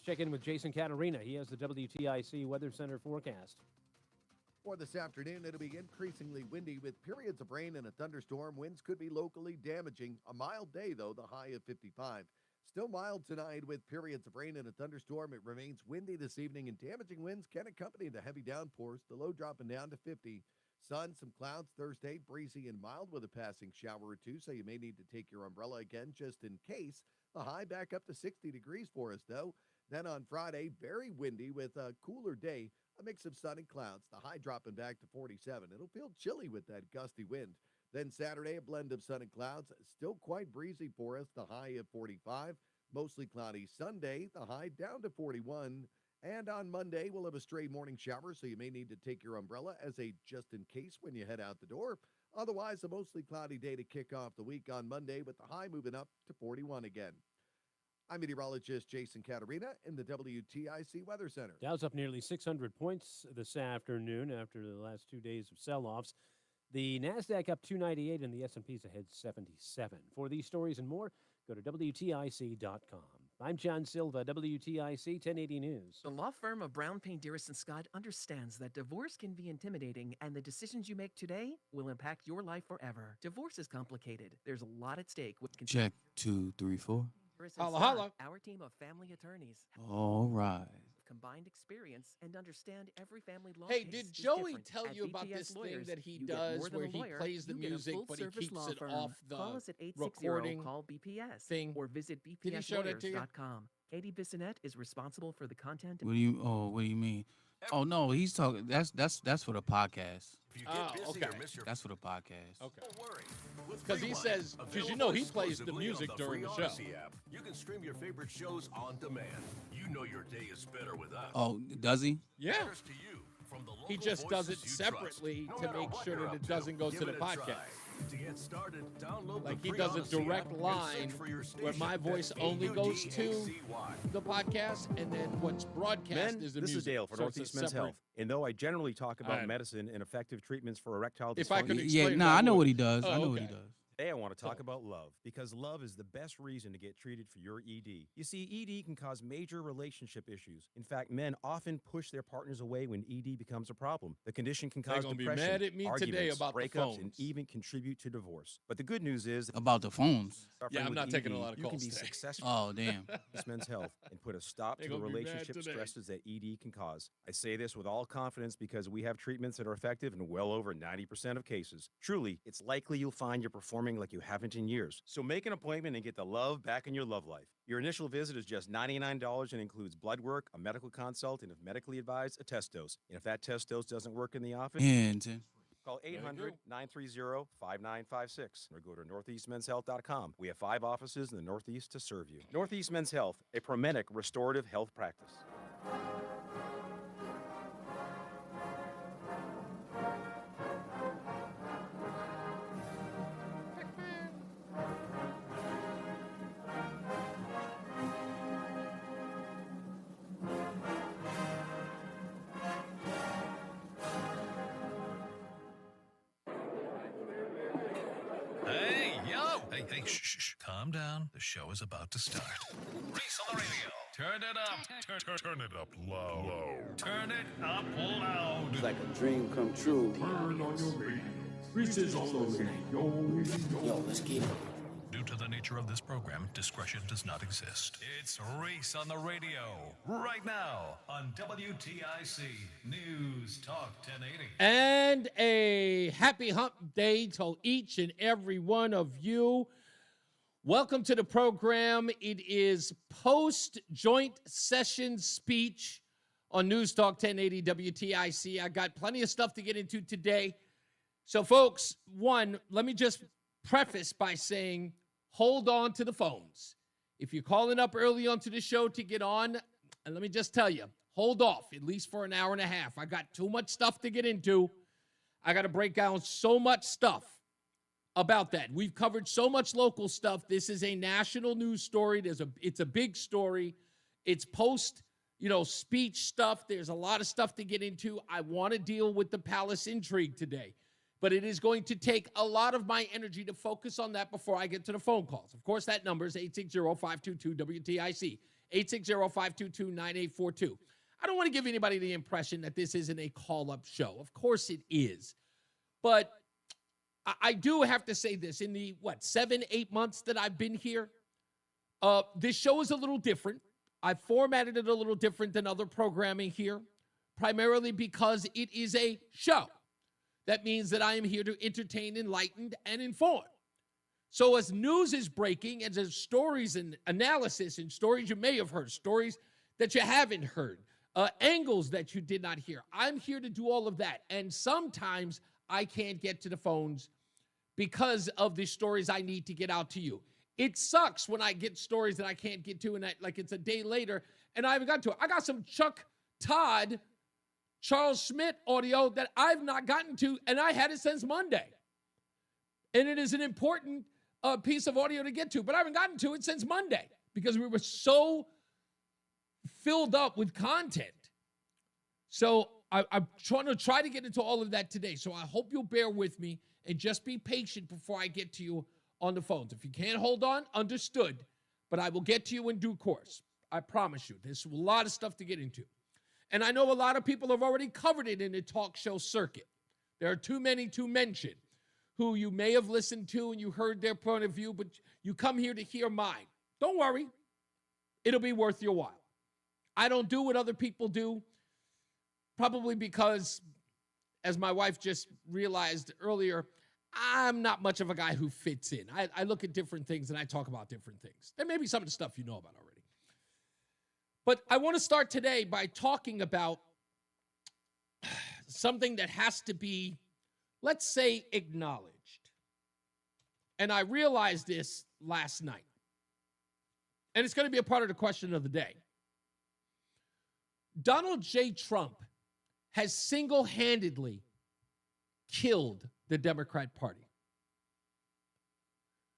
check in with Jason Caterina. He has the WTIC Weather Center forecast. For this afternoon, it'll be increasingly windy with periods of rain and a thunderstorm. Winds could be locally damaging. A mild day, though, the high of 55. Still mild tonight with periods of rain and a thunderstorm. It remains windy this evening, and damaging winds can accompany the heavy downpours. The low dropping down to 50. Sun, some clouds Thursday, breezy and mild with a passing shower or two, so you may need to take your umbrella again just in case. The high back up to 60 degrees for us, though. Then on Friday, very windy with a cooler day, a mix of sun and clouds. The high dropping back to 47. It'll feel chilly with that gusty wind. Then Saturday, a blend of sun and clouds. Still quite breezy for us, the high of 45. Mostly cloudy Sunday, the high down to 41. And on Monday, we'll have a stray morning shower, so you may need to take your umbrella as a just-in-case when you head out the door. Otherwise, a mostly cloudy day to kick off the week on Monday, with the high moving up to 41 again. I'm meteorologist Jason Caterina in the WTIC Weather Center. Dow's up nearly 600 points this afternoon after the last 2 days of sell-offs. The NASDAQ up 298 and the S&P's ahead 77. For these stories and more, go to WTIC.com. I'm John Silva, WTIC 1080 News. The law firm of Brown, Payne, Dearest & Scott understands that divorce can be intimidating, and the decisions you make today will impact your life forever. Divorce is complicated. There's a lot at stake. Check 2, 3, 4. Holla, holla. Our team of family attorneys All right. combined experience and understand every family law Hey, case did is Joey different. tell At you about BTS this Lawyers, thing that he you get does more than where a he lawyer, plays the you get a music, but he full-service keeps law it firm. off the Call us at recording call BPS thing? or visit Did he show that to you? bpslawyers.com. Katie Bissonette is responsible for the content. What do you mean? Oh no, he's talking. That's for the podcast. If you get busy okay. or miss your That's for the podcast. Okay. don't worry. With Because he Freeline, says, because you know he plays the available music exclusively during on the show. Odyssey app, you can stream your favorite shows on demand. You know your day is better with us. Oh, does he? Yeah. Matters to you from the He local just does it voices you trust. separately No to matter make what sure you're that up it to, doesn't go give to the it a try. podcast. To get started, download Like the he free does a Odyssey direct app and line search for your where my station. voice That's only goes to AUDACY. the podcast, and then what's broadcast Men, is the this music. is Dale for So it's a Northeast Men's separate- Health. And though I generally talk about Alright. medicine and effective treatments for erectile If I could dysfunction, explain Yeah, it, I know would. what he does. Oh, I know what he okay. does. today I want to talk So- about love, because love is the best reason to get treated for your ED. You see, ED can cause major relationship issues. In fact, men often push their partners away when ED becomes a problem. The condition can They're cause gonna be depression, mad at me today arguments, about the breakups, and phones. even contribute to divorce. But the good news is, About the phones. suffering Yeah, I'm with not taking a ED, lot of you can calls be today. successful. Oh, damn. Northeast Men's Health and put a stop They're to the gonna be mad relationship today. stresses that ED can cause. I say this with all confidence because we have treatments that are effective in well over 90% of cases. Truly, it's likely you'll find you're performing like you haven't in years. So make an appointment and get the love back in your love life. Your initial visit is just $99 and includes blood work, a medical consult, and if medically advised, a test dose. And if that test dose doesn't work in the office, Hinton. call 800-930-5956 or go to northeastmenshealth.com. We have 5 offices in the Northeast to serve you. Northeast Men's Health, a Promenic restorative health practice. Hey, yo! Hey, shh. Calm down. The show is about to start. Reese on the radio. Turn it up. Turn it up loud. Turn it up loud. It's like a dream come true. Turn on your radio. Reese's on the radio. Yo, let's get it. Due to the nature of this program, discretion does not exist. It's Reese on the radio. Right now on WTIC News Talk 1080. And a happy hump day to each and every one of you. Welcome to the program. It is post-joint session speech on News Talk 1080 WTIC. I got plenty of stuff to get into today. So, folks, one, let me just preface by saying, hold on to the phones. If you're calling up early onto the show to get on, and let me just tell you, hold off at least for an hour and a half. I got too much stuff to get into. I got to break down so much stuff about that. We've covered so much local stuff. This is a national news story. It's a big story. It's post, speech stuff. There's a lot of stuff to get into. I want to deal with the palace intrigue today. But it is going to take a lot of my energy to focus on that before I get to the phone calls. Of course, that number is 860-522-WTIC. 860-522-9842. I don't want to give anybody the impression that this isn't a call-up show. Of course it is. But I do have to say this. In the, 7-8 months that I've been here, this show is a little different. I've formatted it a little different than other programming here, primarily because it is a show. That means that I am here to entertain, enlighten, and inform. So as news is breaking, and as stories and analysis and stories you may have heard, stories that you haven't heard, angles that you did not hear, I'm here to do all of that. And sometimes I can't get to the phones because of the stories I need to get out to you. It sucks when I get stories that I can't get to, and it's a day later, and I haven't got to it. I got some Chuck Todd, Charles Schmidt audio that I've not gotten to, and I had it since Monday. And it is an important piece of audio to get to, but I haven't gotten to it since Monday because we were so filled up with content. So I'm trying to get into all of that today. So I hope you'll bear with me and just be patient before I get to you on the phones. If you can't hold on, understood, but I will get to you in due course. I promise you. There's a lot of stuff to get into. And I know a lot of people have already covered it in the talk show circuit. There are too many to mention who you may have listened to and you heard their point of view, but you come here to hear mine. Don't worry. It'll be worth your while. I don't do what other people do, probably because, as my wife just realized earlier, I'm not much of a guy who fits in. I look at different things and I talk about different things. There may be some of the stuff you know about already. But I want to start today by talking about something that has to be, let's say, acknowledged. And I realized this last night. And it's going to be a part of the question of the day. Donald J. Trump has single-handedly killed the Democrat Party.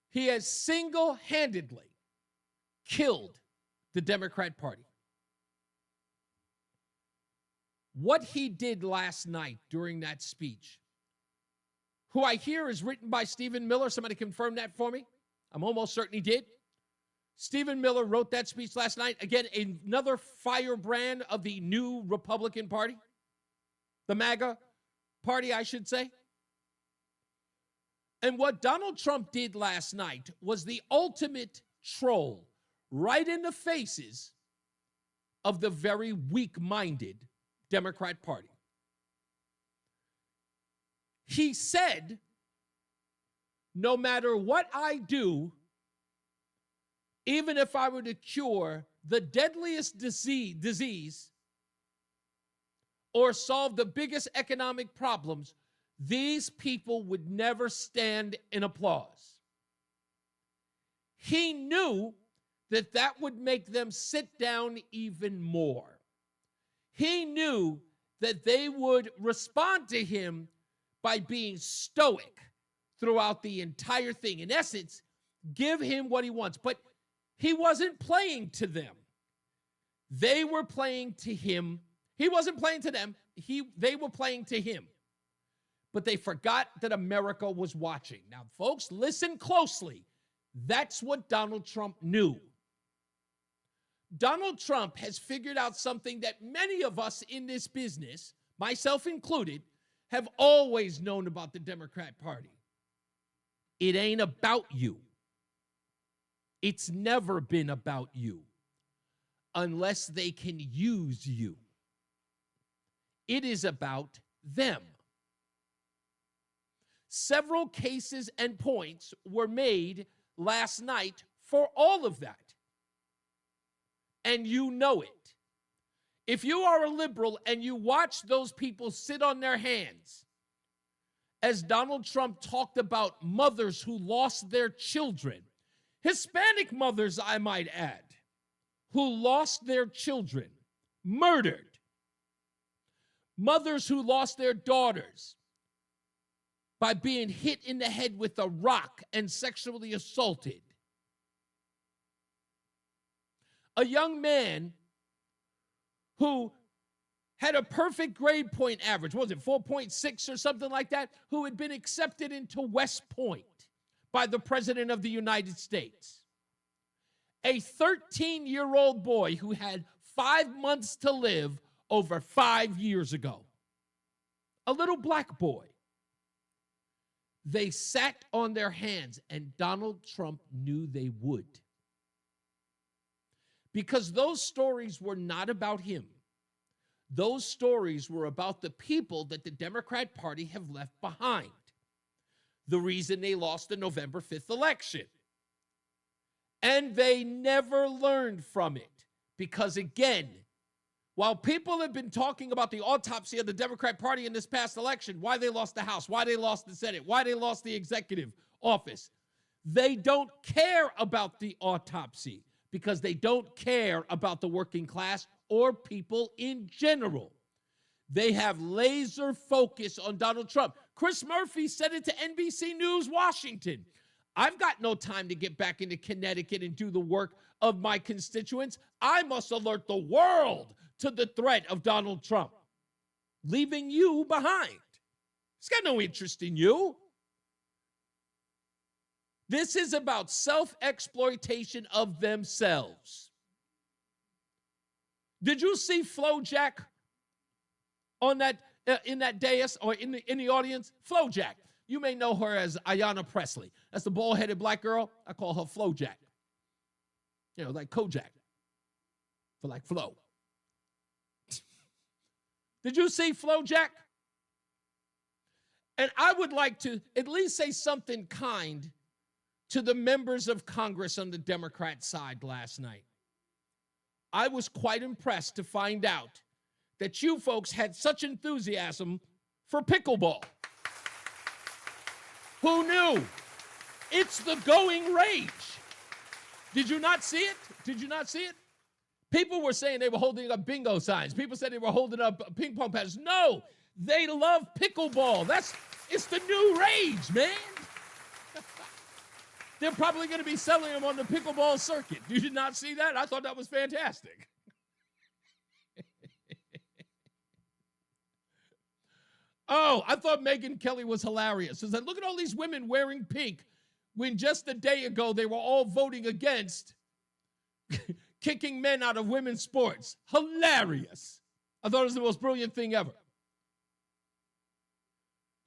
He has single-handedly killed the Democrat Party. What he did last night during that speech, who I hear is written by Stephen Miller. Somebody confirm that for me. I'm almost certain he did. Stephen Miller wrote that speech last night. Again, another firebrand of the new Republican Party. The MAGA Party, I should say. And what Donald Trump did last night was the ultimate troll right in the faces of the very weak-minded Democrat Party. He said, no matter what I do, even if I were to cure the deadliest disease or solve the biggest economic problems, these people would never stand in applause. He knew that that would make them sit down even more. He knew that they would respond to him by being stoic throughout the entire thing. In essence, give him what he wants. But he wasn't playing to them. They were playing to him. He wasn't playing to them. They were playing to him. But they forgot that America was watching. Now, folks, listen closely. That's what Donald Trump knew. Donald Trump has figured out something that many of us in this business, myself included, have always known about the Democrat Party. It ain't about you. It's never been about you unless they can use you. It is about them. Several cases and points were made last night for all of that. And you know it. If you are a liberal and you watch those people sit on their hands, as Donald Trump talked about mothers who lost their children, Hispanic mothers, I might add, who lost their children, murdered, mothers who lost their daughters by being hit in the head with a rock and sexually assaulted. A young man who had a perfect grade point average, what was it, 4.6 or something like that, who had been accepted into West Point by the President of the United States. A 13-year-old boy who had 5 months to live over 5 years ago. A little black boy. They sat on their hands, and Donald Trump knew they would. Because those stories were not about him. Those stories were about the people that the Democrat Party have left behind. The reason they lost the November 5th election. And they never learned from it. Because again, while people have been talking about the autopsy of the Democrat Party in this past election, why they lost the House, why they lost the Senate, why they lost the executive office, they don't care about the autopsy because they don't care about the working class or people in general. They have laser focus on Donald Trump. Chris Murphy said it to NBC News Washington. I've got no time to get back into Connecticut and do the work of my constituents. I must alert the world to the threat of Donald Trump, leaving you behind. He's got no interest in you. This is about self-exploitation of themselves. Did you see FloJack on that in that dais or in the audience? FloJack. You may know her as Ayanna Presley. That's the bald-headed black girl. I call her FloJack. You know, like Kojak. For like Flo. Did you see FloJack? And I would like to at least say something kind to the members of Congress on the Democrat side last night. I was quite impressed to find out that you folks had such enthusiasm for pickleball. Who knew? It's the going rage. Did you not see it? Did you not see it? People were saying they were holding up bingo signs. People said they were holding up ping pong pads. No, they love pickleball. It's the new rage, man. They're probably going to be selling them on the pickleball circuit. You did not see that? I thought that was fantastic. Oh, I thought Megyn Kelly was hilarious. She said, look at all these women wearing pink when just a day ago they were all voting against kicking men out of women's sports. Hilarious. I thought it was the most brilliant thing ever.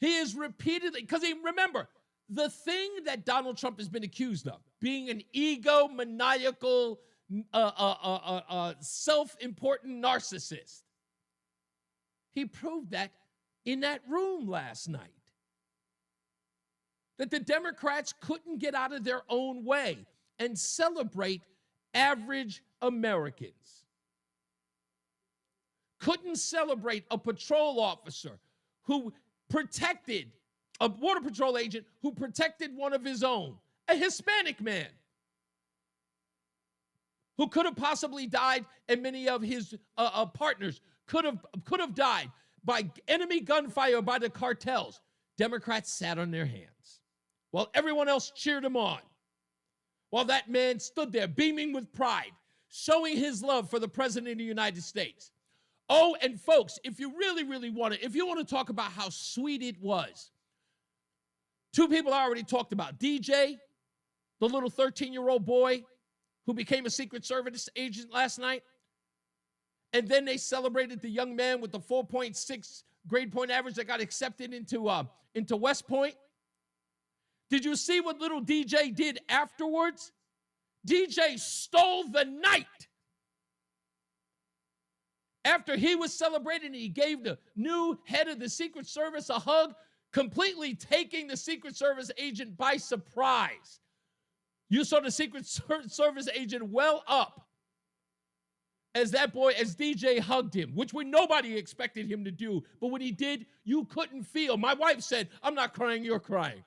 He is repeatedly, because remember, the thing that Donald Trump has been accused of, being an egomaniacal, self-important narcissist, he proved that in that room last night. That the Democrats couldn't get out of their own way and celebrate average Americans. Couldn't celebrate a patrol officer who protected, a border patrol agent who protected one of his own, a Hispanic man who could have possibly died, and many of his partners could have died by enemy gunfire by the cartels. Democrats sat on their hands while everyone else cheered him on. While that man stood there beaming with pride, showing his love for the President of the United States. Oh, and folks, if you really want to, if you want to talk about how sweet it was, two people I already talked about. DJ, the little 13-year-old boy who became a Secret Service agent last night. And then they celebrated the young man with the 4.6 grade point average that got accepted into West Point. Did you see what little DJ did afterwards? DJ stole the night. After he was celebrating, he gave the new head of the Secret Service a hug, completely taking the Secret Service agent by surprise. You saw the Secret Service agent well up as DJ hugged him, which nobody expected him to do. But when he did, you couldn't feel. My wife said, I'm not crying, you're crying.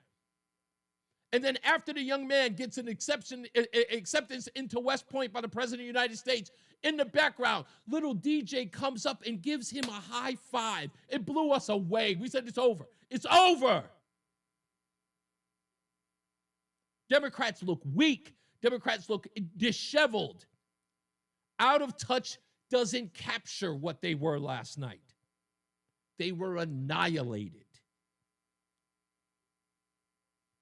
And then after the young man gets an acceptance into West Point by the President of the United States, in the background, little DJ comes up and gives him a high five. It blew us away. We said, it's over. It's over. Democrats look weak. Democrats look disheveled. Out of touch doesn't capture what they were last night. They were annihilated.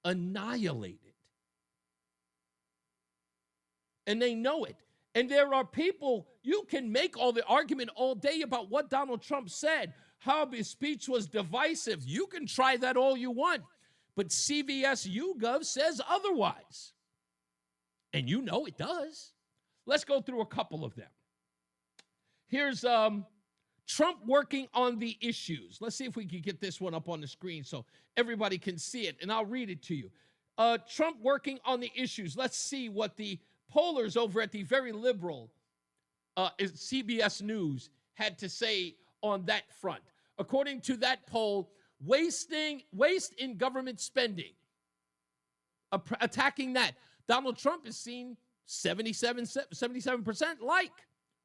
Annihilated. and they know it. And there are people, you can make all the argument all day about what Donald Trump said, how his speech was divisive. You can try that all you want. But CBS YouGov says otherwise. And you know it does. Let's go through a couple of them. Here's Trump working on the issues. Let's see if we can get this one up on the screen so everybody can see it, and I'll read it to you. Trump working on the issues. Let's see what the pollers over at the very liberal CBS News had to say on that front. According to that poll, waste in government spending, attacking that. Donald Trump is seen 77% like,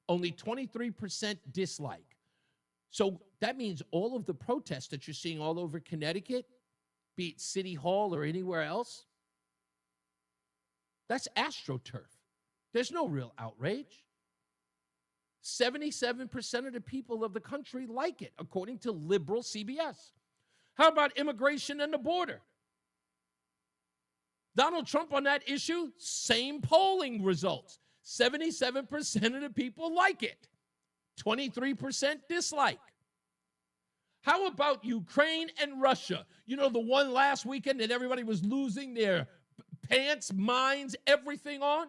only 23% dislike. So that means all of the protests that you're seeing all over Connecticut, be it City Hall or anywhere else, that's AstroTurf. There's no real outrage. 77% of the people of the country like it, according to liberal CBS. How about immigration and the border? Donald Trump on that issue, same polling results. 77% of the people like it. 23% dislike. How about Ukraine and Russia? You know, the one last weekend that everybody was losing their pants, minds, everything on?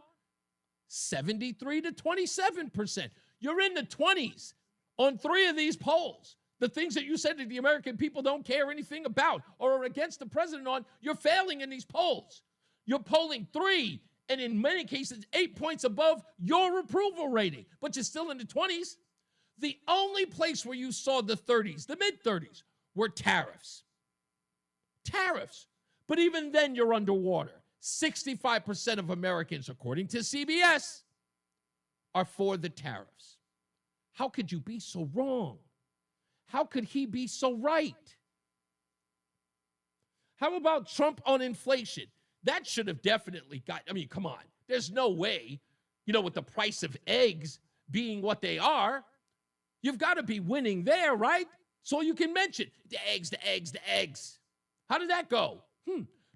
73 to 27%. You're in the 20s on 3 of these polls. The things that you said that the American people don't care anything about or are against the president on, you're failing in these polls. You're polling 3, and in many cases, 8 points above your approval rating, but you're still in the 20s. The only place where you saw the 30s, the mid-30s, were tariffs. Tariffs. But even then, you're underwater. 65% of Americans, according to CBS, are for the tariffs. How could you be so wrong? How could he be so right? How about Trump on inflation? That should have definitely got, I mean, come on. There's no way, you know, with the price of eggs being what they are, you've got to be winning there, right? So you can mention the eggs. How did that go?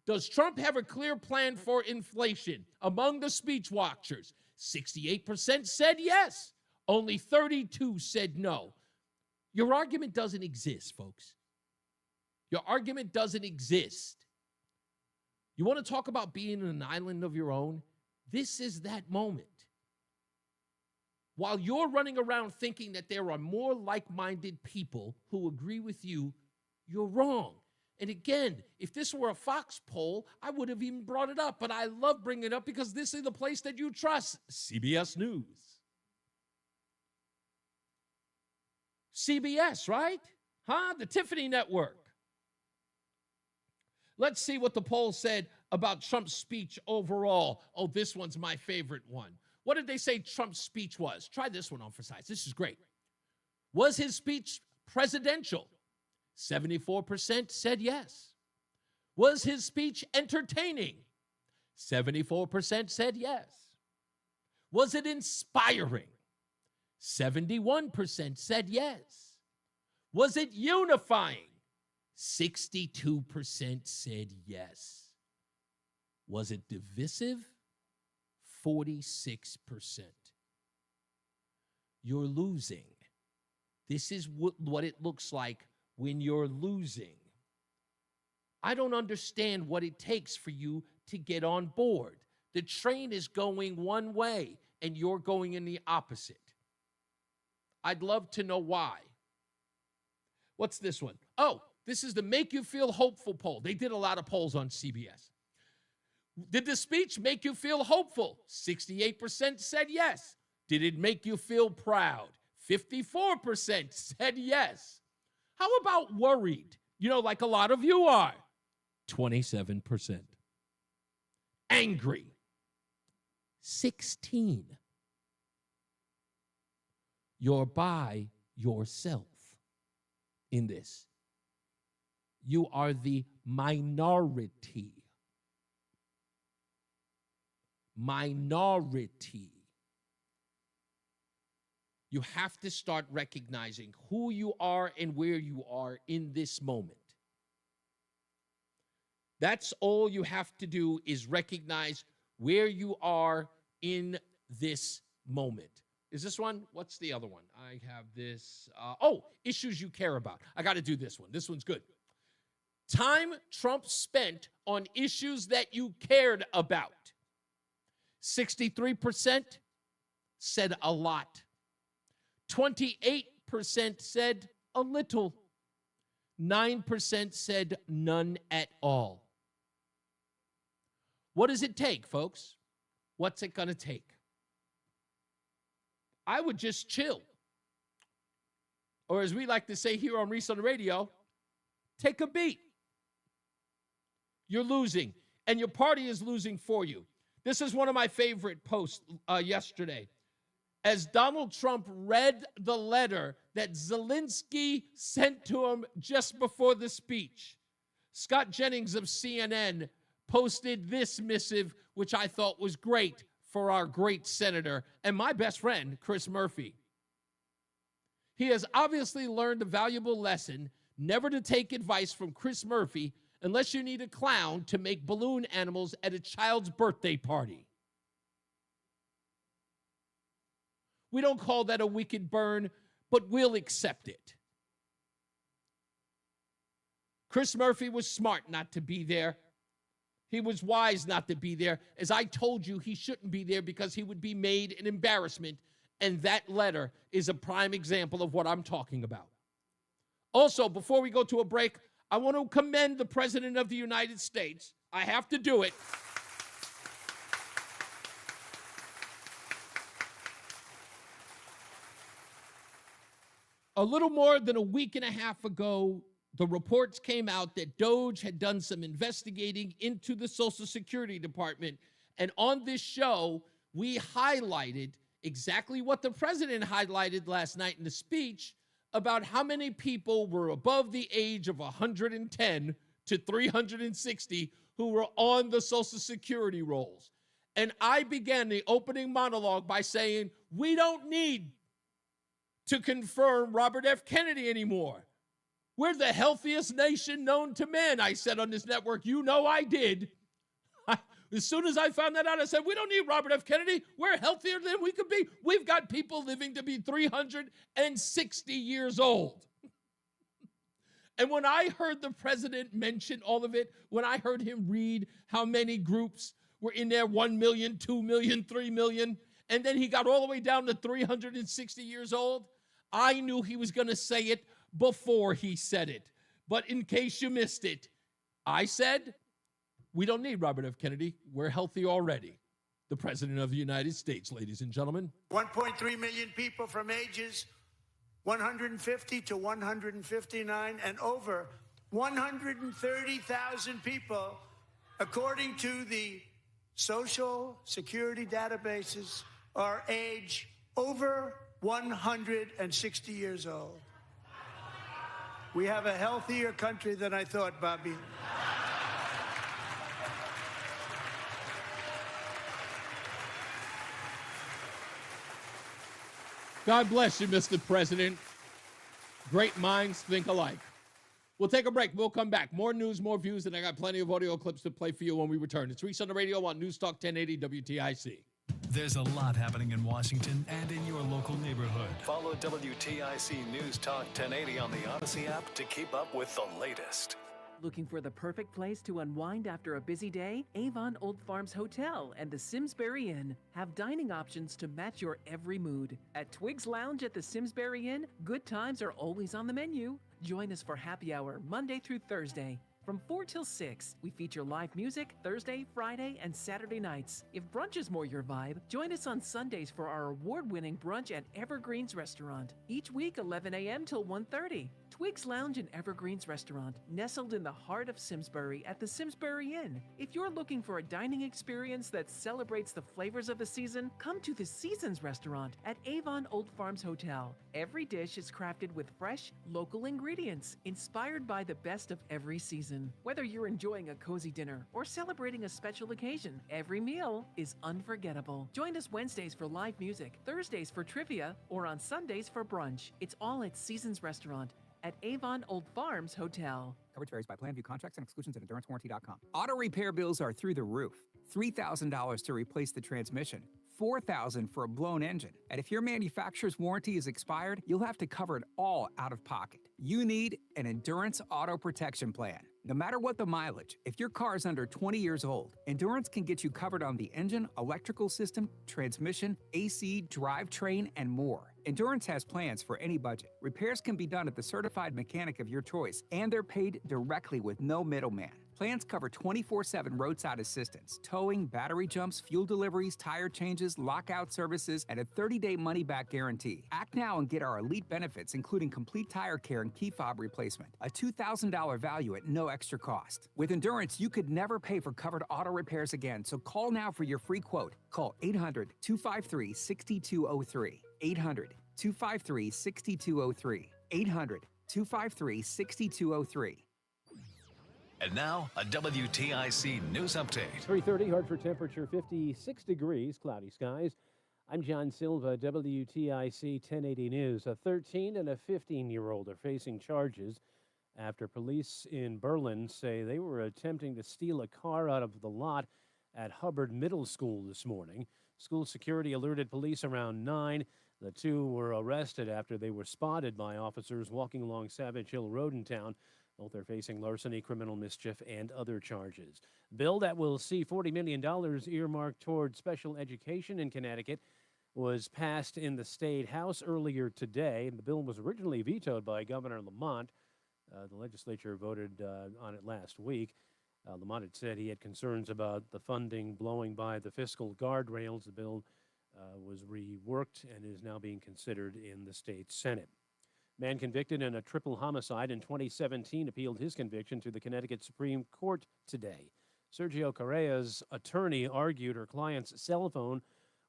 Does Trump have a clear plan for inflation? Among the speech watchers, 68% said yes. Only 32 said no. Your argument doesn't exist, folks. Your argument doesn't exist. You want to talk about being an island of your own? This is that moment. While you're running around thinking that there are more like-minded people who agree with you, you're wrong. And again, if this were a Fox poll, I would have even brought it up, but I love bringing it up because this is the place that you trust, CBS News. CBS, right? The Tiffany Network. Let's see what the poll said about Trump's speech overall. Oh, this one's my favorite one. What did they say Trump's speech was? Try this one on for size. This is great. Was his speech presidential? 74% said yes. Was his speech entertaining? 74% said yes. Was it inspiring? 71% said yes. Was it unifying? 62% said yes. Was it divisive? 46%. You're losing. This is what it looks like when you're losing. I don't understand what it takes for you to get on board. The train is going one way and you're going in the opposite. I'd love to know why. What's this one? Oh, this is the Make You Feel Hopeful poll. They did a lot of polls on CBS. Did the speech make you feel hopeful? 68% said yes. Did it make you feel proud? 54% said yes. How about worried? You know, like a lot of you are. 27%. Angry. 16%. You're by yourself in this. You are the minority. Minority. You have to start recognizing who you are and where you are in this moment. That's all you have to do is recognize where you are in this moment. Is this one? What's the other one? I have this. Issues you care about. I got to do this one. This one's good. Time Trump spent on issues that you cared about. 63% said a lot. 28% said a little. 9% said none at all. What does it take, folks? What's it going to take? I would just chill. Or as we like to say here on Reese on the radio, take a beat. You're losing, and your party is losing for you. This is one of my favorite posts yesterday. As Donald Trump read the letter that Zelensky sent to him just before the speech, Scott Jennings of CNN posted this missive, which I thought was great for our great senator and my best friend, Chris Murphy. He has obviously learned a valuable lesson never to take advice from Chris Murphy unless you need a clown to make balloon animals at a child's birthday party. We don't call that a wicked burn, but we'll accept it. Chris Murphy was smart not to be there. He was wise not to be there. As I told you, he shouldn't be there because he would be made an embarrassment, and that letter is a prime example of what I'm talking about. Also, before we go to a break, I want to commend the President of the United States. I have to do it. A little more than a week and a half ago, the reports came out that DOJ had done some investigating into the Social Security Department. And on this show, we highlighted exactly what the president highlighted last night in the speech about how many people were above the age of 110 to 360 who were on the Social Security rolls. And I began the opening monologue by saying, we don't need to confirm Robert F. Kennedy anymore. We're the healthiest nation known to man, I said on this network. You know I did. As soon as I found that out, I said, we don't need Robert F. Kennedy. We're healthier than we could be. We've got people living to be 360 years old. And when I heard the president mention all of it, when I heard him read how many groups were in there, 1 million, 2 million, 3 million, and then he got all the way down to 360 years old, I knew he was going to say it before he said it. But in case you missed it, I said, we don't need Robert F. Kennedy. We're healthy already. The President of the United States, ladies and gentlemen. 1.3 million people from ages 150 to 159, and over 130,000 people, according to the Social Security databases, are age over 160 years old. We have a healthier country than I thought, Bobby. God bless you, Mr. President. Great minds think alike. We'll take a break. We'll come back. More news, more views, and I got plenty of audio clips to play for you when we return. It's Reese on the radio on NewsTalk 1080 WTIC. There's a lot happening in Washington and in your local neighborhood. Follow WTIC News Talk 1080 on the Odyssey app to keep up with the latest. Looking for the perfect place to unwind after a busy day? Avon Old Farms Hotel and the Simsbury Inn have dining options to match your every mood. At Twigs Lounge at the Simsbury Inn, good times are always on the menu. Join us for happy hour Monday through Thursday. From 4 till 6, we feature live music Thursday, Friday, and Saturday nights. If brunch is more your vibe, join us on Sundays for our award-winning brunch at Evergreens Restaurant. Each week, 11 a.m. till 1:30. Twigs Lounge and Evergreens Restaurant, nestled in the heart of Simsbury at the Simsbury Inn. If you're looking for a dining experience that celebrates the flavors of the season, come to the Seasons Restaurant at Avon Old Farms Hotel. Every dish is crafted with fresh, local ingredients, inspired by the best of every season. Whether you're enjoying a cozy dinner or celebrating a special occasion, every meal is unforgettable. Join us Wednesdays for live music, Thursdays for trivia, or on Sundays for brunch. It's all at Seasons Restaurant at Avon Old Farms Hotel. Coverage varies by plan, view contracts and exclusions at endurancewarranty.com. Auto repair bills are through the roof. $3,000 to replace the transmission. $4,000 for a blown engine. And if your manufacturer's warranty is expired, you'll have to cover it all out of pocket. You need an Endurance Auto Protection Plan. No matter what the mileage, if your car is under 20 years old, Endurance can get you covered on the engine, electrical system, transmission, AC, drivetrain, and more. Endurance has plans for any budget. Repairs can be done at the certified mechanic of your choice, and they're paid directly with no middleman. Plans cover 24/7 roadside assistance, towing, battery jumps, fuel deliveries, tire changes, lockout services, and a 30-day money-back guarantee. Act now and get our elite benefits, including complete tire care and key fob replacement, a $2,000 value at no extra cost. With Endurance, you could never pay for covered auto repairs again, so call now for your free quote. Call 800-253-6203. 800-253-6203. 800-253-6203. And now, a WTIC news update. 3:30, Hartford temperature 56 degrees, cloudy skies. I'm John Silva, WTIC 1080 News. A 13 and a 15-year-old are facing charges after police in Berlin say they were attempting to steal a car out of the lot at Hubbard Middle School this morning. School security alerted police around 9. The two were arrested after they were spotted by officers walking along Savage Hill Road in town. Both are facing larceny, criminal mischief, and other charges. Bill that will see $40 million earmarked toward special education in Connecticut was passed in the State House earlier today. The bill was originally vetoed by Governor Lamont. The legislature voted on it last week. Lamont had said he had concerns about the funding blowing by the fiscal guardrails. The bill was reworked and is now being considered in the state Senate. Man convicted in a triple homicide in 2017 appealed his conviction to the Connecticut Supreme Court today. Sergio Correa's attorney argued her client's cell phone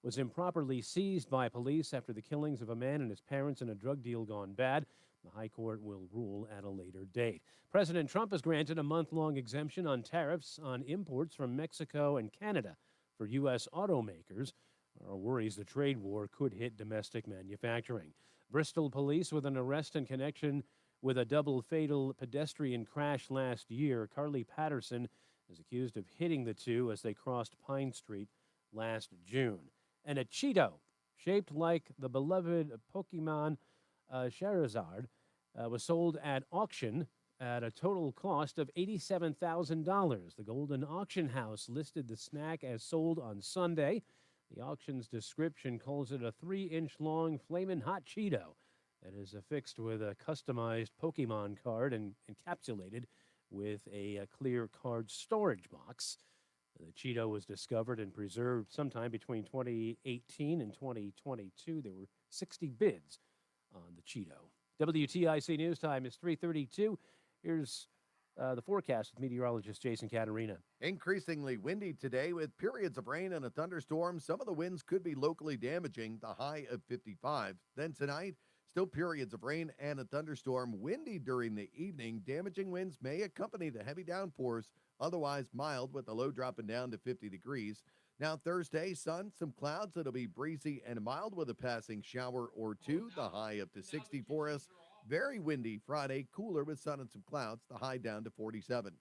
was improperly seized by police after the killings of a man and his parents in a drug deal gone bad. The High Court will rule at a later date. President Trump has granted a month-long exemption on tariffs on imports from Mexico and Canada for U.S. automakers. There are worries the trade war could hit domestic manufacturing. Bristol police with an arrest in connection with a double fatal pedestrian crash last year. Carly Patterson is accused of hitting the two as they crossed Pine Street last June. And a Cheeto, shaped like the beloved Pokemon Charizard, was sold at auction at a total cost of $87,000. The Golden Auction House listed the snack as sold on Sunday. The auction's description calls it a 3-inch long flamin' hot Cheeto that is affixed with a customized Pokemon card and encapsulated with a clear card storage box. The Cheeto was discovered and preserved sometime between 2018 and 2022. There were 60 bids on the Cheeto. WTIC News Time is 3:32. Here's the forecast with meteorologist Jason Caterina. Increasingly windy today with periods of rain and a thunderstorm. Some of the winds could be locally damaging, the high of 55. Then tonight, still periods of rain and a thunderstorm. Windy during the evening. Damaging winds may accompany the heavy downpours, otherwise mild with the low dropping down to 50 degrees. Now Thursday, sun, some clouds. It'll be breezy and mild with a passing shower or two, the high up to 60 for us. Very windy Friday, cooler with sun and some clouds, the high down to 47.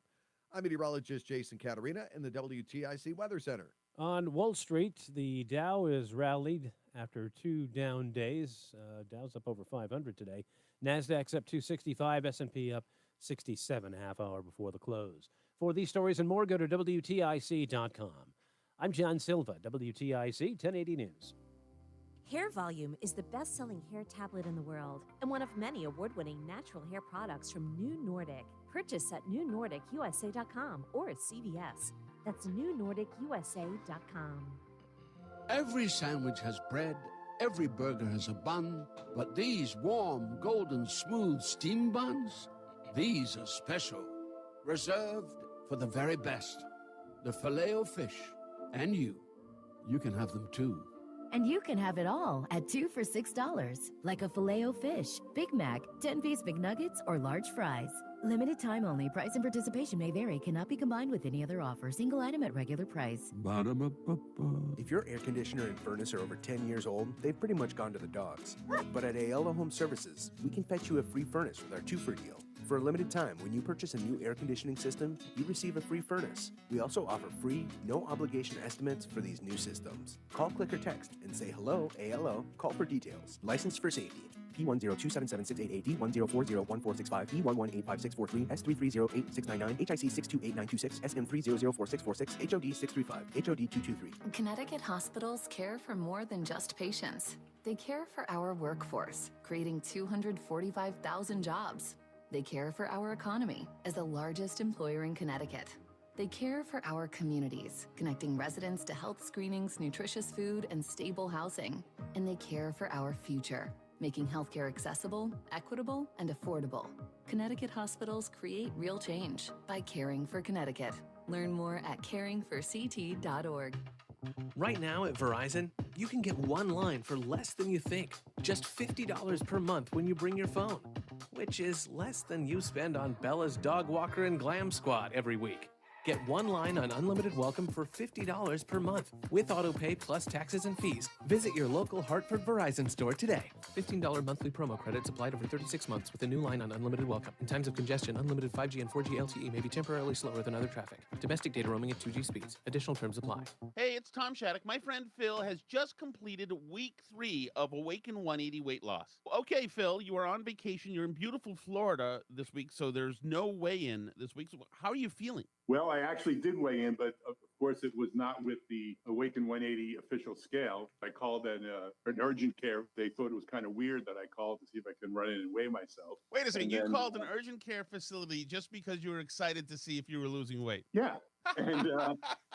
I'm meteorologist Jason Caterina in the WTIC Weather Center. On Wall Street, the Dow is rallied after 2 down days. Dow's up over 500 today. NASDAQ's up 265, S&P up 67 a half hour before the close. For these stories and more, go to WTIC.com. I'm John Silva, WTIC 1080 News. Hair Volume is the best-selling hair tablet in the world and one of many award-winning natural hair products from New Nordic. Purchase at newnordicusa.com or at CVS. That's newnordicusa.com. Every sandwich has bread, every burger has a bun, but these warm, golden, smooth steam buns, these are special, reserved for the very best. The Filet-O-Fish, and you can have them too. And you can have it all at 2 for $6, like a Filet-O-Fish, Big Mac, 10-piece McNuggets, or large fries. Limited time only. Price and participation may vary. Cannot be combined with any other offer. Single item at regular price. Ba-da-ba-ba-ba. If your air conditioner and furnace are over 10 years old, they've pretty much gone to the dogs. But at Ayala Home Services, we can fetch you a free furnace with our 2-for deal. For a limited time, when you purchase a new air conditioning system, you receive a free furnace. We also offer free, no-obligation estimates for these new systems. Call, click, or text and say hello, ALO. Call for details. Licensed for safety. P10277688, D10401465, D11854643, S33086999, HIC 628926, SM30044646, HOD 635, HOD 223. Connecticut hospitals care for more than just patients. They care for our workforce, creating 245,000 jobs. They care for our economy as the largest employer in Connecticut. They care for our communities, connecting residents to health screenings, nutritious food, and stable housing. And they care for our future, making healthcare accessible, equitable, and affordable. Connecticut hospitals create real change by caring for Connecticut. Learn more at caringforct.org. Right now at Verizon, you can get one line for less than you think. Just $50 per month when you bring your phone, which is less than you spend on Bella's dog walker and glam squad every week. Get one line on unlimited welcome for $50 per month with autopay plus taxes and fees. Visit your local Hartford Verizon store today. $15 monthly promo credits applied over 36 months with a new line on unlimited welcome. In times of congestion, unlimited 5G and 4G LTE may be temporarily slower than other traffic. Domestic data roaming at 2G speeds. Additional terms apply. Hey, it's Tom Shattuck. My friend Phil has just completed week 3 of Awaken 180 weight loss. Okay, Phil, you are on vacation. You're in beautiful Florida this week, so there's no weigh-in this week. So how are you feeling? Well, I actually did weigh in, but of course it was not with the Awaken 180 official scale. I called an urgent care. They thought it was kind of weird that I called to see if I could run in and weigh myself. Wait a second, you called an urgent care facility just because you were excited to see if you were losing weight? Yeah. And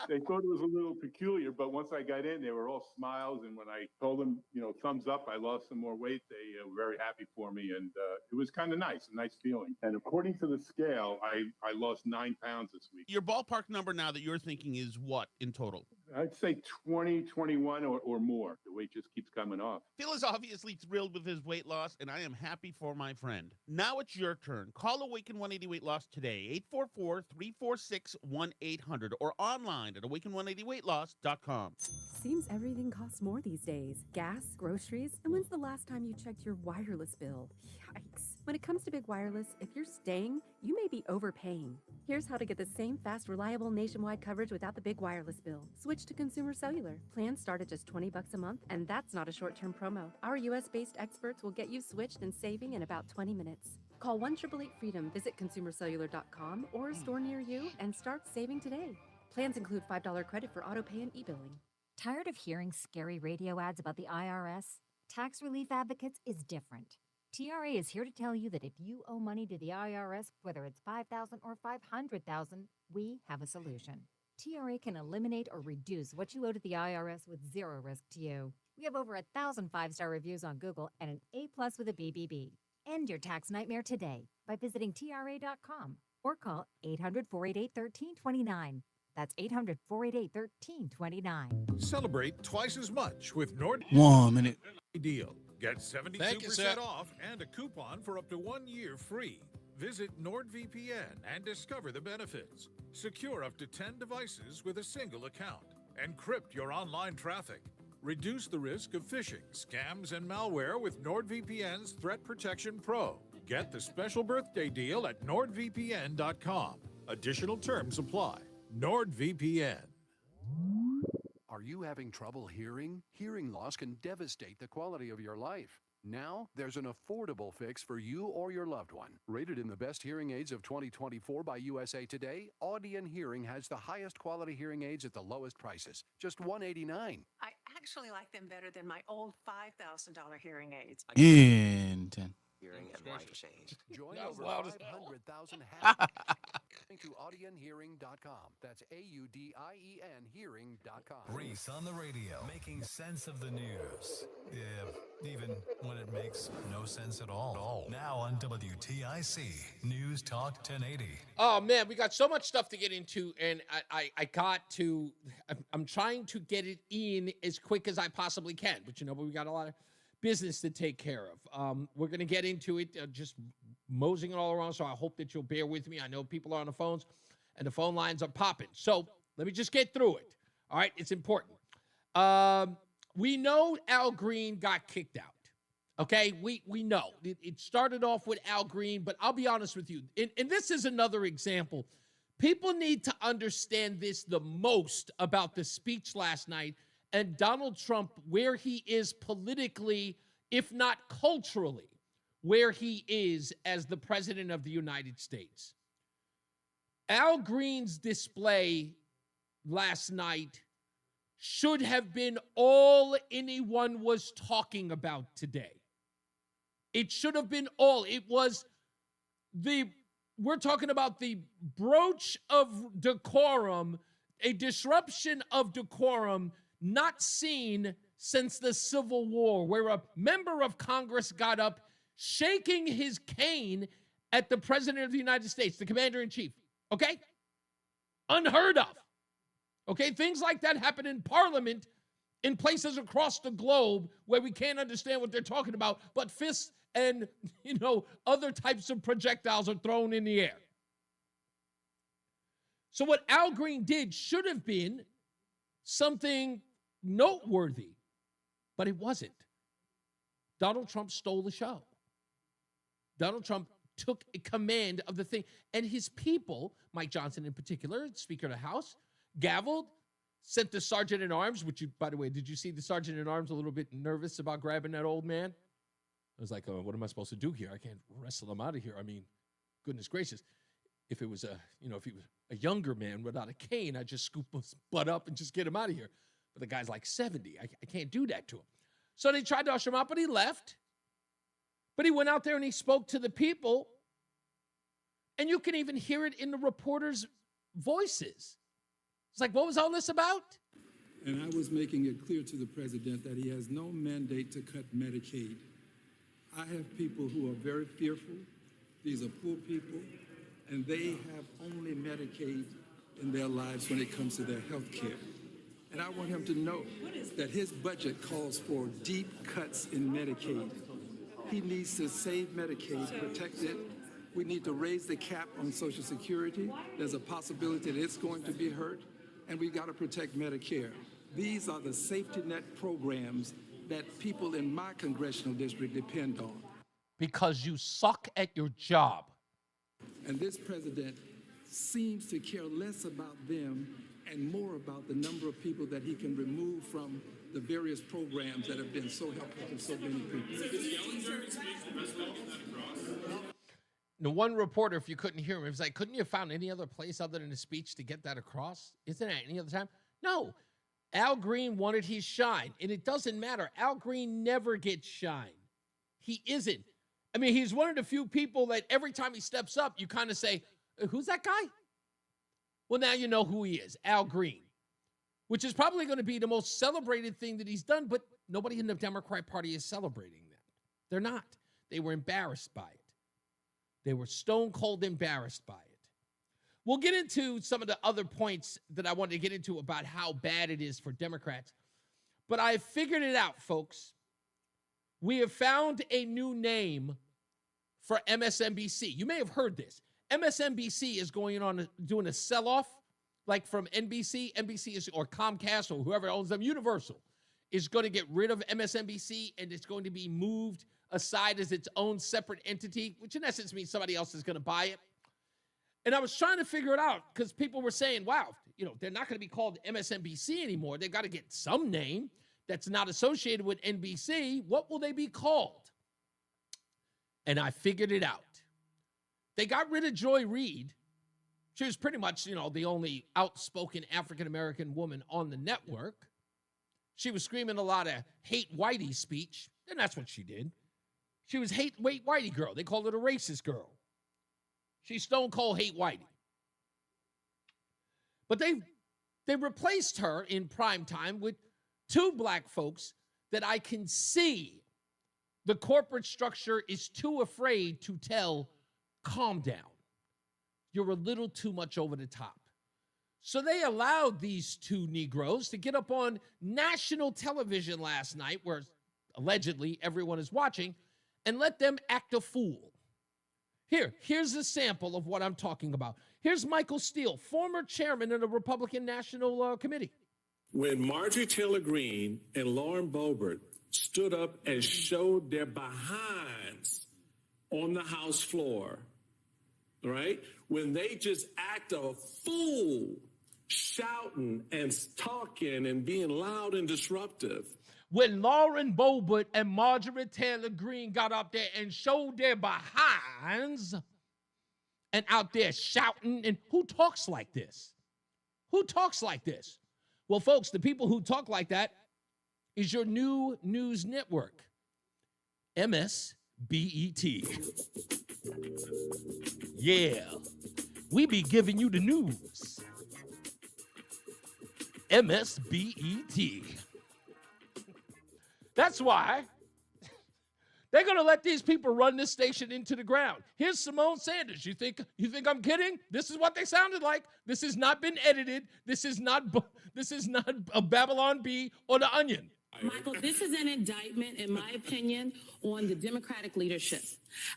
they thought it was a little peculiar, but once I got in, they were all smiles. And when I told them, thumbs up, I lost some more weight, they were very happy for me. And it was kind of nice, a nice feeling. And according to the scale, I lost 9 pounds this week. Your ballpark number now that you're thinking is what in total? I'd say 20, 21 or more. The weight just keeps coming off. Phil is obviously thrilled with his weight loss, and I am happy for my friend. Now it's your turn. Call Awaken 180 Weight Loss today, 844-346-1800, or online at awaken180weightloss.com. Seems everything costs more these days. Gas, groceries, and when's the last time you checked your wireless bill? Yikes. When it comes to Big Wireless, if you're staying, you may be overpaying. Here's how to get the same fast, reliable nationwide coverage without the big wireless bill. Switch to Consumer Cellular. Plans start at just $20 a month, and that's not a short-term promo. Our U.S.-based experts will get you switched and saving in about 20 minutes. Call 1-888-FREEDOM, visit consumercellular.com or a store near you, and start saving today. Plans include $5 credit for autopay and e-billing. Tired of hearing scary radio ads about the IRS? Tax Relief Advocates is different. TRA is here to tell you that if you owe money to the IRS, whether it's $5,000 or $500,000, we have a solution. TRA can eliminate or reduce what you owe to the IRS with zero risk to you. We have over 1,000 5-star reviews on Google and an A+ with a BBB. End your tax nightmare today by visiting TRA.com or call 800-488-1329. That's 800-488-1329. Celebrate twice as much with Nord. 1 minute. Deal. Get 72% Thank you, sir. off and a coupon for up to 1 year free. Visit NordVPN and discover the benefits. Secure up to 10 devices with a single account. Encrypt your online traffic. Reduce the risk of phishing, scams, and malware with NordVPN's Threat Protection Pro. Get the special birthday deal at NordVPN.com. Additional terms apply. NordVPN. Are you having trouble hearing? Hearing loss can devastate the quality of your life. Now, there's an affordable fix for you or your loved one. Rated in the best hearing aids of 2024 by USA Today, Audion Hearing has the highest quality hearing aids at the lowest prices, just $189. I actually like them better than my old $5,000 hearing aids. In 10. Hearing and life change. Join That was over loud as hell. 500,000 happy to audionhearing.com. That's AUDIEN hearing.com. Reese on the radio, making sense of the news. Yeah, even when it makes no sense at all. Now on WTIC, News Talk 1080. Oh, man, we got so much stuff to get into, and I'm trying to get it in as quick as I possibly can, but we got a lot of business to take care of. We're going to get into it just moseying all around, so I hope that you'll bear with me. I know people are on the phones, and the phone lines are popping. So let me just get through it. All right, it's important. We know Al Green got kicked out. Okay, we know. It started off with Al Green, but I'll be honest with you. And this is another example. People need to understand this the most about the speech last night and Donald Trump, where he is politically, if not culturally, where he is as the president of the United States. Al Green's display last night should have been all anyone was talking about today. It should have been all. It was we're talking about the broach of decorum, a disruption of decorum not seen since the Civil War, where a member of Congress got up shaking his cane at the President of the United States, the Commander-in-Chief. Okay? Unheard of. Okay? Things like that happen in Parliament in places across the globe where we can't understand what they're talking about, but fists and, other types of projectiles are thrown in the air. So what Al Green did should have been something noteworthy, but it wasn't. Donald Trump stole the show. Donald Trump took command of the thing, and his people, Mike Johnson in particular, Speaker of the House, gavelled, sent the sergeant-at-arms, which, by the way, did you see the sergeant-at-arms a little bit nervous about grabbing that old man? I was like, oh, what am I supposed to do here? I can't wrestle him out of here. I mean, goodness gracious. If it was if he was a younger man without a cane, I'd just scoop his butt up and just get him out of here. But the guy's like 70. I can't do that to him. So they tried to usher him out, but he left. But he went out there and he spoke to the people. And you can even hear it in the reporters' voices. It's like, what was all this about? And I was making it clear to the president that he has no mandate to cut Medicaid. I have people who are very fearful. These are poor people, and they have only Medicaid in their lives when it comes to their health care. And I want him to know that his budget calls for deep cuts in Medicaid. He needs to save Medicaid, protect it. We need to raise the cap on Social Security. There's a possibility that it's going to be hurt, and we've got to protect Medicare. These are the safety net programs that people in my congressional district depend on. Because you suck at your job. And this president seems to care less about them and more about the number of people that he can remove from the various programs that have been so helpful to so many people. The one reporter, if you couldn't hear him, he was like, couldn't you have found any other place other than a speech to get that across? Isn't it any other time? No. Al Green wanted his shine, and it doesn't matter. Al Green never gets shine. He isn't. I mean, he's one of the few people that every time he steps up, you kind of say, who's that guy? Well, now you know who he is, Al Green, which is probably going to be the most celebrated thing that he's done, but nobody in the Democrat Party is celebrating that. They're not. They were embarrassed by it. They were stone cold embarrassed by it. We'll get into some of the other points that I wanted to get into about how bad it is for Democrats. But I figured it out, folks. We have found a new name for MSNBC. You may have heard this. MSNBC is going on doing a sell-off, like from NBC. NBC is, or Comcast, or whoever owns them, Universal, is going to get rid of MSNBC, and it's going to be moved aside as its own separate entity, which in essence means somebody else is going to buy it. And I was trying to figure it out because people were saying, wow, they're not going to be called MSNBC anymore. They've got to get some name that's not associated with NBC. What will they be called? And I figured it out. They got rid of Joy Reid. She was pretty much, the only outspoken African-American woman on the network. She was screaming a lot of hate whitey speech, and that's what she did. She was hate whitey girl. They called it a racist girl. She's stone cold hate whitey. But they replaced her in prime time with two black folks that I can see the corporate structure is too afraid to tell, calm down. You're a little too much over the top. So they allowed these two Negroes to get up on national television last night, where allegedly everyone is watching, and let them act a fool. Here's a sample of what I'm talking about. Here's Michael Steele, former chairman of the Republican National Committee. When Marjorie Taylor Greene and Lauren Boebert stood up and showed their behinds on the House floor, right? When they just act a fool, shouting and talking and being loud and disruptive. When Lauren Boebert and Marjorie Taylor Greene got up there and showed their behinds and out there shouting, and who talks like this? Who talks like this? Well, folks, the people who talk like that is your new news network, MSBET. Yeah, we be giving you the news. MSBET. That's why they're going to let these people run this station into the ground. Here's Simone Sanders. You think I'm kidding? This is what they sounded like. This has not been edited. This is not a Babylon Bee or The Onion. Michael, this is an indictment, in my opinion, on the Democratic leadership.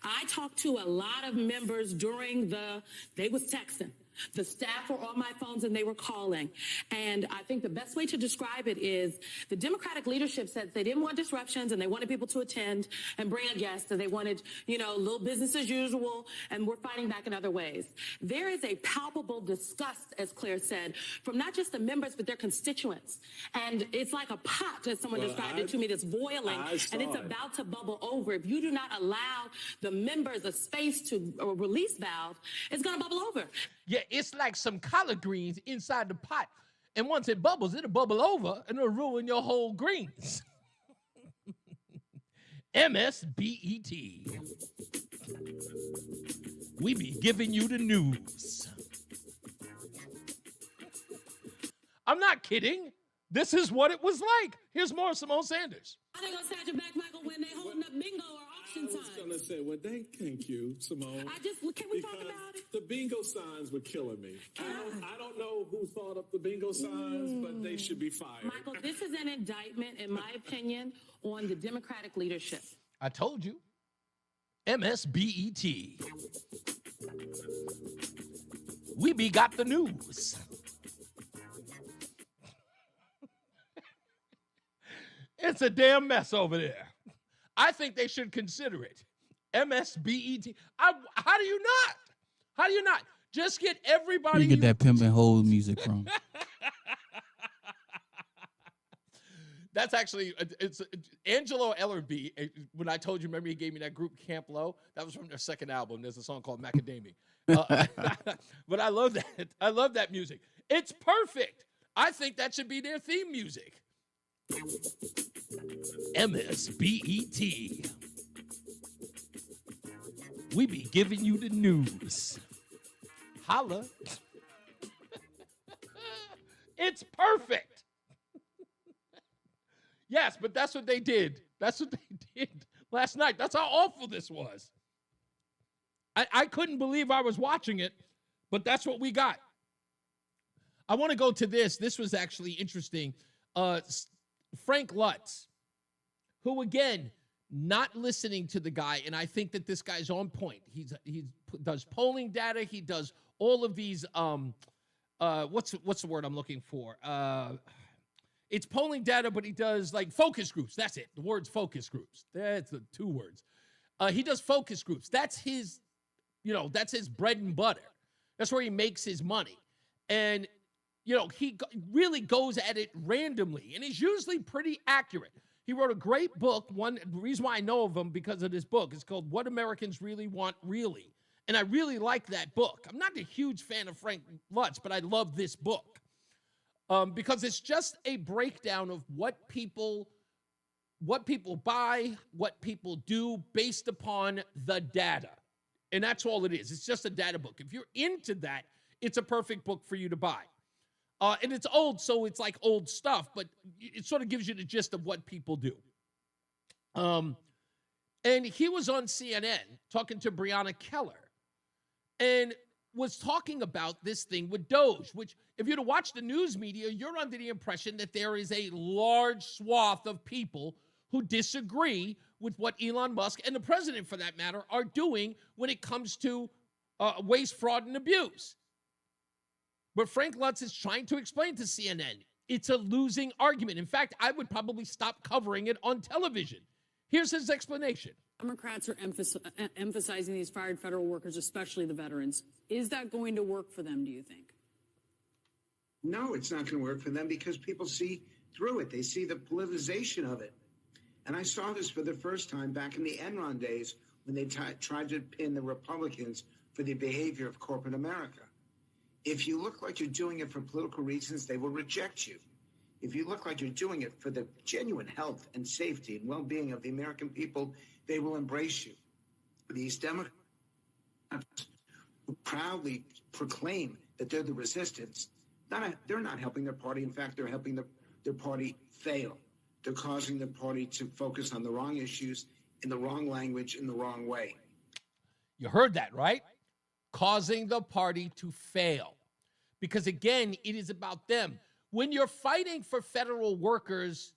I talked to a lot of members they was texting. The staff were on my phones and they were calling. And I think the best way to describe it is the Democratic leadership said they didn't want disruptions and they wanted people to attend and bring a guest, and they wanted, little business as usual, and we're fighting back in other ways. There is a palpable disgust, as Claire said, from not just the members, but their constituents. And it's like a pot, as someone described it to me, that's boiling, and it's about to bubble over. If you do not allow the members a space to release valve, it's going to bubble over. Yeah, it's like some collard greens inside the pot. And once it bubbles, it'll bubble over and it'll ruin your whole greens. MSBET. We be giving you the news. I'm not kidding. This is what it was like. Here's more Simone Sanders. Are they going to snatch your back, Michael, when they holding up bingo or auction signs? I was going to say, thank you, Simone. Can we talk about it? The bingo signs were killing me. I don't know who thought up the bingo signs, but they should be fired. Michael, this is an indictment, in my opinion, on the Democratic leadership. I told you. MSBET. We be got the news. It's a damn mess over there. I think they should consider it. MSBET. How do you not? How do you not? Just get everybody. Where you get that pimp and hold music from? That's actually, it's Angelo Ellerby. When I told you, remember he gave me that group Camp Low? That was from their second album. There's a song called Macadamia. But I love that. I love that music. It's perfect. I think that should be their theme music. MSBET. We be giving you the news. Holla. It's perfect. Yes, but that's what they did. That's what they did last night. That's how awful this was. I couldn't believe I was watching it, but that's what we got. I want to go to this. This was actually interesting. Frank Lutz, who, again, not listening to the guy, and I think that this guy's on point. He does polling data. He does all of these, what's the word I'm looking for? It's polling data, but he does, like, focus groups. That's it. The word's focus groups. That's the two words. He does focus groups. That's his, that's his bread and butter. That's where he makes his money. And he really goes at it randomly, and he's usually pretty accurate. He wrote a great book. The reason why I know of him because of this book is called What Americans Really Want, Really. And I really like that book. I'm not a huge fan of Frank Lutz, but I love this book because it's just a breakdown of what people buy, what people do based upon the data. And that's all it is. It's just a data book. If you're into that, it's a perfect book for you to buy. And it's old, so it's like old stuff, but it sort of gives you the gist of what people do. And he was on CNN talking to Breonna Keller and was talking about this thing with Doge, which if you'd watch the news media, you're under the impression that there is a large swath of people who disagree with what Elon Musk and the president, for that matter, are doing when it comes to waste, fraud, and abuse. But Frank Lutz is trying to explain to CNN, it's a losing argument. In fact, I would probably stop covering it on television. Here's his explanation. Democrats are emphasizing these fired federal workers, especially the veterans. Is that going to work for them, do you think? No, it's not going to work for them because people see through it. They see the politicization of it. And I saw this for the first time back in the Enron days when they tried to pin the Republicans for the behavior of corporate America. If you look like you're doing it for political reasons, they will reject you. If you look like you're doing it for the genuine health and safety and well-being of the American people, they will embrace you. These Democrats who proudly proclaim that they're the resistance, they're not helping their party. In fact, they're helping their party fail. They're causing the party to focus on the wrong issues, in the wrong language, in the wrong way. You heard that, right? Causing the party to fail. Because again, it is about them. When you're fighting for federal workers,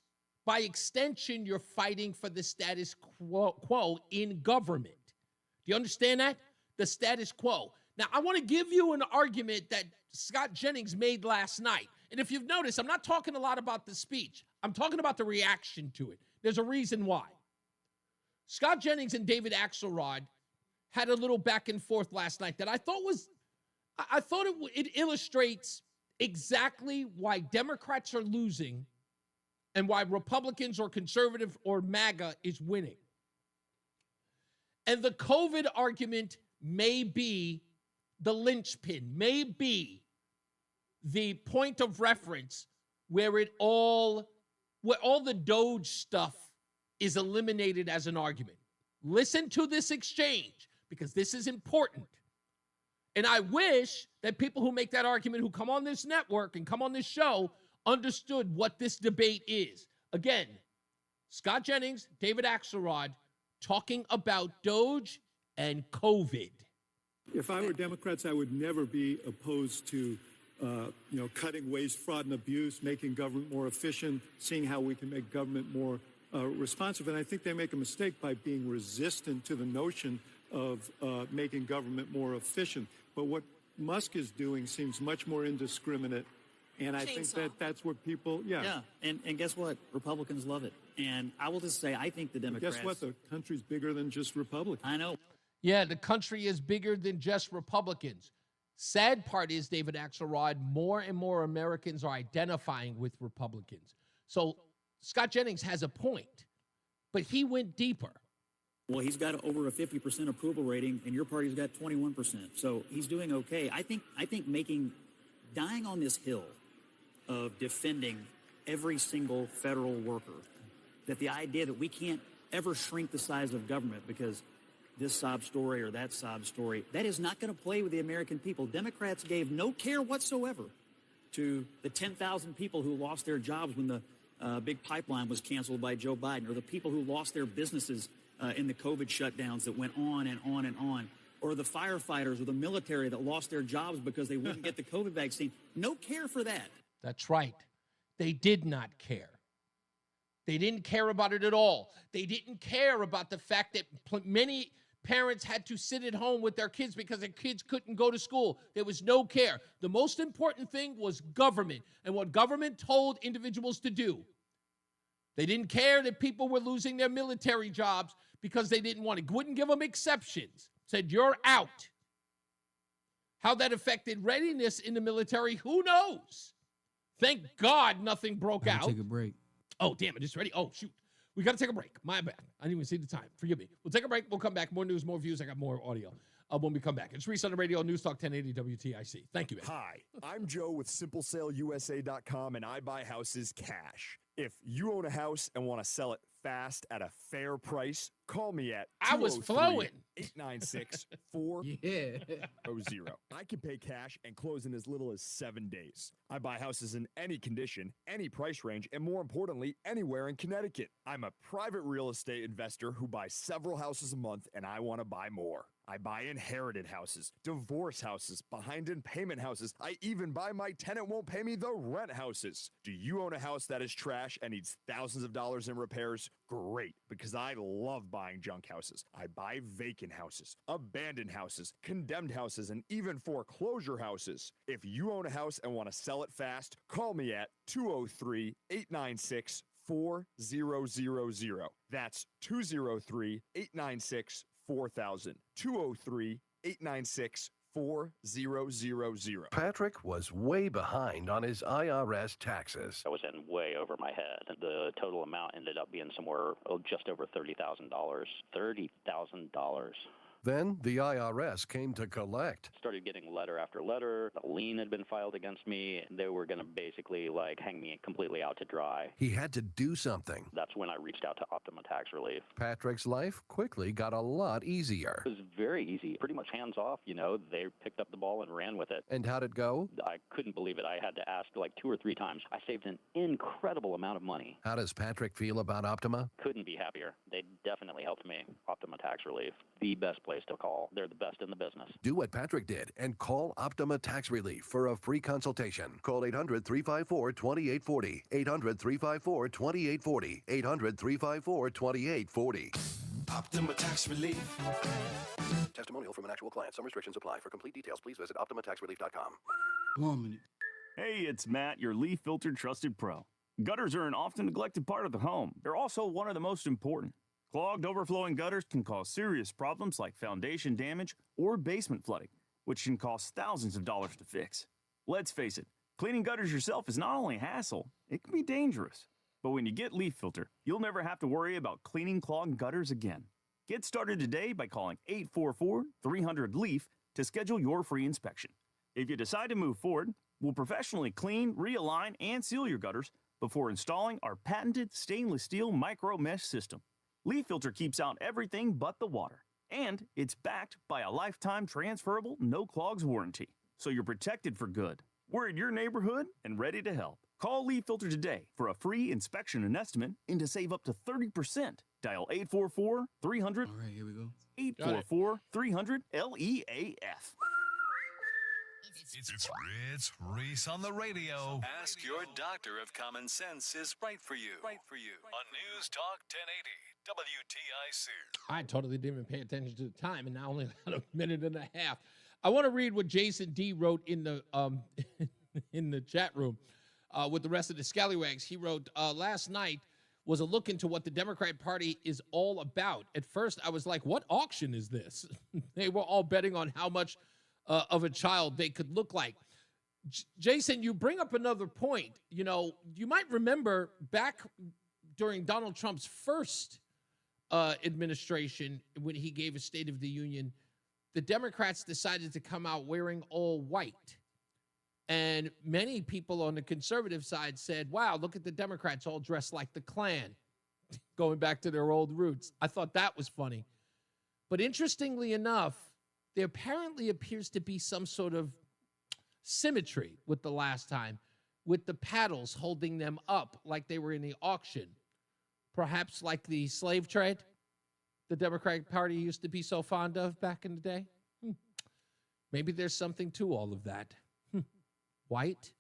by extension, you're fighting for the status quo in government. Do you understand that? The status quo. Now, I want to give you an argument that Scott Jennings made last night. And if you've noticed, I'm not talking a lot about the speech. I'm talking about the reaction to it. There's a reason why. Scott Jennings and David Axelrod had a little back and forth last night that I thought it illustrates exactly why Democrats are losing and why Republicans or conservative or MAGA is winning. And the COVID argument may be the linchpin, may be the point of reference where all the Doge stuff is eliminated as an argument. Listen to this exchange because this is important. And I wish that people who make that argument, who come on this network and come on this show, understood what this debate is. Again, Scott Jennings, David Axelrod, talking about Doge and COVID. If I were Democrats, I would never be opposed to, cutting waste, fraud, and abuse, making government more efficient, seeing how we can make government more responsive. And I think they make a mistake by being resistant to the notion of making government more efficient. But what Musk is doing seems much more indiscriminate. And I think that's what people, Yeah, and guess what? Republicans love it. And I will just say, I think the Democrats... Guess what? The country's bigger than just Republicans. I know. Yeah, the country is bigger than just Republicans. Sad part is, David Axelrod, more and more Americans are identifying with Republicans. So Scott Jennings has a point, but he went deeper. Well, he's got over a 50% approval rating, and your party's got 21%. So he's doing okay. I think dying on this hill of defending every single federal worker, that the idea that we can't ever shrink the size of government because this sob story or that sob story, that is not going to play with the American people. Democrats gave no care whatsoever to the 10,000 people who lost their jobs when the big pipeline was canceled by Joe Biden, or the people who lost their businesses in the COVID shutdowns that went on and on and on, or the firefighters or the military that lost their jobs because they wouldn't get the COVID vaccine. No care for that. That's right. They did not care. They didn't care about it at all. They didn't care about the fact that many parents had to sit at home with their kids because their kids couldn't go to school. There was no care. The most important thing was government and what government told individuals to do. They didn't care that people were losing their military jobs because they didn't want it. Wouldn't give them exceptions. Said, you're out. How that affected readiness in the military, who knows? Thank God nothing broke out. Take a break. Oh, damn it. It's ready. Oh, shoot. We got to take a break. My bad. I didn't even see the time. Forgive me. We'll take a break. We'll come back. More news, more views. I got more audio when we come back. It's Reese on the radio, NewsTalk 1080 WTIC. Thank you, man. Hi, I'm Joe with SimpleSaleUSA.com, and I buy houses cash. If you own a house and want to sell it fast at a fair price, Call me at I was flowing. 896-400. I can pay cash and close in as little as 7 days. I buy houses in any condition, any price range, and more importantly, anywhere in Connecticut. I'm a private real estate investor who buys several houses a month, and I want to buy more. I buy inherited houses, divorce houses, behind in payment houses. I even buy my tenant won't pay me the rent houses. Do you own a house that is trash and needs thousands of dollars in repairs? Great, because I love buying junk houses. I buy vacant houses, abandoned houses, condemned houses, and even foreclosure houses. If you own a house and want to sell it fast, call me at 203-896-4000. That's 203-896-4000. 203-896-4000. Patrick was way behind on his IRS taxes. I was in way over my head. The total amount ended up being somewhere just over $30,000. $30,000. Then the IRS came to collect. Started getting letter after letter. A lien had been filed against me. They were going to basically hang me completely out to dry. He had to do something. That's when I reached out to Optima Tax Relief. Patrick's life quickly got a lot easier. It was very easy, pretty much hands off. They picked up the ball and ran with it. And how'd it go? I couldn't believe it. I had to ask 2 or 3 times. I saved an incredible amount of money. How does Patrick feel about Optima? Couldn't be happier. They definitely helped me. Optima Tax Relief, the best place to call. They're the best in the business. Do what Patrick did and call Optima Tax Relief for a free consultation. Call 800-354-2840. 800-354-2840. 800-354-2840. Optima Tax Relief. Testimonial from an actual client. Some restrictions apply. For complete details, please visit OptimaTaxRelief.com. 1 minute. Hey, it's Matt, your leaf filter trusted pro. Gutters are an often neglected part of the home. They're also one of the most important. Clogged, overflowing gutters can cause serious problems like foundation damage or basement flooding, which can cost thousands of dollars to fix. Let's face it, cleaning gutters yourself is not only a hassle, it can be dangerous. But when you get Leaf Filter, you'll never have to worry about cleaning clogged gutters again. Get started today by calling 844-300-LEAF to schedule your free inspection. If you decide to move forward, we'll professionally clean, realign, and seal your gutters before installing our patented stainless steel micro mesh system. Leaf Filter keeps out everything but the water, and it's backed by a lifetime transferable no clogs warranty, so you're protected for good. We're in your neighborhood and ready to help. Call Leaf Filter today for a free inspection and estimate and to save up to 30%. Dial 844-300. All right, here we go. 844-300-LEAF. It's Reese on the radio. Ask your doctor if common sense is right for you. On NewsTalk 1080 WTIC. I totally didn't even pay attention to the time, and now only got a minute and a half. I want to read what Jason D wrote in the in the chat room with the rest of the scallywags. He wrote, last night was a look into what the Democrat Party is all about. At first, I was like, what auction is this? They were all betting on how much of a child they could look like. Jason, you bring up another point. You might remember back during Donald Trump's first administration, when he gave a State of the Union, the Democrats decided to come out wearing all white. And many people on the conservative side said, wow, look at the Democrats all dressed like the Klan, going back to their old roots. I thought that was funny. But interestingly enough, there apparently appears to be some sort of symmetry with the last time, with the paddles holding them up like they were in the auction. Perhaps like the slave trade the Democratic Party used to be so fond of back in the day. Maybe there's something to all of that. White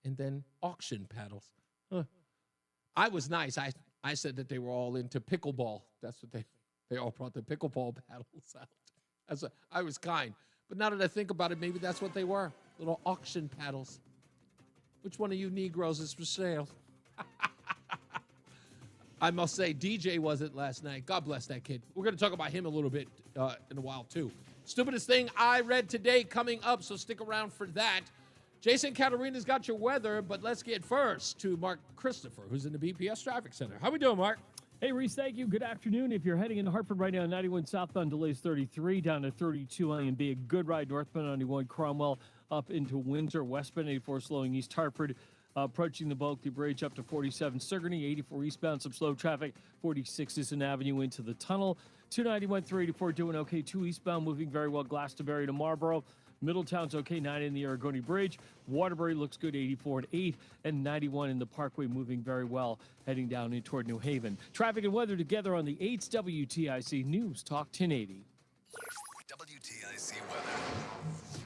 and then auction paddles. I was nice. I said that they were all into pickleball. That's what they all brought the pickleball paddles out. I was kind. But now that I think about it, maybe that's what they were. Little auction paddles. Which one of you Negroes is for sale? I must say, DJ wasn't last night. God bless that kid. We're going to talk about him a little bit in a while, too. Stupidest thing I read today coming up, so stick around for that. Jason Caterina's got your weather, but let's get first to Mark Christopher, who's in the BPS Traffic Center. How we doing, Mark? Hey, Reese, thank you. Good afternoon. If you're heading into Hartford right now, 91 southbound delays 33 down to 32 A&B. A good ride northbound 91 Cromwell up into Windsor. Westbound 84 slowing east Hartford. Approaching the Bulkley Bridge up to 47 Sigourney, 84 eastbound, some slow traffic. 46 is an avenue into the tunnel. 291 384 doing okay. 2 eastbound moving very well. Glastonbury to Marlboro. Middletown's okay, 9 in the Aragoni Bridge. Waterbury looks good, 84 and 8. And 91 in the Parkway moving very well, heading down in toward New Haven. Traffic and weather together on the 8's WTIC News Talk 1080. WTIC weather.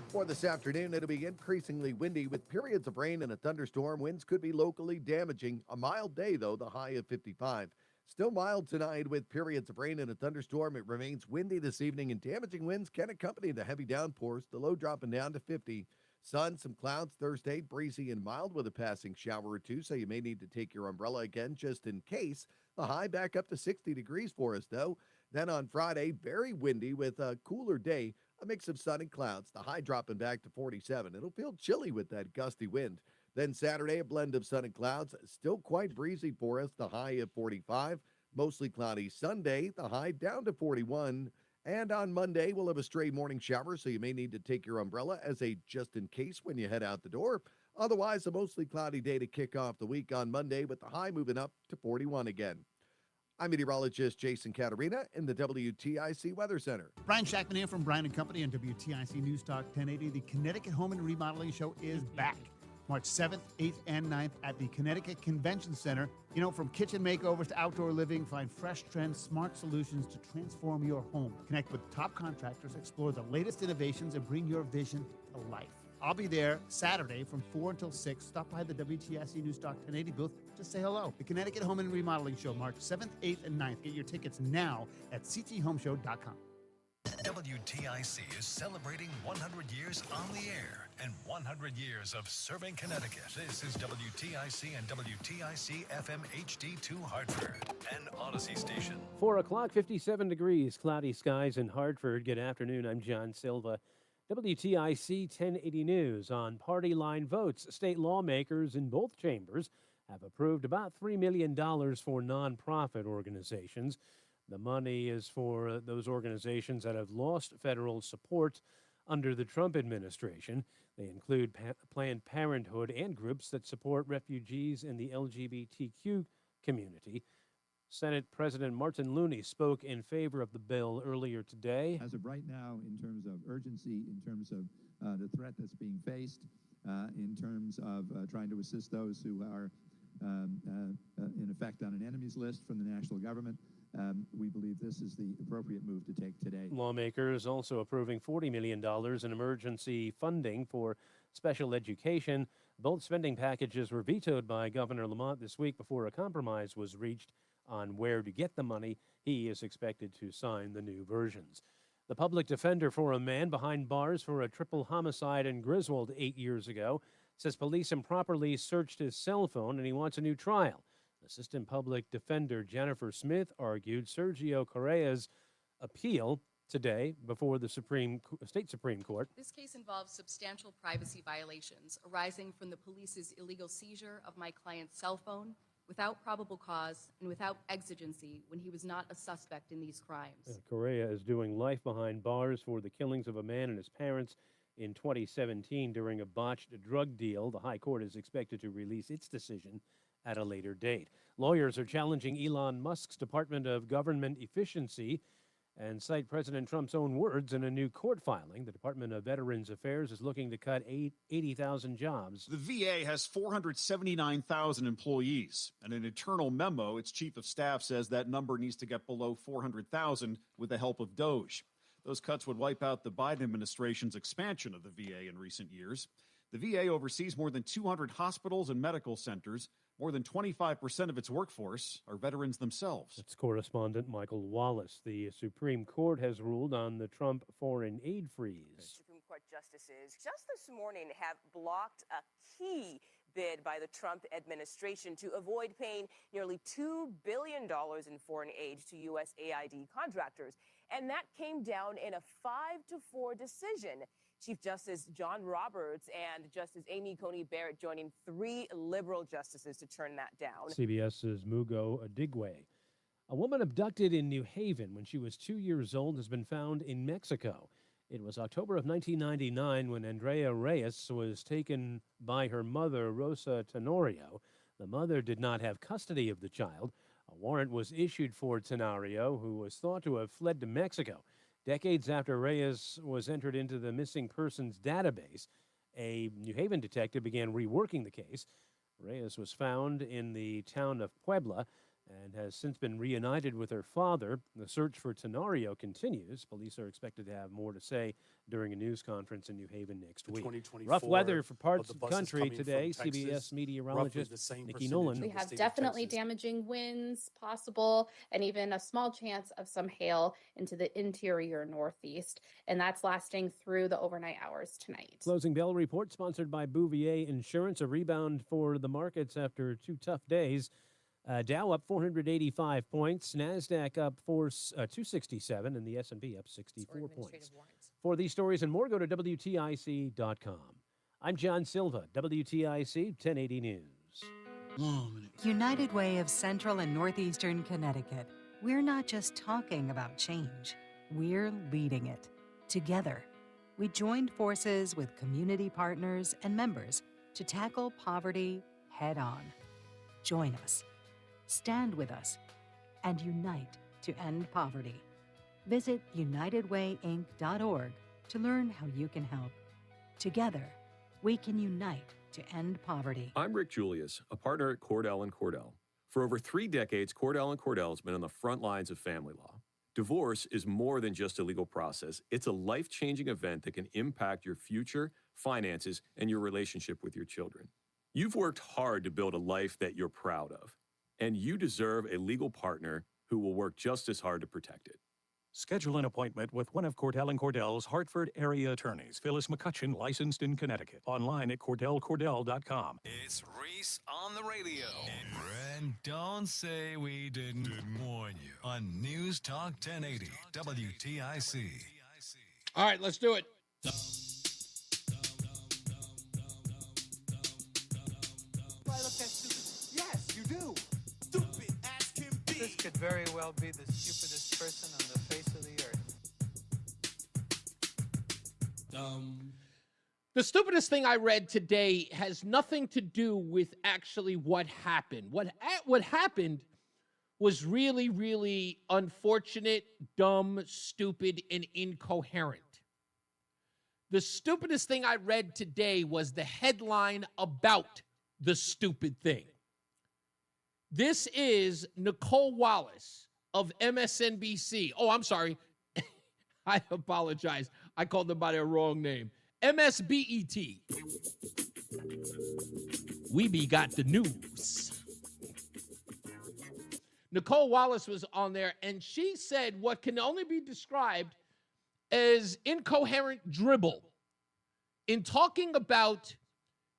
For this afternoon, it'll be increasingly windy with periods of rain and a thunderstorm. Winds could be locally damaging. A mild day, though, the high of 55. Still mild tonight with periods of rain and a thunderstorm. It remains windy this evening, and damaging winds can accompany the heavy downpours. The low dropping down to 50. Sun, some clouds Thursday, breezy and mild with a passing shower or two, so you may need to take your umbrella again just in case. The high back up to 60 degrees for us, though. Then on Friday, very windy with a cooler day. A mix of sun and clouds, the high dropping back to 47. It'll feel chilly with that gusty wind. Then Saturday, a blend of sun and clouds, still quite breezy for us, the high of 45. Mostly cloudy Sunday, the high down to 41. And on Monday, we'll have a stray morning shower, so you may need to take your umbrella as a just in case when you head out the door. Otherwise, a mostly cloudy day to kick off the week on Monday with the high moving up to 41 again. I'm meteorologist Jason Caterina in the WTIC Weather Center. Brian Shackman here from Brian & Company on WTIC News Talk 1080. The Connecticut Home and Remodeling Show is back. March 7th, 8th, and 9th at the Connecticut Convention Center. You know, from kitchen makeovers to outdoor living, find fresh trends, smart solutions to transform your home. Connect with top contractors, explore the latest innovations, and bring your vision to life. I'll be there Saturday from 4 until 6. Stop by the WTIC News Talk 1080 booth to say hello. The Connecticut Home and Remodeling Show, March 7th, 8th, and 9th. Get your tickets now at cthomeshow.com. WTIC is celebrating 100 years on the air and 100 years of serving Connecticut. This is WTIC and WTIC FM HD2 Hartford, an Odyssey station. 4 o'clock, 57 degrees, cloudy skies in Hartford. Good afternoon. I'm John Silva. WTIC 1080 News. On party line votes, state lawmakers in both chambers have approved about $3 million for nonprofit organizations. The money is for those organizations that have lost federal support under the Trump administration. They include Planned Parenthood and groups that support refugees in the LGBTQ community. Senate President Martin Looney spoke in favor of the bill earlier today. As of right now, in terms of urgency, in terms of the threat that's being faced, in terms of trying to assist those who are in effect on an enemies list from the national government, we believe this is the appropriate move to take today. Lawmakers also approving $40 million in emergency funding for special education. Both spending packages were vetoed by Governor Lamont this week before a compromise was reached on where to get the money. He is expected to sign the new versions. The public defender for a man behind bars for a triple homicide in Griswold 8 years ago says police improperly searched his cell phone and he wants a new trial. Assistant Public Defender Jennifer Smith argued Sergio Correa's appeal today before the State Supreme Court. This case involves substantial privacy violations arising from the police's illegal seizure of my client's cell phone without probable cause and without exigency when he was not a suspect in these crimes. Correa is doing life behind bars for the killings of a man and his parents in 2017 during a botched drug deal. The High Court is expected to release its decision at a later date. Lawyers are challenging Elon Musk's Department of Government Efficiency and cite President Trump's own words in a new court filing. The Department of Veterans Affairs is looking to cut 80,000 jobs. The VA has 479,000 employees. In an internal memo, its chief of staff says that number needs to get below 400,000 with the help of DOGE. Those cuts would wipe out the Biden administration's expansion of the VA in recent years. The VA oversees more than 200 hospitals and medical centers. More than 25% of its workforce are veterans themselves. That's correspondent Michael Wallace. The Supreme Court has ruled on the Trump foreign aid freeze. Supreme Court justices just this morning have blocked a key bid by the Trump administration to avoid paying nearly $2 billion in foreign aid to USAID contractors. And that came down in a 5-4 decision. Chief Justice John Roberts and Justice Amy Coney Barrett joining 3 liberal justices to turn that down. CBS's Mugo Adigwe. A woman abducted in New Haven when she was 2 years old has been found in Mexico. It was October of 1999 when Andrea Reyes was taken by her mother, Rosa Tenorio. The mother did not have custody of the child. A warrant was issued for Tenorio, who was thought to have fled to Mexico. Decades after Reyes was entered into the missing persons database, a New Haven detective began reworking the case. Reyes was found in the town of Puebla and has since been reunited with her father. The search for Tenorio continues. Police are expected to have more to say during a news conference in New Haven next week. Rough weather for parts of the country today. CBS meteorologist Nikki Nolan. We have definitely damaging winds possible and even a small chance of some hail into the interior northeast. And that's lasting through the overnight hours tonight. Closing bell report sponsored by Bouvier Insurance. A rebound for the markets after 2 tough days. Dow up 485 points, NASDAQ up 267, and the S&P up 64 points. For these stories and more, go to WTIC.com. I'm John Silva, WTIC 1080 News. United Way of Central and Northeastern Connecticut. We're not just talking about change, we're leading it. Together, we joined forces with community partners and members to tackle poverty head on. Join us. Stand with us and unite to end poverty. Visit UnitedWayInc.org to learn how you can help. Together, we can unite to end poverty. I'm Rick Julius, a partner at Cordell & Cordell. For over 3 decades, Cordell & Cordell has been on the front lines of family law. Divorce is more than just a legal process. It's a life-changing event that can impact your future, finances, and your relationship with your children. You've worked hard to build a life that you're proud of. And you deserve a legal partner who will work just as hard to protect it. Schedule an appointment with one of Cordell & Cordell's Hartford area attorneys. Phyllis McCutcheon, licensed in Connecticut. Online at CordellCordell.com. It's Reese on the radio. And don't say we didn't warn you on NewsTalk 1080 WTIC. All right, let's do it. Yes, you do. Stupid as can be. This could very well be the stupidest person on the face of the earth. The stupidest thing I read today has nothing to do with actually what happened. What happened was really, really unfortunate, dumb, stupid, and incoherent. The stupidest thing I read today was the headline about the stupid thing. This is Nicole Wallace of MSNBC. Oh, I'm sorry. I apologize. I called them by their wrong name. MSBET. We be got the news. Nicole Wallace was on there, and she said what can only be described as incoherent dribble in talking about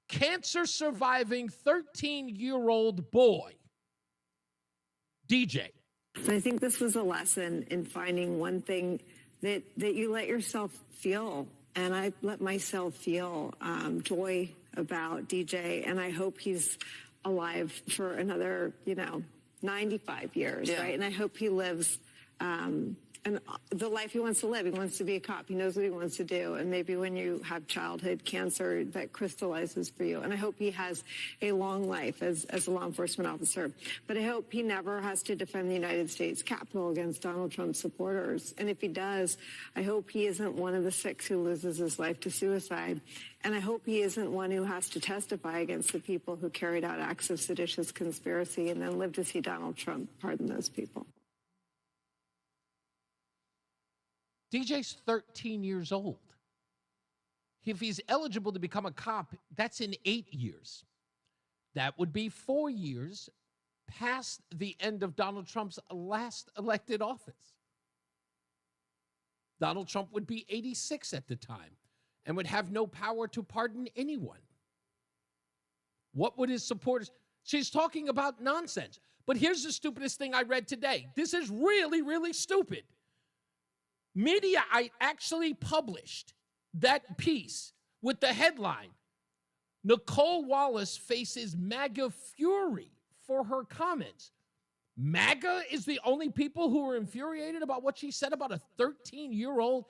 cancer-surviving 13-year-old boy, DJ. I think this was a lesson in finding one thing that you let yourself feel. And I let myself feel joy about DJ. And I hope he's alive for another, 95 years, right? And I hope he lives and the life he wants to live. He wants to be a cop. He knows what he wants to do. And maybe when you have childhood cancer, that crystallizes for you. And I hope he has a long life as a law enforcement officer. But I hope he never has to defend the United States Capitol against Donald Trump's supporters. And if he does, I hope he isn't one of the 6 who loses his life to suicide. And I hope he isn't one who has to testify against the people who carried out acts of seditious conspiracy and then live to see Donald Trump pardon those people. DJ's 13 years old. If he's eligible to become a cop, that's in 8 years. That would be 4 years past the end of Donald Trump's last elected office. Donald Trump would be 86 at the time and would have no power to pardon anyone. What would his supporters... She's talking about nonsense. But here's the stupidest thing I read today. This is really, really stupid. Mediaite actually published that piece with the headline, Nicole Wallace faces MAGA fury for her comments. MAGA is the only people who are infuriated about what she said about a 13-year-old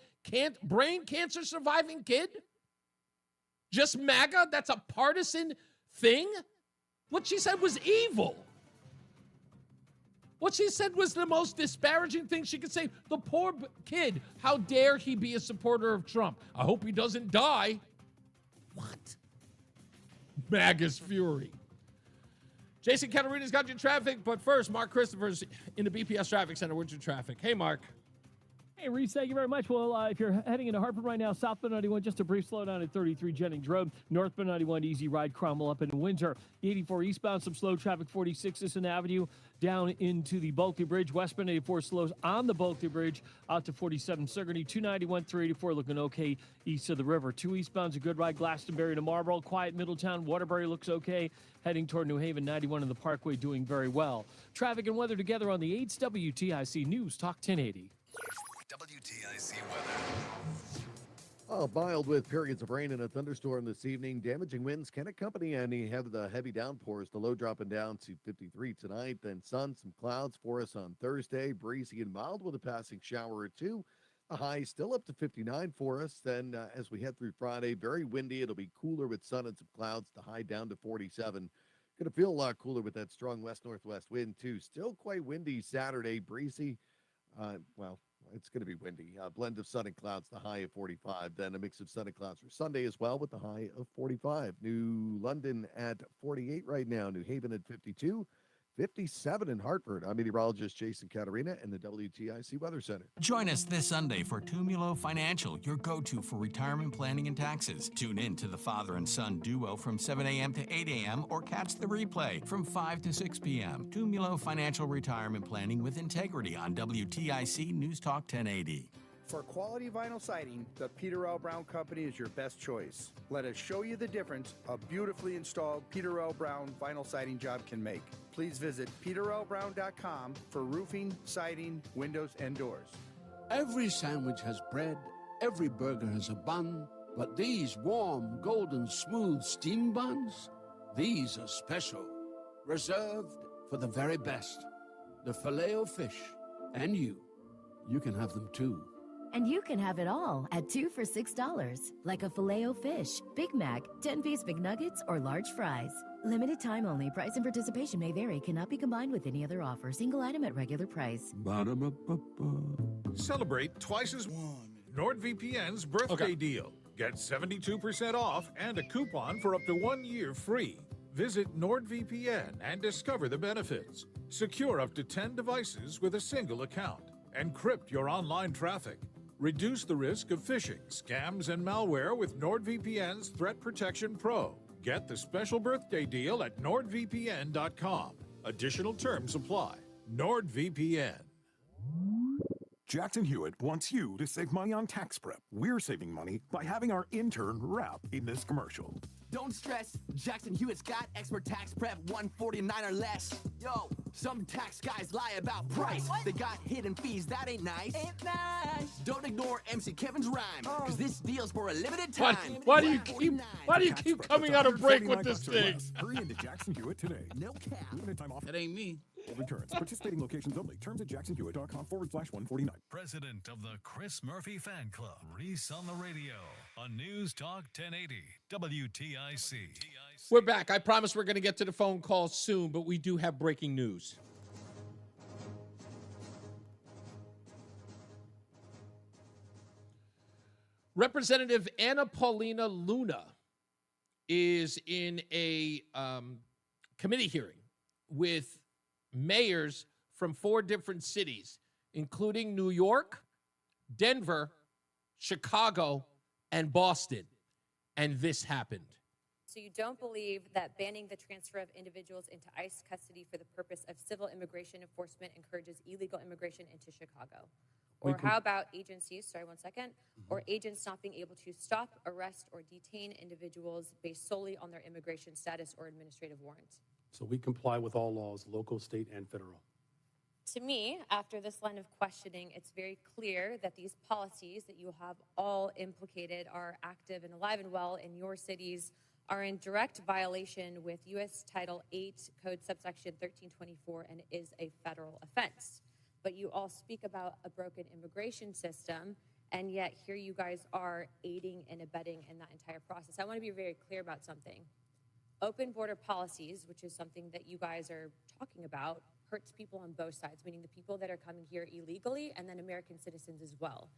brain cancer surviving kid? Just MAGA? That's a partisan thing? What she said was evil. What she said was the most disparaging thing she could say. The poor kid, how dare he be a supporter of Trump? I hope he doesn't die. What? MAGA's fury. Jason Caterina's got your traffic, but first, Mark Christopher's in the BPS Traffic Center with your traffic. Hey, Mark. Hey, Reese, thank you very much. Well, if you're heading into Hartford right now, southbound 91, just a brief slowdown at 33 Jennings Road. Northbound 91, easy ride, Cromwell up into Windsor. 84 eastbound, some slow traffic, 46 Sisson Avenue, down into the Bulkley Bridge. Westbound 84 slows on the Bulkley Bridge out to 47 Sigourney. 291, 384 looking okay east of the river. 2 eastbound's a good ride, Glastonbury to Marlboro. Quiet Middletown. Waterbury looks okay. Heading toward New Haven, 91 in the Parkway doing very well. Traffic and weather together on the 8's WTIC News Talk 1080. WTIC weather. Oh, mild with periods of rain and a thunderstorm this evening. Damaging winds can accompany any of the heavy downpours. The low dropping down to 53 tonight. Then sun, some clouds for us on Thursday. Breezy and mild with a passing shower or two. The high still up to 59 for us. Then as we head through Friday, very windy. It'll be cooler with sun and some clouds. The high down to 47. Going to feel a lot cooler with that strong west-northwest wind, too. Still quite windy Saturday. Breezy. It's going to be windy. Blend of sun and clouds, the high of 45. Then a mix of sun and clouds for Sunday as well with the high of 45. New London at 48 right now. New Haven at 52. 57 in Hartford. I'm meteorologist Jason Caterina in the WTIC Weather Center. Join us this Sunday for Tumulo Financial, your go-to for retirement planning and taxes. Tune in to the father and son duo from 7 a.m. to 8 a.m. or catch the replay from 5 to 6 p.m. Tumulo Financial Retirement Planning with Integrity on WTIC News Talk 1080. For quality vinyl siding, the Peter L. Brown Company is your best choice. Let us show you the difference a beautifully installed Peter L. Brown vinyl siding job can make. Please visit peterlbrown.com for roofing, siding, windows, and doors. Every sandwich has bread, every burger has a bun, but these warm, golden, smooth steam buns, these are special, reserved for the very best. The Filet-O-Fish, and you can have them too. And you can have it all at 2 for $6, like a Filet-O-Fish, Big Mac, 10-piece McNuggets, or large fries. Limited time only. Price and participation may vary. Cannot be combined with any other offer. Single item at regular price. Ba-da-ba-ba-ba. Celebrate twice as NordVPN's birthday deal. Get 72% off and a coupon for up to 1 year free. Visit NordVPN and discover the benefits. Secure up to 10 devices with a single account. Encrypt your online traffic. Reduce the risk of phishing, scams, and malware with NordVPN's Threat Protection Pro. Get the special birthday deal at nordvpn.com. Additional terms apply. NordVPN. Jackson Hewitt wants you to save money on tax prep. We're saving money by having our intern rap in this commercial. Don't stress, Jackson Hewitt's got expert tax prep, $149 or less. Yo, some tax guys lie about price. What? They got hidden fees, that ain't nice. Ain't nice. Don't ignore MC Kevin's rhyme, because this deal's for a limited time. Why do you keep coming out of break with this thing? Hurry into Jackson Hewitt today. No cap. Limited time offer. That ain't me. Returns. Participating locations only. Terms at jacksonhewitt.com/149. President of the Chris Murphy Fan Club, Reese on the radio on News Talk 1080 WTIC. We're back. I promise we're going to get to the phone call soon, but we do have breaking news. Representative Anna Paulina Luna is in a committee hearing with mayors from 4 different cities, including New York, Denver, Chicago, and Boston. And this happened. So you don't believe that banning the transfer of individuals into ICE custody for the purpose of civil immigration enforcement encourages illegal immigration into Chicago? Or how about agencies, or agents not being able to stop, arrest, or detain individuals based solely on their immigration status or administrative warrant? So we comply with all laws, local, state, and federal. To me, after this line of questioning, it's very clear that these policies that you have all implicated are active and alive and well in your cities, are in direct violation with U.S. Title 8, Code subsection 1324, and is a federal offense. But you all speak about a broken immigration system, and yet here you guys are aiding and abetting in that entire process. I want to be very clear about something. Open border policies, which is something that you guys are talking about, hurts people on both sides, meaning the people that are coming here illegally and then American citizens as well.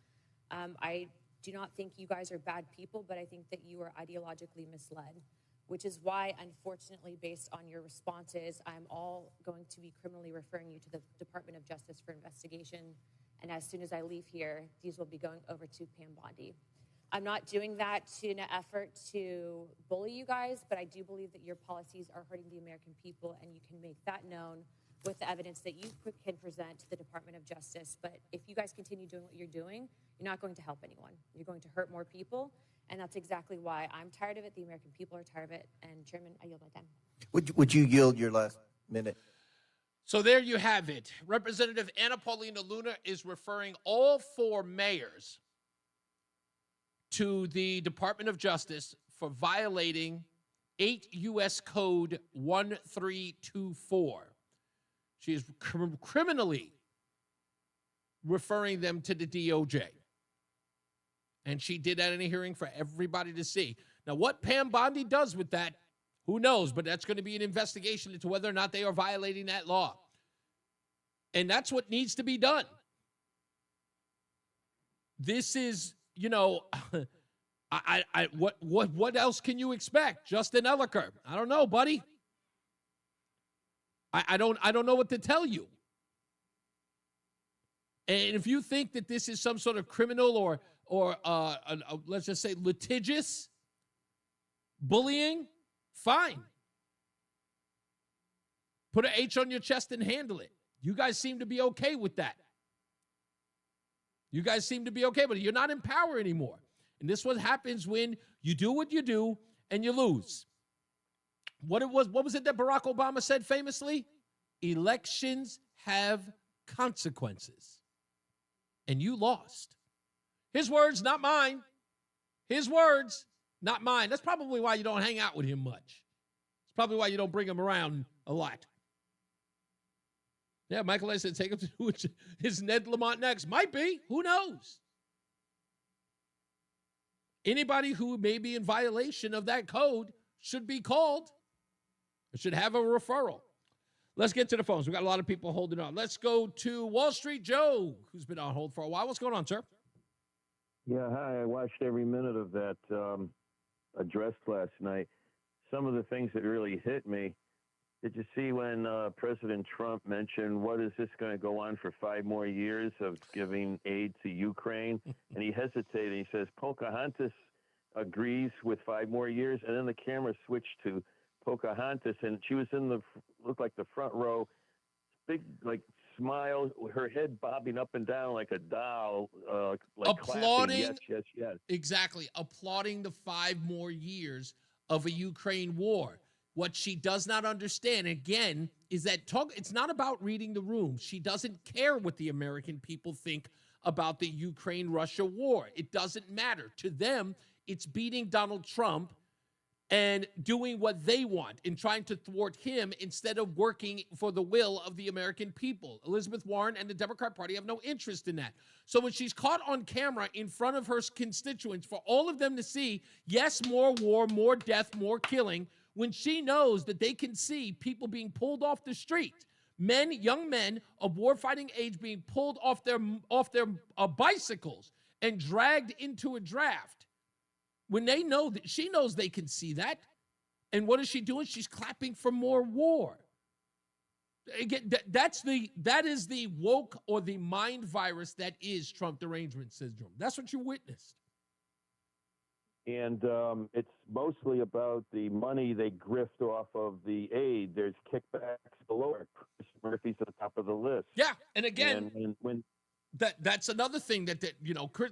I do not think you guys are bad people, but I think that you are ideologically misled, which is why, unfortunately, based on your responses, I'm all going to be criminally referring you to the Department of Justice for investigation. And as soon as I leave here, these will be going over to Pam Bondi. I'm not doing that in an effort to bully you guys, but I do believe that your policies are hurting the American people, and you can make that known with the evidence that you can present to the Department of Justice. But if you guys continue doing what you're doing, you're not going to help anyone. You're going to hurt more people, and that's exactly why I'm tired of it. The American people are tired of it. And Chairman, I yield my time. Would you yield your last minute? So there you have it. Representative Anna Paulina Luna is referring all 4 mayors to the Department of Justice for violating 8 U.S. Code 1324. She is criminally referring them to the DOJ. And she did that in a hearing for everybody to see. Now, what Pam Bondi does with that, who knows? But that's going to be an investigation into whether or not they are violating that law. And that's what needs to be done. This is, you know, what else can you expect? Justin Elliker. I don't know, buddy. I don't know what to tell you. And if you think that this is some sort of criminal or let's just say litigious bullying, fine. Put an H on your chest and handle it. You guys seem to be okay with that. You guys seem to be okay, but you're not in power anymore. And this what happens when you do what you do and you lose. What was it that Barack Obama said famously? Elections have consequences. And you lost. His words, not mine. His words, not mine. That's probably why you don't hang out with him much. It's probably why you don't bring him around a lot. Yeah, Michael, I said, take him to his Ned Lamont next. Might be. Who knows? Anybody who may be in violation of that code should be called. Or should have a referral. Let's get to the phones. We've got a lot of people holding on. Let's go to Wall Street Joe, who's been on hold for a while. What's going on, sir? Yeah, hi. I watched every minute of that address last night. Some of the things that really hit me, did you see when President Trump mentioned, what is this going to go on for 5 more years of giving aid to Ukraine? And he hesitated. He says, Pocahontas agrees with 5 more years. And then the camera switched to Pocahontas, and she was looked like the front row, big, like, smile, her head bobbing up and down like a doll, like applauding. Clapping. Yes, yes, yes. Exactly. Applauding the 5 more years of a Ukraine war. What she does not understand, again, is that it's not about reading the room. She doesn't care what the American people think about the Ukraine-Russia war. It doesn't matter. To them, it's beating Donald Trump and doing what they want and trying to thwart him instead of working for the will of the American people. Elizabeth Warren and the Democrat Party have no interest in that. So when she's caught on camera in front of her constituents for all of them to see, yes, more war, more death, more killing, when she knows that they can see people being pulled off the street, young men of war-fighting age being pulled off their bicycles and dragged into a draft, when they know that she knows they can see that, and what is she doing? She's clapping for more war. Again, that is the woke or the mind virus that is Trump derangement syndrome. That's what you witnessed. And it's mostly about the money they grift off of the aid. There's kickbacks galore. Chris Murphy's at the top of the list. Yeah, and again, and when that's another thing that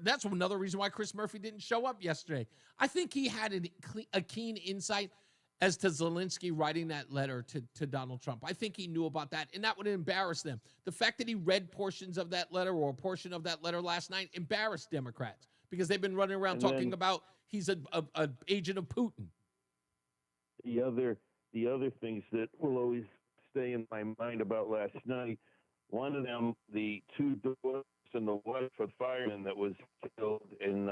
that's another reason why Chris Murphy didn't show up yesterday. I think he had a keen insight as to Zelensky writing that letter to Donald Trump. I think he knew about that, and that would embarrass them. The fact that he read portions of that letter or a portion of that letter last night embarrassed Democrats because they've been running around talking about he's an agent of Putin. the other things that will always stay in my mind about last night. One of them, the two daughters and the wife of the fireman that was killed in,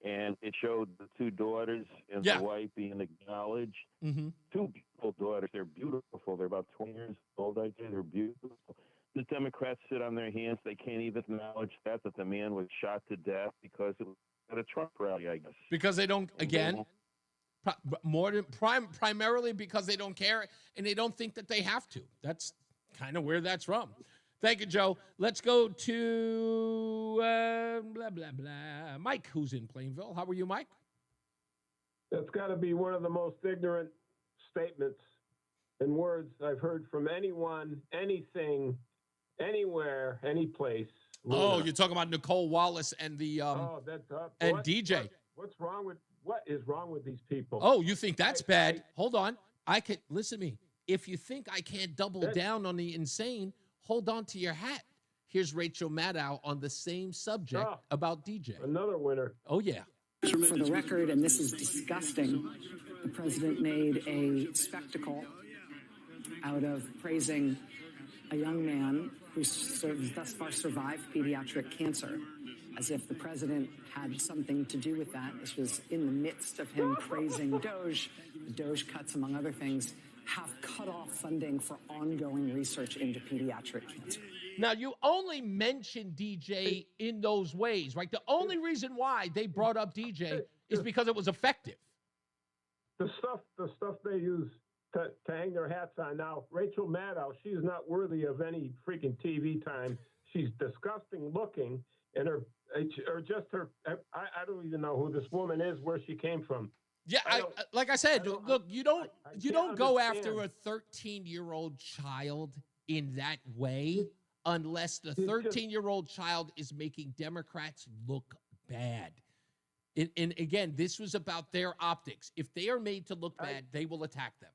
and it showed the two daughters and the wife being acknowledged. Mm-hmm. Two beautiful daughters. They're beautiful. They're about 20 years old. I say they're beautiful. The Democrats sit on their hands. They can't even acknowledge that the man was shot to death because it was at a Trump rally, I guess. Because they don't, again, primarily because they don't care and they don't think that they have to. That's kind of where that's from. Thank you, Joe. Let's go to blah, blah, blah. Mike, who's in Plainville. How are you, Mike? That's got to be one of the most ignorant statements and words I've heard from anyone, anything, anywhere, any place. Oh, you're talking about Nicole Wallace and the and DJ. What is wrong with these people? Oh, you think that's bad? Hold on. Listen to me. If you think I can't double down on the insane, hold on to your hat. Here's Rachel Maddow on the same subject about DJ. Another winner. Oh, yeah. For the record, and this is disgusting, the president made a spectacle out of praising a young man who's thus far survived pediatric cancer, as if the president had something to do with that. This was in the midst of him praising Doge. The Doge cuts, among other things, have cut off funding for ongoing research into pediatric cancer. Now, you only mention DJ in those ways, right? The only reason why they brought up DJ is because it was effective. The stuff they use to hang their hats on. Now, Rachel Maddow, she's not worthy of any freaking TV time. She's disgusting looking, and I don't even know who this woman is, where she came from. Yeah, like I said, look, you don't go after a 13-year-old child in that way unless the 13-year-old child is making Democrats look bad. And again, this was about their optics. If they are made to look bad, they will attack them.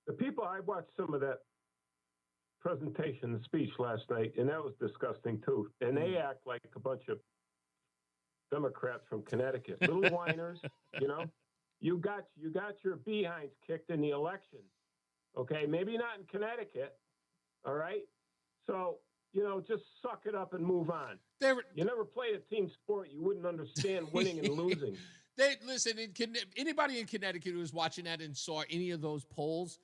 The people, I watched some of that presentation, the speech last night, and that was disgusting too. And they act like a bunch of Democrats from Connecticut, little whiners. You know, you got your behinds kicked in the election. Okay, maybe not in Connecticut. All right, so just suck it up and move on. You never played a team sport, you wouldn't understand winning and losing. Listen, anybody in Connecticut who was watching that and saw any of those polls,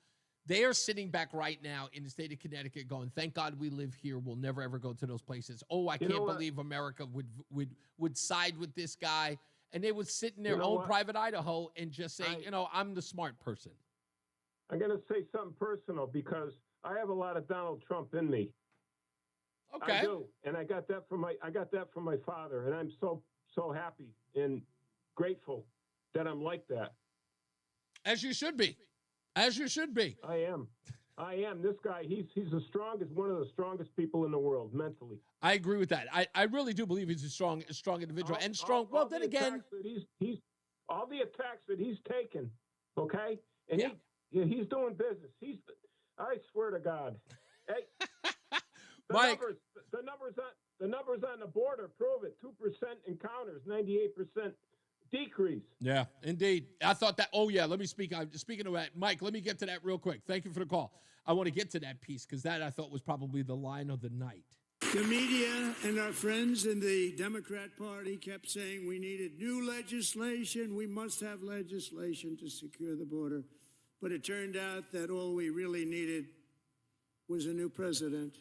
they are sitting back right now in the state of Connecticut going, thank God we live here. We'll never, ever go to those places. Oh, I can't believe America would side with this guy. And they would sit in their own private Idaho and just say, I'm the smart person. I'm going to say something personal because I have a lot of Donald Trump in me. Okay. I do. And I got that from my father. And I'm so happy and grateful that I'm like that. As you should be. As you should be. I am. This guy, he's one of the strongest people in the world mentally. I agree with that. I really do believe he's a strong individual and strong. All the attacks that he's taken, okay? And he's doing business. I swear to God. Hey, Mike. The numbers on the border prove it. 2% encounters, 98% decrease. Yeah, indeed. I thought that. Oh, yeah. Let me speak. Speaking of that, Mike, let me get to that real quick. Thank you for the call. I want to get to that piece because that I thought was probably the line of the night. The media and our friends in the Democrat Party kept saying we needed new legislation. We must have legislation to secure the border. But it turned out that all we really needed was a new president.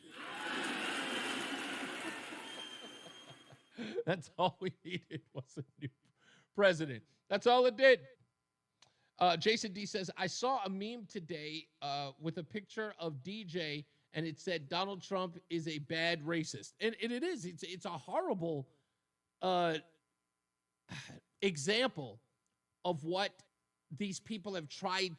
That's all we needed was a new president. That's all it did. Jason D says, I saw a meme today with a picture of DJ, and it said Donald Trump is a bad racist. And it is. It's a horrible example of what these people have tried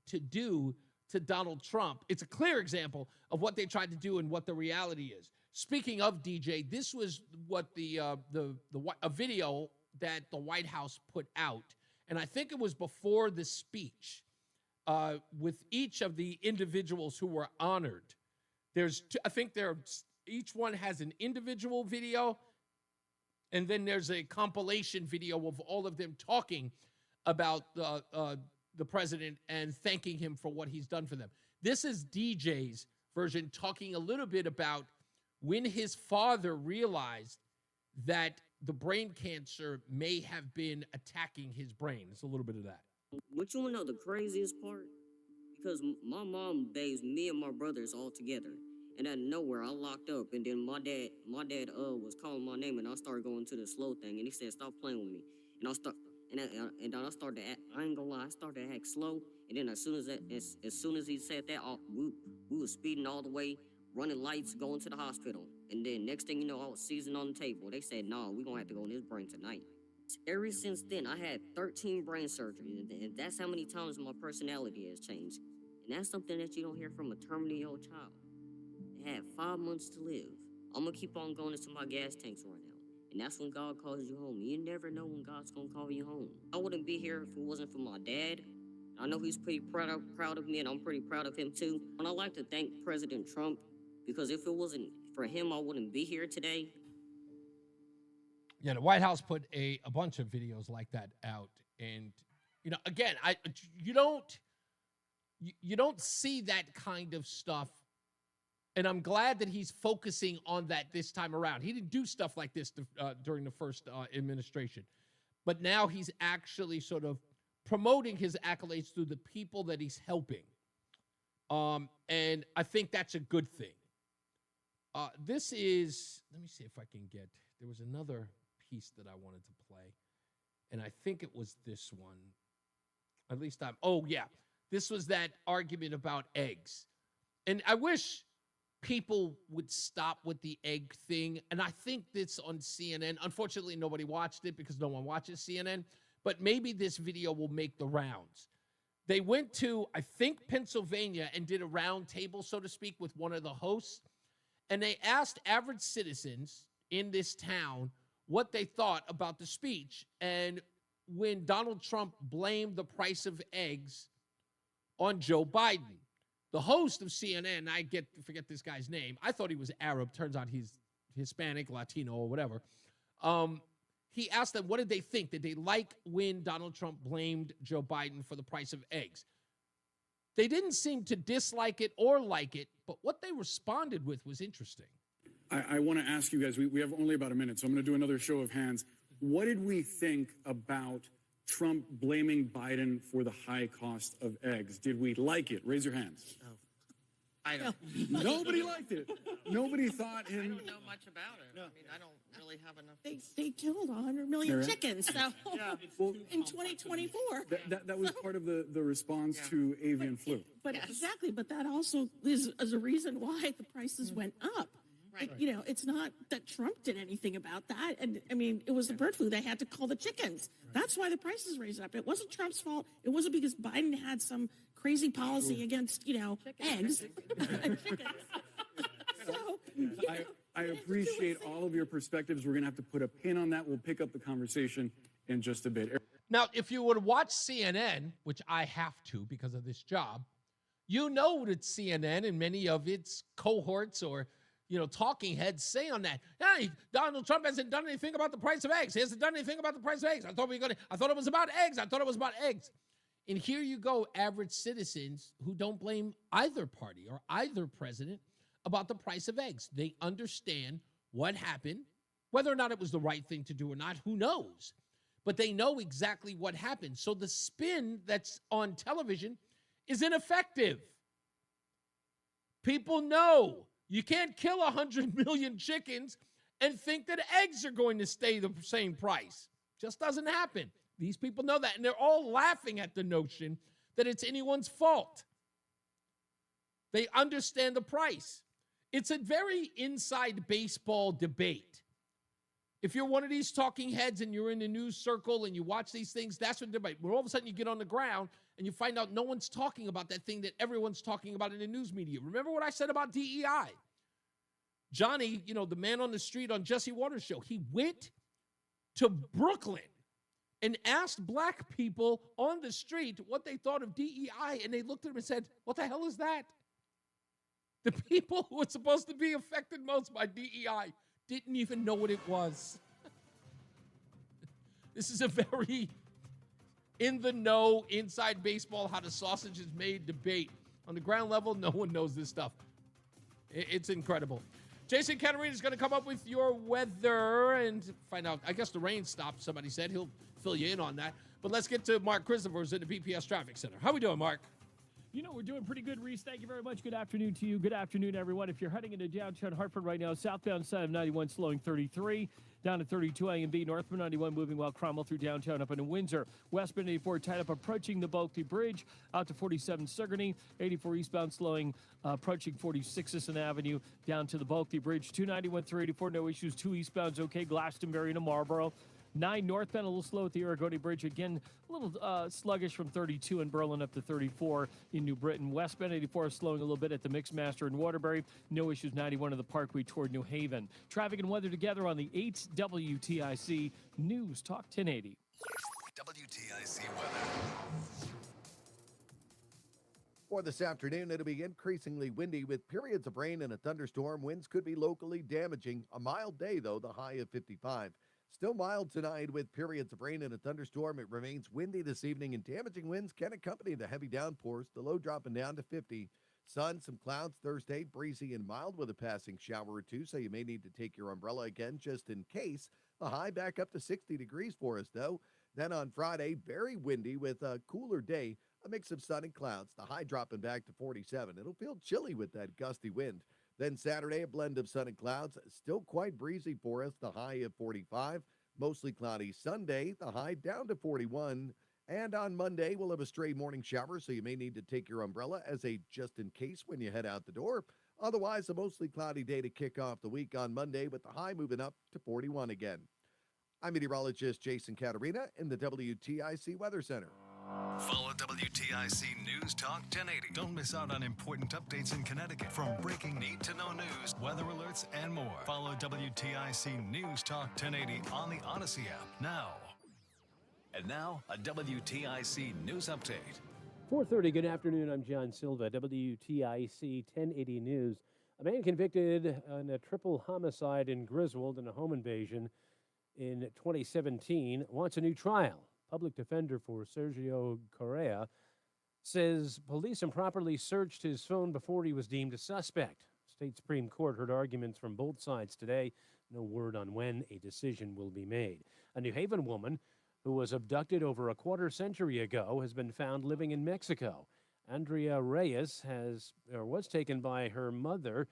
to do to Donald Trump. It's a clear example of what they tried to do and what the reality is. Speaking of DJ, this was what a video that the White House put out, and I think it was before the speech with each of the individuals who were honored. Each one has an individual video, and then there's a compilation video of all of them talking about the president and thanking him for what he's done for them. This is DJ's version talking a little bit about when his father realized that the brain cancer may have been attacking his brain. It's a little bit of that. But you wanna know the craziest part? Because my mom bathed me and my brothers all together, and out of nowhere I locked up, and then my dad was calling my name, and I started going to the slow thing, and he said, "Stop playing with me," and I started to act. I ain't gonna lie, I started to act slow, and then as soon as he said that, we was speeding all the way, running lights, going to the hospital, and then next thing you know, I was seizing on the table. They said, "No, we gonna have to go in his brain tonight." Ever since then, I had 13 brain surgeries, and that's how many times my personality has changed. And that's something that you don't hear from a terminally ill child. They had 5 months to live. I'm gonna keep on going until my gas tanks run out. And that's when God calls you home. You never know when God's gonna call you home. I wouldn't be here if it wasn't for my dad. I know he's pretty proud of me, and I'm pretty proud of him too. And I'd like to thank President Trump, because if it wasn't for him, I wouldn't be here today. Yeah, the White House put a bunch of videos like that out, and again, you don't see that kind of stuff, and I'm glad that he's focusing on that this time around. He didn't do stuff like this during the first administration, but now he's actually sort of promoting his accolades through the people that he's helping, and I think that's a good thing. This is, let me see if I can get, there was another piece that I wanted to play, and I think it was this one. At least this was that argument about eggs. And I wish people would stop with the egg thing, and I think this on CNN. Unfortunately, nobody watched it because no one watches CNN, but maybe this video will make the rounds. They went to, I think, Pennsylvania and did a round table, so to speak, with one of the hosts, and they asked average citizens in this town what they thought about the speech. And when Donald Trump blamed the price of eggs on Joe Biden, the host of CNN, forget this guy's name, I thought he was Arab, turns out he's Hispanic, Latino, or whatever. He asked them, what did they think? Did they like when Donald Trump blamed Joe Biden for the price of eggs? They didn't seem to dislike it or like it, but what they responded with was interesting. I want to ask you guys, we have only about a minute, so I'm going to do another show of hands. What did we think about Trump blaming Biden for the high cost of eggs? Did we like it? Raise your hands. Oh. I don't. Nobody liked it. Nobody thought him. I don't know much about it. No. I mean, I don't really have enough. They killed 100 million Mary? chickens. So Well, in 2024. that was part of the response to avian flu. But exactly. But that also is a reason why the prices went up. Right. It's not that Trump did anything about that. And I mean, it was the bird flu. They had to call the chickens. That's why the prices raised up. It wasn't Trump's fault. It wasn't because Biden had some crazy policy against, eggs. So, I appreciate all of your perspectives. We're going to have to put a pin on that. We'll pick up the conversation in just a bit. Now, if you would watch CNN, which I have to because of this job, you know that CNN and many of its cohorts or talking heads say on that, hey, Donald Trump hasn't done anything about the price of eggs. He hasn't done anything about the price of eggs. I thought it was about eggs. I thought it was about eggs. And here you go, average citizens who don't blame either party or either president about the price of eggs. They understand what happened, whether or not it was the right thing to do or not, who knows? But they know exactly what happened. So the spin that's on television is ineffective. People know. You can't kill 100 million chickens and think that eggs are going to stay the same price. Just doesn't happen. These people know that, and they're all laughing at the notion that it's anyone's fault. They understand the price. It's a very inside baseball debate. If you're one of these talking heads and you're in the news circle and you watch these things, that's what debate. Where all of a sudden you get on the ground and you find out no one's talking about that thing that everyone's talking about in the news media. Remember what I said about DEI? Johnny, the man on the street on Jesse Waters' show, he went to Brooklyn and asked black people on the street what they thought of DEI, and they looked at him and said, what the hell is that? The people who were supposed to be affected most by DEI didn't even know what it was. This is a very in the know, inside baseball, how the sausage is made debate. On the ground level, no one knows this stuff. It's incredible. Jason Caterina is going to come up with your weather and find out. I guess the rain stopped, somebody said. He'll fill you in on that. But let's get to Mark Christopher's in the BPS Traffic Center. How we doing, Mark? You know, we're doing pretty good, Reese. Thank you very much. Good afternoon to you. Good afternoon, everyone. If you're heading into downtown Hartford right now, southbound side of 91 slowing 33, down to 32 A and B, northbound 91 moving well Cromwell through downtown up into Windsor. Westbound 84 tied up approaching the Bulkley Bridge, out to 47 Sigourney, 84 eastbound slowing approaching 46 Sisson Avenue, down to the Bulkley Bridge, 291 384, no issues, 2 eastbounds okay, Glastonbury to Marlboro. 9 northbound, a little slow at the Aragoni Bridge. Again, a little sluggish from 32 in Berlin up to 34 in New Britain. Westbound 84 slowing a little bit at the Mixmaster in Waterbury. No issues, 91 in the Parkway toward New Haven. Traffic and weather together on the 8 WTIC News Talk 1080. WTIC weather. For this afternoon, it'll be increasingly windy with periods of rain and a thunderstorm. Winds could be locally damaging. A mild day, though, the high of 55. Still mild tonight with periods of rain and a thunderstorm. It remains windy this evening, and damaging winds can accompany the heavy downpours. The low dropping down to 50. Sun, some clouds Thursday, breezy and mild with a passing shower or two, so you may need to take your umbrella again just in case. The high back up to 60 degrees for us, though. Then on Friday, very windy with a cooler day, a mix of sun and clouds. The high dropping back to 47. It'll feel chilly with that gusty wind. Then Saturday, a blend of sun and clouds. Still quite breezy for us, the high of 45. Mostly cloudy Sunday, the high down to 41. And on Monday, we'll have a stray morning shower, so you may need to take your umbrella as a just in case when you head out the door. Otherwise, a mostly cloudy day to kick off the week on Monday, with the high moving up to 41 again. I'm meteorologist Jason Caterina in the WTIC Weather Center. Follow WTIC News Talk 1080. Don't miss out on important updates in Connecticut. From breaking need-to-know news, weather alerts, and more. Follow WTIC News Talk 1080 on the Odyssey app now. And now, a WTIC News Update. 4:30, good afternoon. I'm John Silva, WTIC 1080 News. A man convicted in a triple homicide in Griswold in a home invasion in 2017 wants a new trial. Public defender for Sergio Correa says police improperly searched his phone before he was deemed a suspect. State Supreme Court heard arguments from both sides today. No word on when a decision will be made. A New Haven woman who was abducted over a quarter century ago has been found living in Mexico. Andrea Reyes was taken by her mother,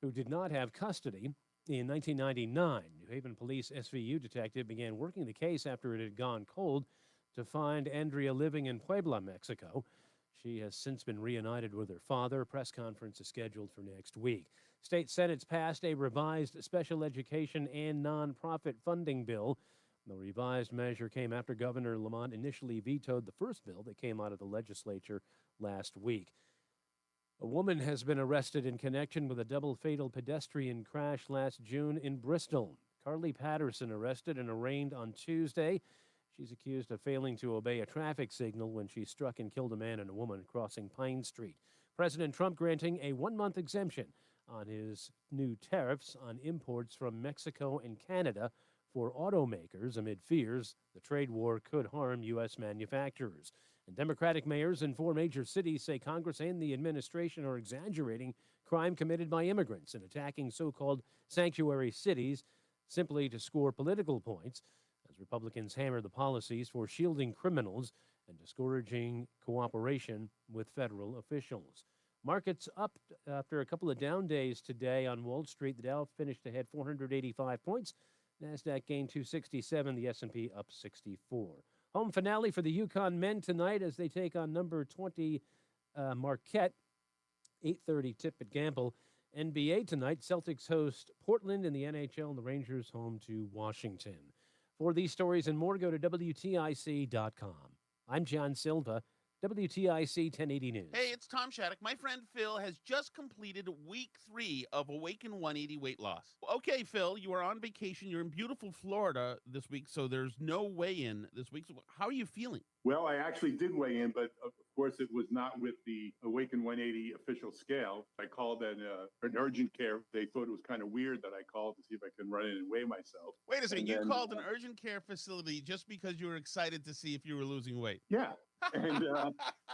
who did not have custody, in 1999. New Haven Police SVU detective began working the case after it had gone cold to find Andrea living in Puebla, Mexico. She has since been reunited with her father. A press conference is scheduled for next week. State Senate's passed a revised special education and nonprofit funding bill. The revised measure came after Governor Lamont initially vetoed the first bill that came out of the legislature last week. A woman has been arrested in connection with a double fatal pedestrian crash last June in Bristol. Carly Patterson arrested and arraigned on Tuesday. She's accused of failing to obey a traffic signal when she struck and killed a man and a woman crossing Pine Street. President Trump granting a 1-month exemption on his new tariffs on imports from Mexico and Canada for automakers amid fears the trade war could harm U.S. manufacturers. And Democratic mayors in 4 major cities say Congress and the administration are exaggerating crime committed by immigrants and attacking so-called sanctuary cities simply to score political points, as Republicans hammer the policies for shielding criminals and discouraging cooperation with federal officials. Markets up after a couple of down days today on Wall Street. The Dow finished ahead 485 points. NASDAQ gained 267, the S&P up 64. Home finale for the Yukon men tonight as they take on number 20 Marquette, 8:30 tip at Gamble. NBA tonight, Celtics host Portland in the NHL, and the Rangers home to Washington. For these stories and more, go to WTIC.com. I'm John Silva, WTIC 1080 News. Hey, it's Tom Shattuck. My friend Phil has just completed week 3 of Awaken 180 weight loss. Okay, Phil, you are on vacation. You're in beautiful Florida this week, so there's no weigh-in this week. So how are you feeling? Well, I actually did weigh in, but of course it was not with the Awaken 180 official scale. I called an urgent care. They thought it was kind of weird that I called to see if I could run in and weigh myself. Wait a second. And You then, called an urgent care facility just because you were excited to see if you were losing weight. Yeah. And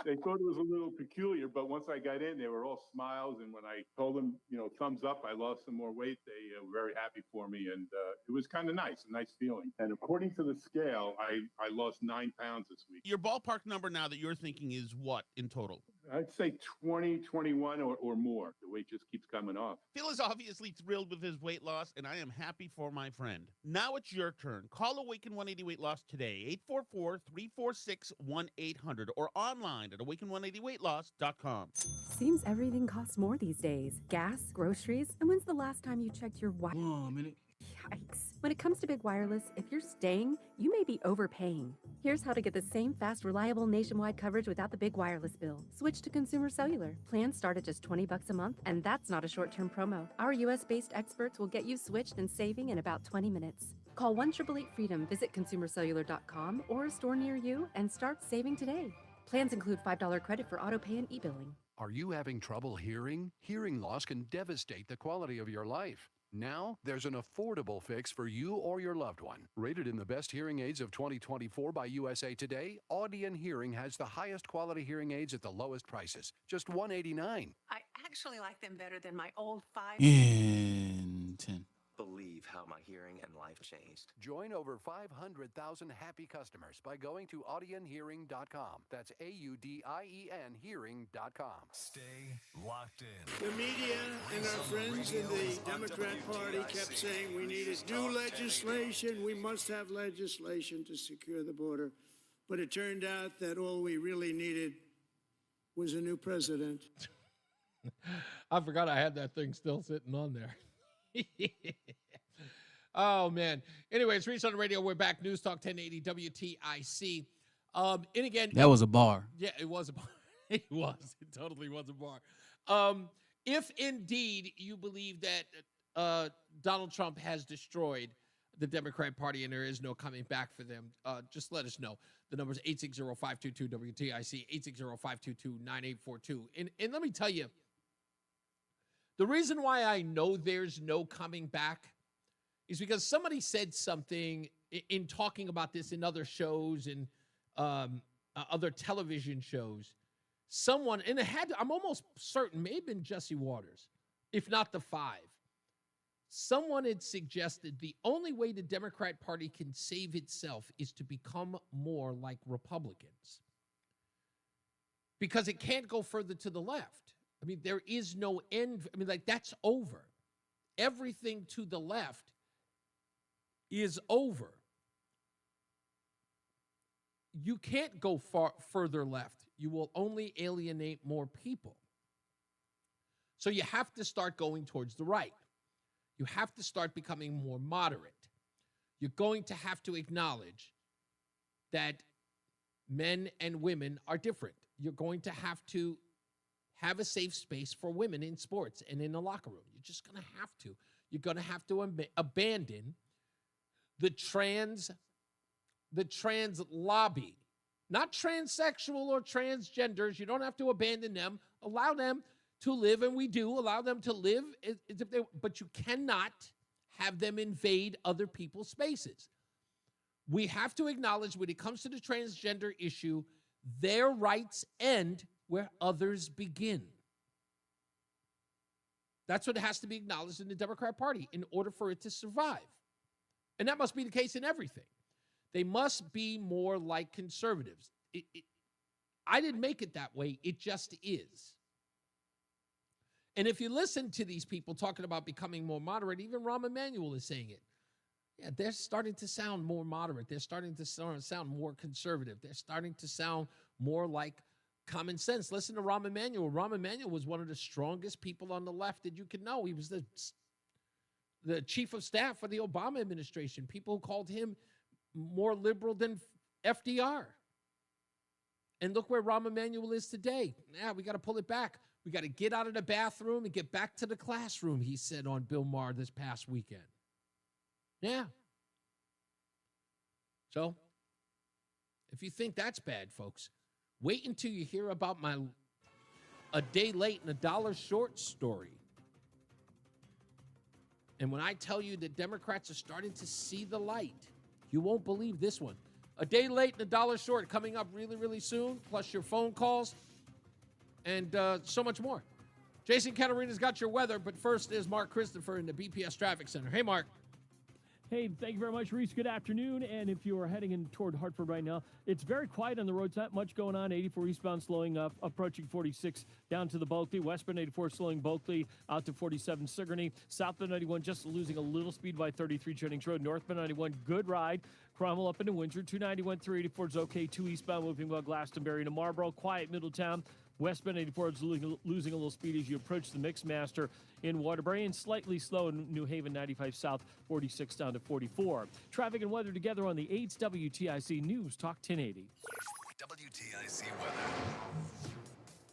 they thought it was a little peculiar, but once I got in, they were all smiles. And when I told them, thumbs up, I lost some more weight, they were very happy for me. And it was kind of nice, a nice feeling. And according to the scale, I lost 9 pounds this week. Your ballpark number now that you're thinking is what in total? I'd say 20, 21 or more. The weight just keeps coming off. Phil is obviously thrilled with his weight loss, and I am happy for my friend. Now it's your turn. Call Awaken 180 Weight Loss today, 844-346-1800, or online at awaken180weightloss.com. Seems everything costs more these days. Gas, groceries, and when's the last time you checked your Oh, a minute. Yikes. When it comes to big wireless, if you're staying, you may be overpaying. Here's how to get the same fast, reliable nationwide coverage without the big wireless bill. Switch to Consumer Cellular. Plans start at just $20 a month, and that's not a short-term promo. Our US-based experts will get you switched and saving in about 20 minutes. Call 1-888-FREEDOM, visit consumercellular.com or a store near you, and start saving today. Plans include $5 credit for auto pay and e-billing. Are you having trouble hearing? Hearing loss can devastate the quality of your life. Now, there's an affordable fix for you or your loved one. Rated in the best hearing aids of 2024 by USA Today, Audion Hearing has the highest quality hearing aids at the lowest prices, just $189. I actually like them better than my old 5. In 10. Believe how my hearing and life changed. Join over 500,000 happy customers by going to audionhearing.com. That's AUDIEN hearing.com. Stay locked in. The media and our friends in the Democrat Party kept saying we needed new legislation. We must have legislation to secure the border. But it turned out that all we really needed was a new president. I forgot I had that thing still sitting on there. Oh, man. Anyway, it's Reese on the radio. We're back. NewsTalk 1080 WTIC. And again, That was a bar. Yeah, it was a bar. It was. It totally was a bar. If indeed you believe that Donald Trump has destroyed the Democrat Party and there is no coming back for them, just let us know. The number is 860-522-WTIC, 860-522-9842. And let me tell you, the reason why I know there's no coming back is because somebody said something in talking about this in other shows and other television shows. Someone, and I'm almost certain, may have been Jesse Waters, if not the 5. Someone had suggested the only way the Democrat Party can save itself is to become more like Republicans. Because it can't go further to the left. I mean, there is no end. I mean, that's over. Everything to the left is over. You can't go further left. You will only alienate more people. So you have to start going towards the right. You have to start becoming more moderate. You're going to have to acknowledge that men and women are different. You're going to have have a safe space for women in sports and in the locker room. You're just going to have to. You're going to have to abandon the trans lobby. Not transsexual or transgenders. You don't have to abandon them. Allow them to live, and we do allow them to live, but you cannot have them invade other people's spaces. We have to acknowledge when it comes to the transgender issue, their rights end where others begin. That's what has to be acknowledged in the Democrat Party in order for it to survive. And that must be the case in everything. They must be more like conservatives. I didn't make it that way. It just is. And if you listen to these people talking about becoming more moderate, even Rahm Emanuel is saying it. Yeah, they're starting to sound more moderate. They're starting to sound more conservative. They're starting to sound more like common sense. Listen to Rahm Emanuel. Rahm Emanuel was one of the strongest people on the left that you could know. He was the chief of staff for the Obama administration. People called him more liberal than FDR. And look where Rahm Emanuel is today. Yeah, we got to pull it back. We got to get out of the bathroom and get back to the classroom, he said on Bill Maher this past weekend. Yeah. So, If you think that's bad, folks, wait until you hear about my a day late and a dollar short story. And when I tell you that Democrats are starting to see the light, you won't believe this one. A day late and a dollar short coming up really, really soon, plus your phone calls and so much more. Jason Caterina's got your weather, but first is Mark Christopher in the BPS Traffic Center. Hey, Mark. Hey, thank you very much, Reese. Good afternoon. And if you are heading in toward Hartford right now, it's very quiet on the roads. Not much going on. 84 eastbound slowing up, approaching 46 down to the Bulkley. Westbound 84 slowing Bulkley out to 47 Sigourney. Southbound 91 just losing a little speed by 33 Jennings Road. Northbound 91, good ride. Cromwell up into Windsor. 291 384 is okay. 2 eastbound moving well Glastonbury to Marlboro. Quiet Middletown. Westbound 84 is losing a little speed as you approach the Mixmaster in Waterbury, and slightly slow in New Haven 95 South, 46 down to 44. Traffic and weather together on the 8's WTIC News Talk 1080. WTIC weather.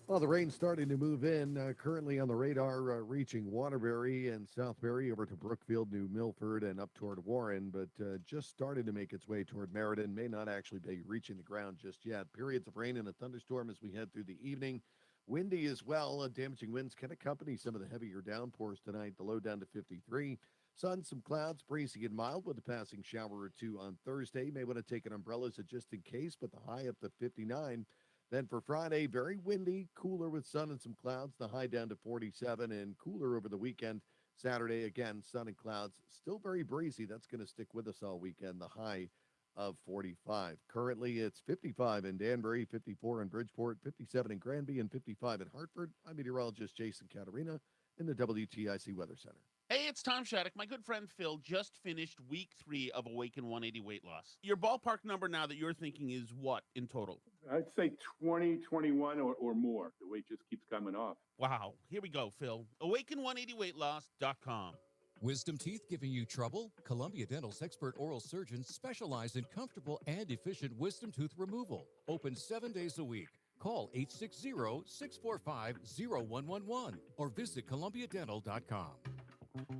Well, the rain's starting to move in. Currently on the radar, reaching Waterbury and Southbury over to Brookfield, New Milford, and up toward Warren, but just started to make its way toward Meriden. May not actually be reaching the ground just yet. Periods of rain and a thunderstorm as we head through the evening. Windy as well. Damaging winds can accompany some of the heavier downpours tonight. The low down to 53. Sun, some clouds, breezy and mild with a passing shower or two on Thursday. May want to take an umbrella just in case, but the high up to 59. Then for Friday, very windy, cooler with sun and some clouds, the high down to 47, and cooler over the weekend. Saturday, again, sun and clouds, still very breezy. That's going to stick with us all weekend, the high of 45. Currently, it's 55 in Danbury, 54 in Bridgeport, 57 in Granby, and 55 in Hartford. I'm meteorologist Jason Caterina in the WTIC Weather Center. Hey, it's Tom Shattuck. My good friend Phil just finished week 3 of Awaken 180 weight loss. Your ballpark number now that you're thinking is what in total? I'd say 20, 21 or more. The weight just keeps coming off. Wow. Here we go, Phil. Awaken180weightloss.com. Wisdom teeth giving you trouble? Columbia Dental's expert oral surgeons specialize in comfortable and efficient wisdom tooth removal. Open 7 days a week. Call 860-645-0111 or visit columbiadental.com.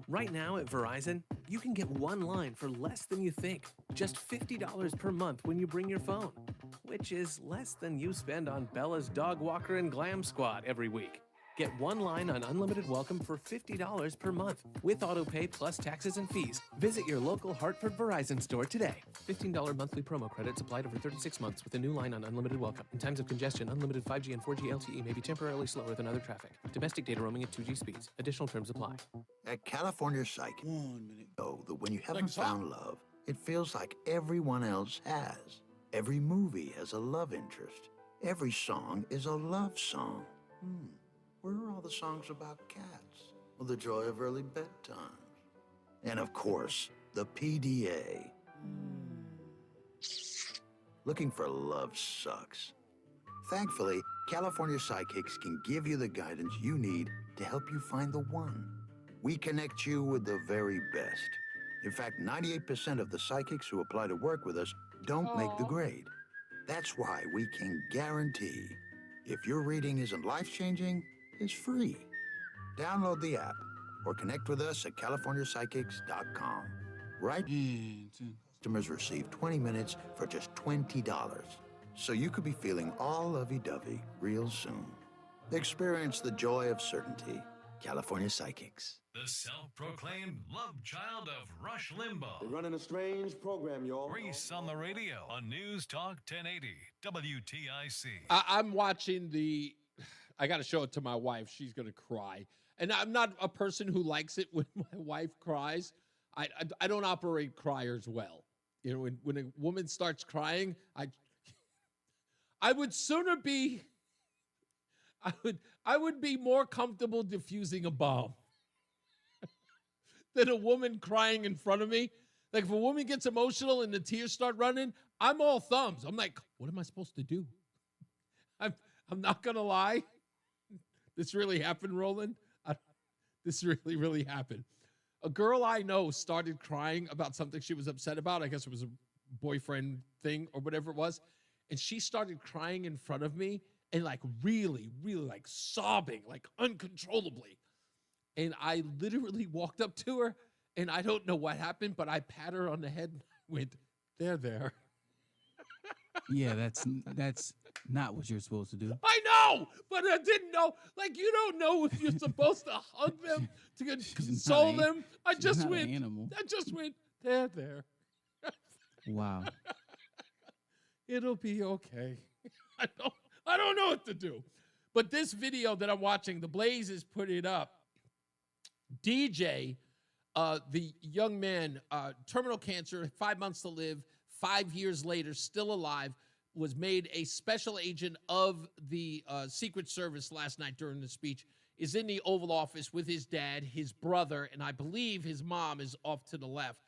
Right now at Verizon, you can get one line for less than you think. Just $50 per month when you bring your phone, which is less than you spend on Bella's dog walker and glam squad every week. Get one line on unlimited welcome for $50 per month with auto pay plus taxes and fees. Visit your local Hartford Verizon store today. $15 monthly promo credits applied over 36 months with a new line on unlimited welcome. In times of congestion, unlimited 5G and 4G LTE may be temporarily slower than other traffic. Domestic data roaming at 2G speeds. Additional terms apply. At California Psych, 1 minute. Know that when you haven't found love, it feels like everyone else has. Every movie has a love interest. Every song is a love song. Where are all the songs about cats? Well, the joy of early bedtimes. And of course, the PDA. Looking for love sucks. Thankfully, California Psychics can give you the guidance you need to help you find the one. We connect you with the very best. In fact, 98% of the psychics who apply to work with us don't make the grade. That's why we can guarantee if your reading isn't life-changing, it's free. Download the app or connect with us at CaliforniaPsychics.com. Right? Customers receive 20 minutes for just $20. So you could be feeling all lovey-dovey real soon. Experience the joy of certainty. California Psychics. The self-proclaimed love child of Rush Limbaugh. They're running a strange program, y'all. Reese on the radio on News Talk 1080 WTIC. I'm watching I got to show it to my wife. She's going to cry. And I'm not a person who likes it when my wife cries. I don't operate criers well. You know, when a woman starts crying, I would sooner be, I would be more comfortable diffusing a bomb than a woman crying in front of me. Like if a woman gets emotional and the tears start running, I'm all thumbs. I'm like, what am I supposed to do? I'm not going to lie. This really happened, Roland. This really happened. A girl I know started crying about something she was upset about. I guess it was a boyfriend thing or whatever it was. And she started crying in front of me and like really like sobbing, like uncontrollably. And I literally walked up to her and I don't know what happened, but I pat her on the head and went, there. Yeah, that's not what you're supposed to do. I know, but I didn't know. Like, you don't know if you're supposed to hug them to console them. I just went. There. Wow. It'll be okay. I don't know what to do. But this video that I'm watching, the Blaze is put it up. DJ, the young man, terminal cancer, 5 months to live, 5 years later, still alive, was made a special agent of the Secret Service last night during the speech, is in the Oval Office with his dad, his brother, and I believe his mom is off to the left,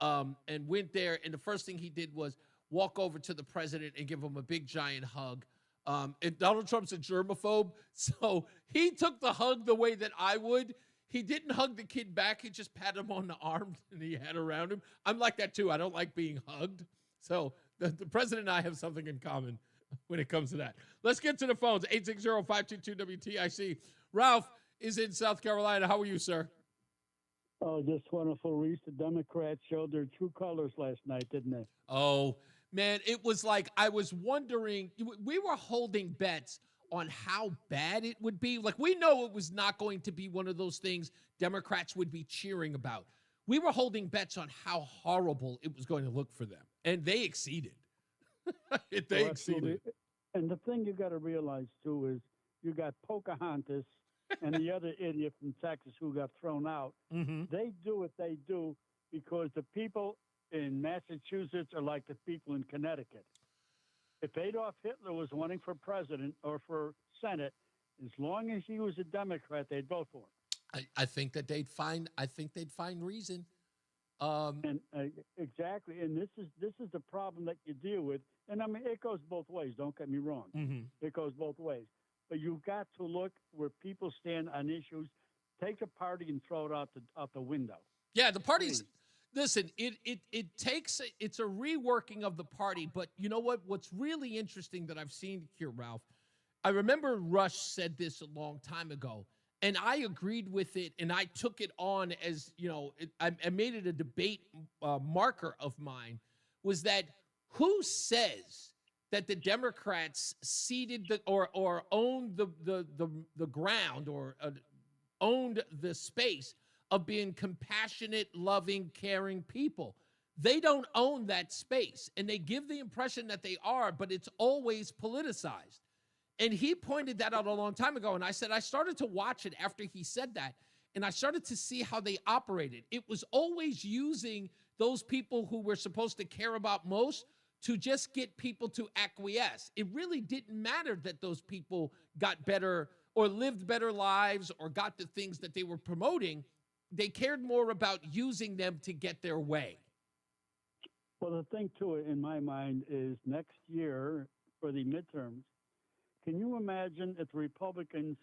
and went there. And the first thing he did was walk over to the president and give him a big, giant hug. And Donald Trump's a germaphobe, so he took the hug the way that I would. He didn't hug the kid back. He just patted him on the arm and he had around him. I'm like that too. I don't like being hugged. So the president and I have something in common when it comes to that. Let's get to the phones. 860-522-WTIC. Ralph is in South Carolina. How are you, sir? Oh, just wonderful, Reese. The Democrats showed their true colors last night, didn't they? Oh, man, it was like I was wondering. We were holding bets on how bad it would be. Like, we know it was not going to be one of those things Democrats would be cheering about. We were holding bets on how horrible it was going to look for them, and they exceeded. They exceeded. And the thing you got to realize, too, is you got Pocahontas and the other idiot from Texas who got thrown out. Mm-hmm. They do what they do because the people in Massachusetts are like the people in Connecticut. If Adolf Hitler was running for president or for Senate, as long as he was a Democrat, they'd vote for him. I think that they'd find reason. Exactly, and this is the problem that you deal with. And I mean, it goes both ways. Don't get me wrong. Mm-hmm. It goes both ways. But you've got to look where people stand on issues. Take a party and throw it out the window. Yeah, the parties. Please. Listen, it's a reworking of the party, but you know what? What's really interesting that I've seen here, Ralph, I remember Rush said this a long time ago, and I agreed with it, and I took it on as, I made it a debate marker of mine, was that who says that the Democrats ceded or owned the ground or owned the space of being compassionate, loving, caring people? They don't own that space, and they give the impression that they are, but it's always politicized. And he pointed that out a long time ago, and I said I started to watch it after he said that, and I started to see how they operated. It was always using those people who were supposed to care about most to just get people to acquiesce. It really didn't matter that those people got better or lived better lives or got the things that they were promoting. They cared more about using them to get their way. Well, the thing to it, in my mind, is next year for the midterms, can you imagine if the Republicans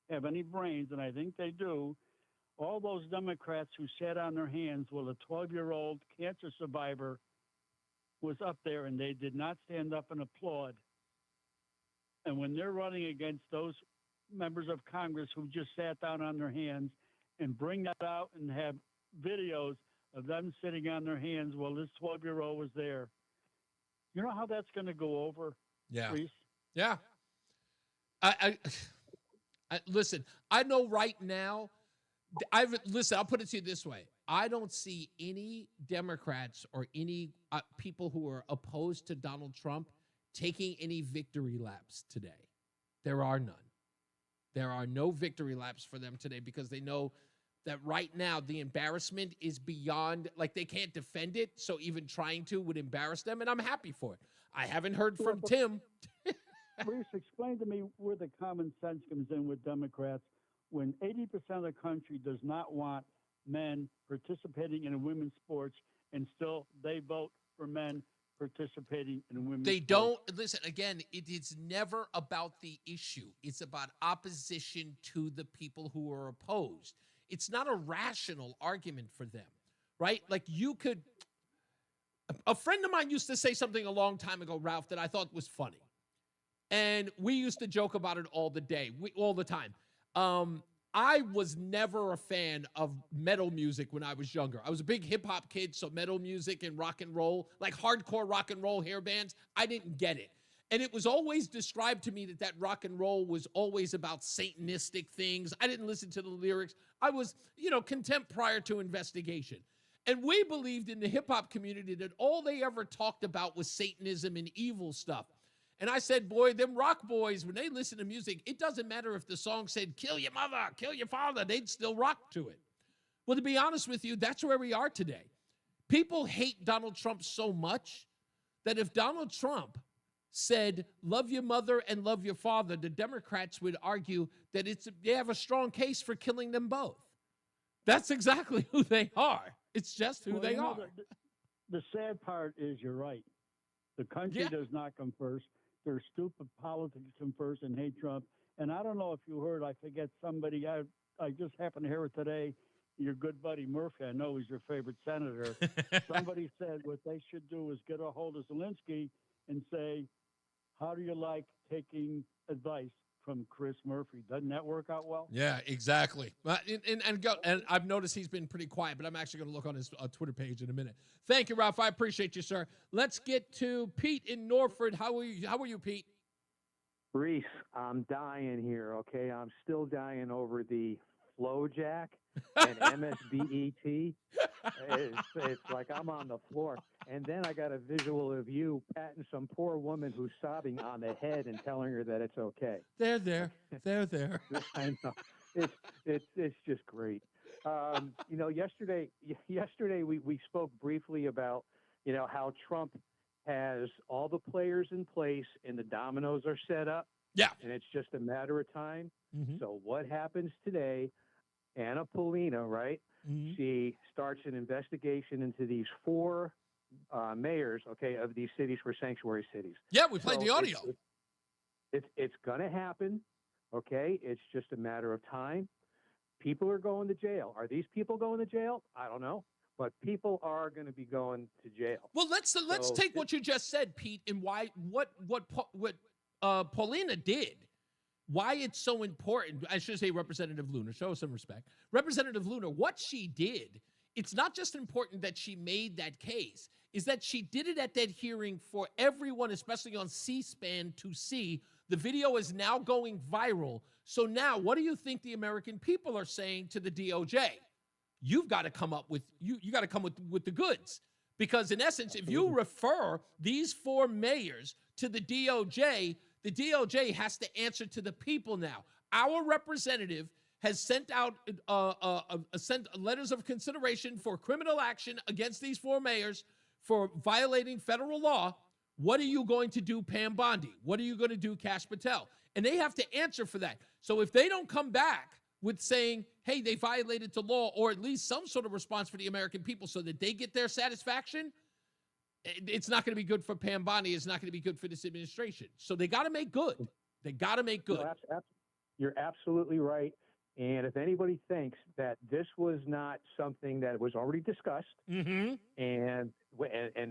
have any brains, and I think they do, all those Democrats who sat on their hands while a 12-year-old cancer survivor was up there and they did not stand up and applaud. And when they're running against those members of Congress who just sat down on their hands and bring that out and have videos of them sitting on their hands while this 12-year-old was there. You know how that's going to go over? Yeah. Reese? Yeah. I listen, I know right now, I'll put it to you this way. I don't see any Democrats or any people who are opposed to Donald Trump taking any victory laps today. There are none. There are no victory laps for them today because they know that right now the embarrassment is beyond, like they can't defend it, so even trying to would embarrass them, and I'm happy for it. I haven't heard from Tim. Reese, explain to me where the common sense comes in with Democrats when 80% of the country does not want men participating in women's sports, and still they vote for men participating in women's They sports. don't, listen, again, it is never about the issue. It's about opposition to the people who are opposed. It's not a rational argument for them, right? Like a friend of mine used to say something a long time ago, Ralph, that I thought was funny. And we used to joke about it all the time. I was never a fan of metal music when I was younger. I was a big hip hop kid, so metal music and rock and roll, like hardcore rock and roll hair bands, I didn't get it. And it was always described to me that rock and roll was always about Satanistic things. I didn't listen to the lyrics. I was, contempt prior to investigation. And we believed in the hip hop community that all they ever talked about was Satanism and evil stuff. And I said, boy, them rock boys, when they listen to music, it doesn't matter if the song said, kill your mother, kill your father, they'd still rock to it. Well, to be honest with you, that's where we are today. People hate Donald Trump so much that if Donald Trump said, love your mother and love your father, the Democrats would argue that they have a strong case for killing them both. That's exactly who they are. It's just who they are. The sad part is you're right. The country does not come first. Their stupid politics come first and hate Trump. And I don't know if you heard, I forget somebody, I just happened to hear it today, your good buddy Murphy, I know he's your favorite senator. Somebody said what they should do is get a hold of Zelensky and say, how do you like taking advice from Chris Murphy? Doesn't that work out well? Yeah, exactly. And I've noticed he's been pretty quiet, but I'm actually going to look on his Twitter page in a minute. Thank you, Ralph. I appreciate you, sir. Let's get to Pete in Norford. How are you, Pete? Reese, I'm dying here, okay? I'm still dying over the FlowJack and MSBET. It's like I'm on the floor. And then I got a visual of you patting some poor woman who's sobbing on the head and telling her that it's okay. They're there. I know. It's just great. Yesterday we spoke briefly about, how Trump has all the players in place and the dominoes are set up. Yeah. And it's just a matter of time. Mm-hmm. So what happens today? Anna Polina, right? Mm-hmm. She starts an investigation into these 4 mayors, okay, of these cities for sanctuary cities. Yeah, we played the audio. It's going to happen, okay? It's just a matter of time. People are going to jail. Are these people going to jail? I don't know, but people are going to be going to jail. Well, let's take what you just said, Pete, and why what Paulina did. Why it's so important. I should say Representative Luna. Show some respect. Representative Luna, what she did, it's not just important that she made that case, is that she did it at that hearing for everyone, especially on C-SPAN, to see. The video is now going viral. So now, what do you think the American people are saying to the DOJ? You've got to come up with you got to come with the goods. Because in essence, if you refer these 4 mayors to the DOJ has to answer to the people now. Our representative has sent out sent letters of consideration for criminal action against these 4 mayors for violating federal law. What are you going to do, Pam Bondi? What are you going to do, Kash Patel? And they have to answer for that. So if they don't come back with saying, hey, they violated the law, or at least some sort of response for the American people so that they get their satisfaction, it's not going to be good for Pam Bondi. It's not going to be good for this administration. So they got to make good. They got to make good. No, you're absolutely right. And if anybody thinks that this was not something that was already discussed, mm-hmm. and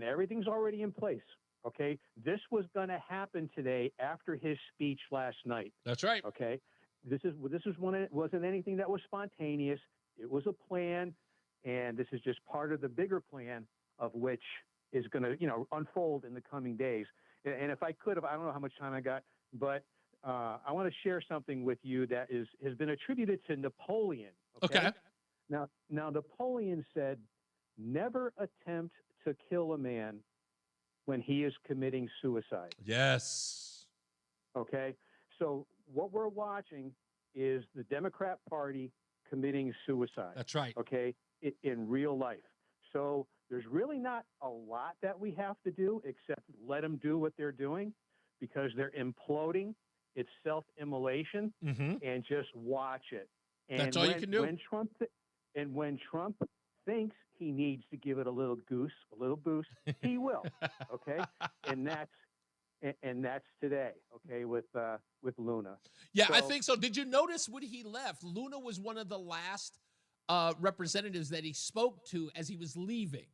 everything's already in place, okay, this was going to happen today after his speech last night. That's right. Okay, this is when it wasn't anything that was spontaneous. It was a plan, and this is just part of the bigger plan of which is going to, unfold in the coming days. And if I could have, I don't know how much time I got, but I want to share something with you that has been attributed to Napoleon. Okay. Now Napoleon said, never attempt to kill a man when he is committing suicide. Yes. Okay. So what we're watching is the Democrat Party committing suicide. That's right. Okay. In real life. So there's really not a lot that we have to do except let them do what they're doing because they're imploding. It's self-immolation, mm-hmm. and just watch it. And that's all you can do. When Trump thinks he needs to give it a little boost, he will. Okay, and that's today. Okay, with Luna. Yeah, I think so. Did you notice when he left? Luna was one of the last representatives that he spoke to as he was leaving.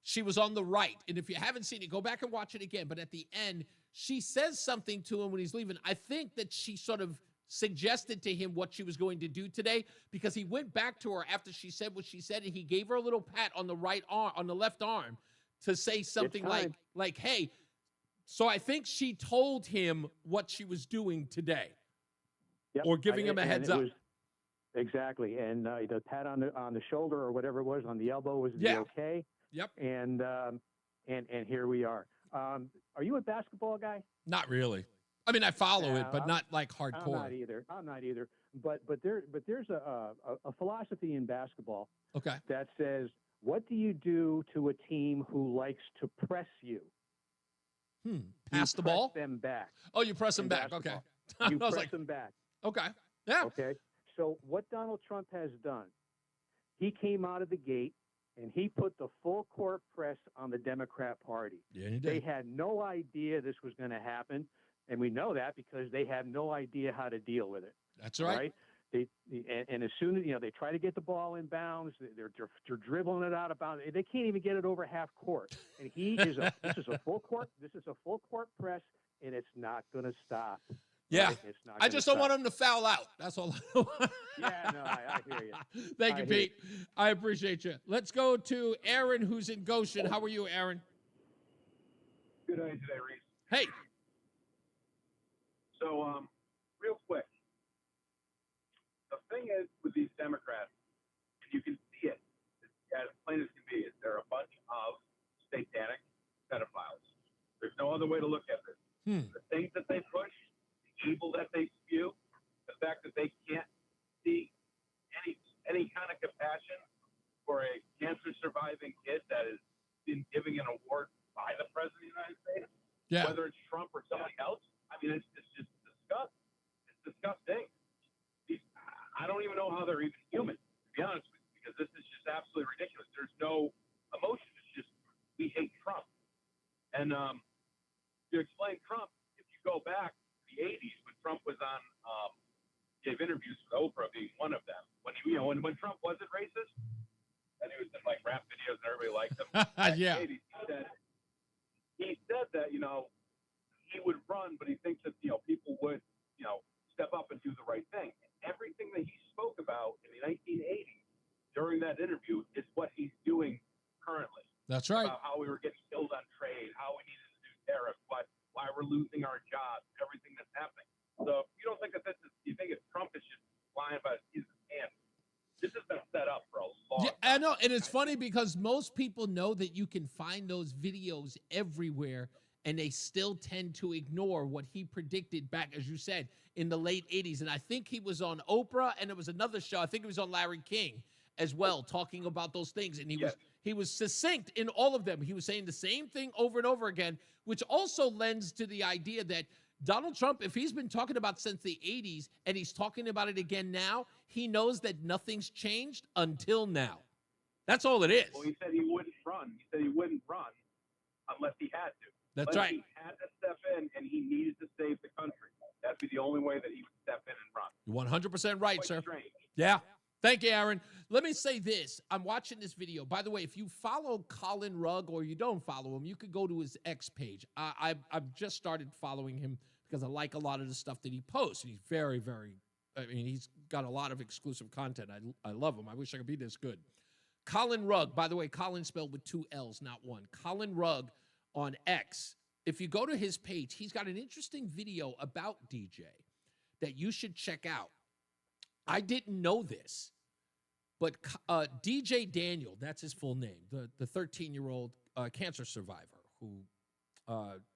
She was on the right. And if you haven't seen it, go back and watch it again. But at the end, she says something to him when he's leaving. I think that she sort of suggested to him what she was going to do today, because he went back to her after she said what she said, and he gave her a little pat on the right arm, on the left arm, to say something like, hey, so I think she told him what she was doing today. Yep. Or giving him a heads up. Exactly. And the pat on the shoulder or whatever it was on the elbow was okay. Yep. And here we are. Are you a basketball guy? Not really. I mean, I follow it, but not like hardcore. I'm not either. But there's a philosophy in basketball that says, what do you do to a team who likes to press you? Pass the ball? Press them back. Oh, you press them back. Okay. You press them back. Okay. Yeah. Okay. So what Donald Trump has done, he came out of the gate and he put the full court press on the Democrat Party. Yeah, he did. They had no idea this was going to happen, and we know that because they have no idea how to deal with it. That's right. And as soon as they try to get the ball in bounds, they're dribbling it out of bounds. They can't even get it over half court. And this is a full court. This is a full court press, and it's not going to stop. Yeah, right? It's not I just don't want him to foul out. That's all. Yeah, no, I hear you. Thank you, Pete. I appreciate you. Let's go to Aaron, who's in Goshen. How are you, Aaron? Good day today, Reese. Hey. So, real quick, the thing is with these Democrats, and you can see it as plain as can be, is they're a bunch of satanic pedophiles. There's no other way to look at this. The things that they push, the evil that they spew, the fact that they can't see any kind of compassion for a cancer-surviving kid that has been giving an award by the President of the United States, whether it's Trump or somebody else. I mean, it's just disgusting. It's disgusting. I don't even know how they're even human, to be honest with you, because this is just absolutely ridiculous. There's no emotion. It's just, we hate Trump. And to explain Trump, if you go back to the 80s when Trump was on, gave interviews with Oprah being one of them, when Trump wasn't racist, and he was in like rap videos and everybody liked him. Yeah. In the 80s, he said that, he would run, but he thinks that, people would, step up and do the right thing. Everything that he spoke about in the 1980s during that interview is what he's doing currently. That's right. About how we were getting killed on trade, how we needed to do tariffs, why we're losing our jobs, everything that's happening. So if you don't think that you think Trump is just lying about his hands. This has been set up for a long time. I know, and it's funny because most people know that you can find those videos everywhere, and they still tend to ignore what he predicted back, as you said, in the late 80s. And I think he was on Oprah, and it was another show. I think it was on Larry King as well, talking about those things. And he was succinct in all of them. He was saying the same thing over and over again, which also lends to the idea that Donald Trump, if he's been talking about since the 80s and he's talking about it again now, he knows that nothing's changed until now. That's all it is. Well, he said he wouldn't run. He said he wouldn't run unless he had to. That's unless right. He had to step in, and he needed to save the country. That'd be the only way that he would step in and run. You're 100% right, Quite sir. strange. Yeah. Thank you, Aaron. Let me say this. I'm watching this video. By the way, if you follow Colin Rugg or you don't follow him, you could go to his X page. I've just started following him because I like a lot of the stuff that he posts. He's very, very, he's got a lot of exclusive content. I love him. I wish I could be this good. Colin Rugg, by the way, Colin spelled with 2 L's, not 1. Colin Rugg on X. If you go to his page, he's got an interesting video about DJ that you should check out. I didn't know this, but DJ Daniel, that's his full name, the 13-year-old cancer survivor who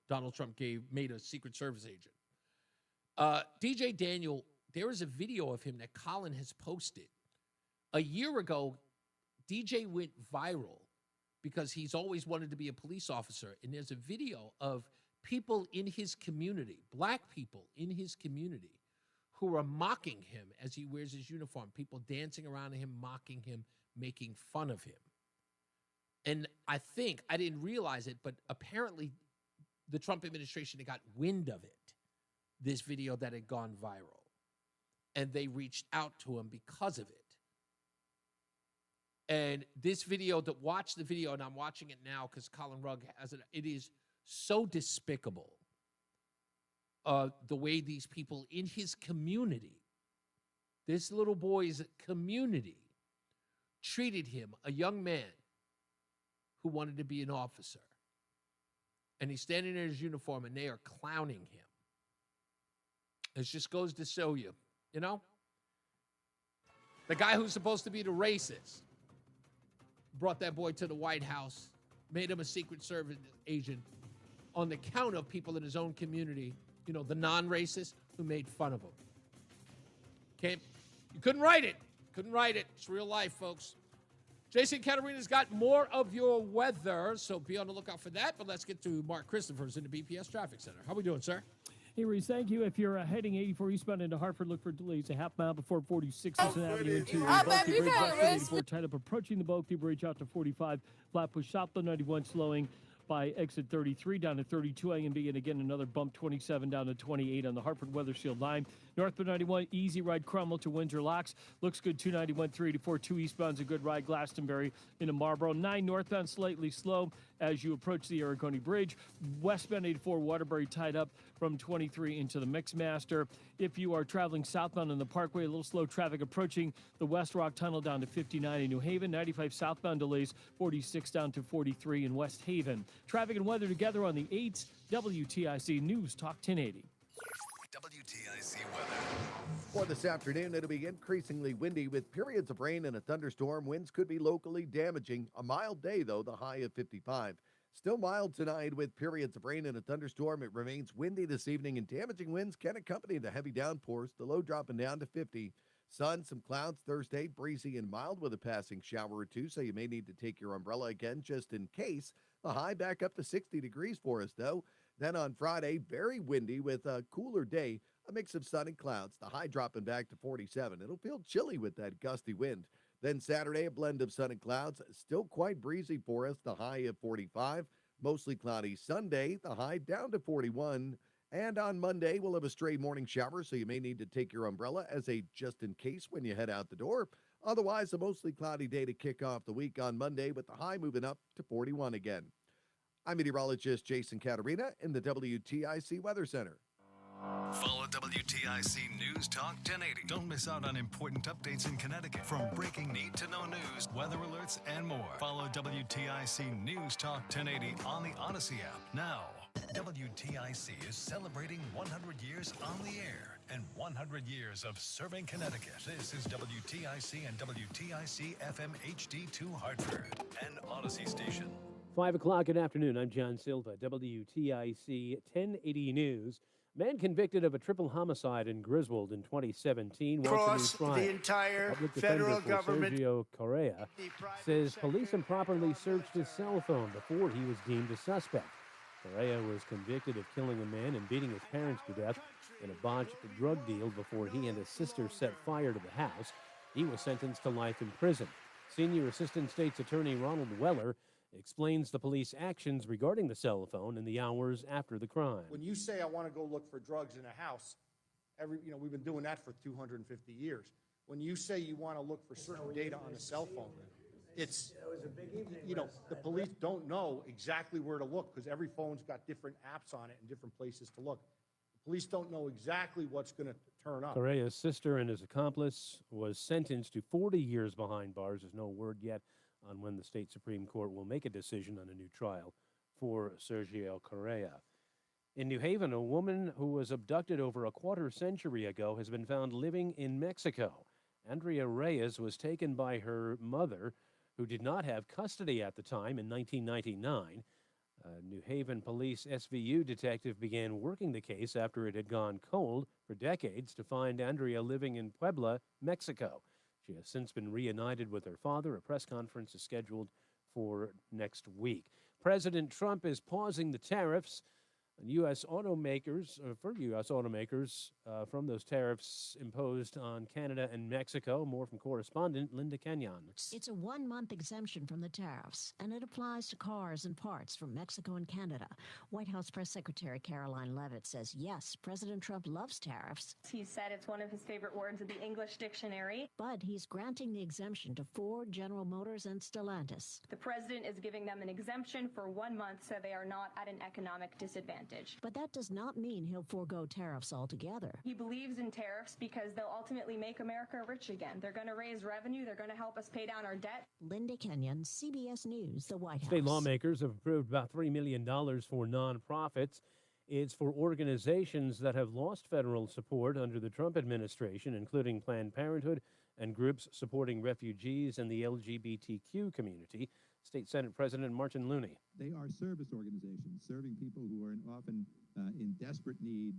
Donald Trump made a Secret Service agent. DJ Daniel, there is a video of him that Colin has posted. A year ago, DJ went viral because he's always wanted to be a police officer. And there's a video of people in his community, black people in his community, who are mocking him as he wears his uniform, people dancing around him, mocking him, making fun of him. And I didn't realize it, but apparently the Trump administration had got wind of it, this video that had gone viral. And they reached out to him because of it. And this video, watch the video, and I'm watching it now because Colin Rugg has it. It is so despicable the way these people in his community, this little boy's community, treated him, a young man who wanted to be an officer. And he's standing in his uniform, and they are clowning him. It just goes to show you, you know? The guy who's supposed to be the racist brought that boy to the White House, made him a Secret Service agent on the count of people in his own community, you know, the non-racist, who made fun of him. You couldn't write it. Couldn't write it. It's real life, folks. Jason Katerina's got more of your weather, so be on the lookout for that. But let's get to Mark Christopher's in the BPS Traffic Center. How we doing, sir? Hey, Reese, thank you. If you're heading 84 eastbound into Hartford, look for delays a half mile before 46th Avenue into Bulky Bridge. West 84 tied up approaching the Bulky Bridge out to 45. Flatbush southbound 91 slowing by exit 33 down to 32 A and B, and again another bump 27 down to 28 on the Hartford Weather Shield line. Northbound 91 easy ride Cromwell to Windsor Locks. Looks good 291 384 2 eastbound's a good ride Glastonbury into Marlboro. 9 northbound slightly slow as you approach the Aragoni Bridge. Westbound 84 Waterbury tied up from 23 into the Mixmaster. If you are traveling southbound on the Parkway, a little slow traffic approaching the West Rock Tunnel down to 59 in New Haven. 95 southbound delays 46 down to 43 in West Haven. Traffic and weather together on the 8th WTIC News Talk 1080. WTIC weather. For this afternoon, it'll be increasingly windy with periods of rain and a thunderstorm. Winds could be locally damaging. A mild day, though, the high of 55. Still mild tonight with periods of rain and a thunderstorm. It remains windy this evening, and damaging winds can accompany the heavy downpours, the low dropping down to 50. Sun, some clouds Thursday, breezy and mild with a passing shower or two, so you may need to take your umbrella again just in case. The high back up to 60 degrees for us, though. Then on Friday, very windy with a cooler day, a mix of sun and clouds. The high dropping back to 47. It'll feel chilly with that gusty wind. Then Saturday, a blend of sun and clouds. Still quite breezy for us, the high of 45. Mostly cloudy Sunday, the high down to 41. And on Monday, we'll have a stray morning shower, so you may need to take your umbrella as a just in case when you head out the door. Otherwise, a mostly cloudy day to kick off the week on Monday with the high moving up to 41 again. I'm meteorologist Jason Katerina in the WTIC Weather Center. Follow WTIC News Talk 1080. Don't miss out on important updates in Connecticut. From breaking need-to-know news, weather alerts, and more. Follow WTIC News Talk 1080 on the Odyssey app. Now, WTIC is celebrating 100 years on the air and 100 years of serving Connecticut. This is WTIC and WTIC FM HD2 Hartford, an Odyssey station. 5 o'clock in the afternoon. I'm John Silva, WTIC 1080 News. Man convicted of a triple homicide in Griswold in 2017 wants a new trial. The entire Public federal defender for government. Sergio Correa says police improperly searched his cell phone before he was deemed a suspect. Correa was convicted of killing a man and beating his parents to death in a botched drug deal before he and his sister set fire to the house. He was sentenced to life in prison. Senior Assistant State's Attorney Ronald Weller explains the police actions regarding the cell phone in the hours after the crime. When you say I want to go look for drugs in a house, we've been doing that for 250 years. When you say you want to look for certain data on a cell phone, it's, the police don't know exactly where to look because every phone's got different apps on it and different places to look. The police don't know exactly what's going to turn up. Correa's sister and his accomplice was sentenced to 40 years behind bars. There's no word yet on when the state Supreme Court will make a decision on a new trial for Sergio Correa. In New Haven, a woman who was abducted over a quarter century ago has been found living in Mexico. Andrea Reyes was taken by her mother, who did not have custody at the time, in 1999. New Haven Police SVU detective began working the case after it had gone cold for decades to find Andrea living in Puebla, Mexico. She has since been reunited with her father. A press conference is scheduled for next week. President Trump is pausing the tariffs on U.S. automakers, from those tariffs imposed on Canada and Mexico. More from correspondent Linda Kenyon. It's a 1-month exemption from the tariffs, and it applies to cars and parts from Mexico and Canada. White House Press Secretary Caroline Leavitt says, yes, President Trump loves tariffs. He said it's one of his favorite words in the English dictionary. But he's granting the exemption to Ford, General Motors, and Stellantis. The president is giving them an exemption for 1 month so they are not at an economic disadvantage. advantage. But that does not mean he'll forego tariffs altogether. He believes in tariffs because they'll ultimately make America rich again. They're going to raise revenue. They're going to help us pay down our debt. Linda Kenyon, CBS News, the White House. State lawmakers have approved about $3 million for nonprofits. It's for organizations that have lost federal support under the Trump administration, including Planned Parenthood and groups supporting refugees and the LGBTQ community. State Senate President Martin Looney. They are service organizations serving people who are often in desperate need,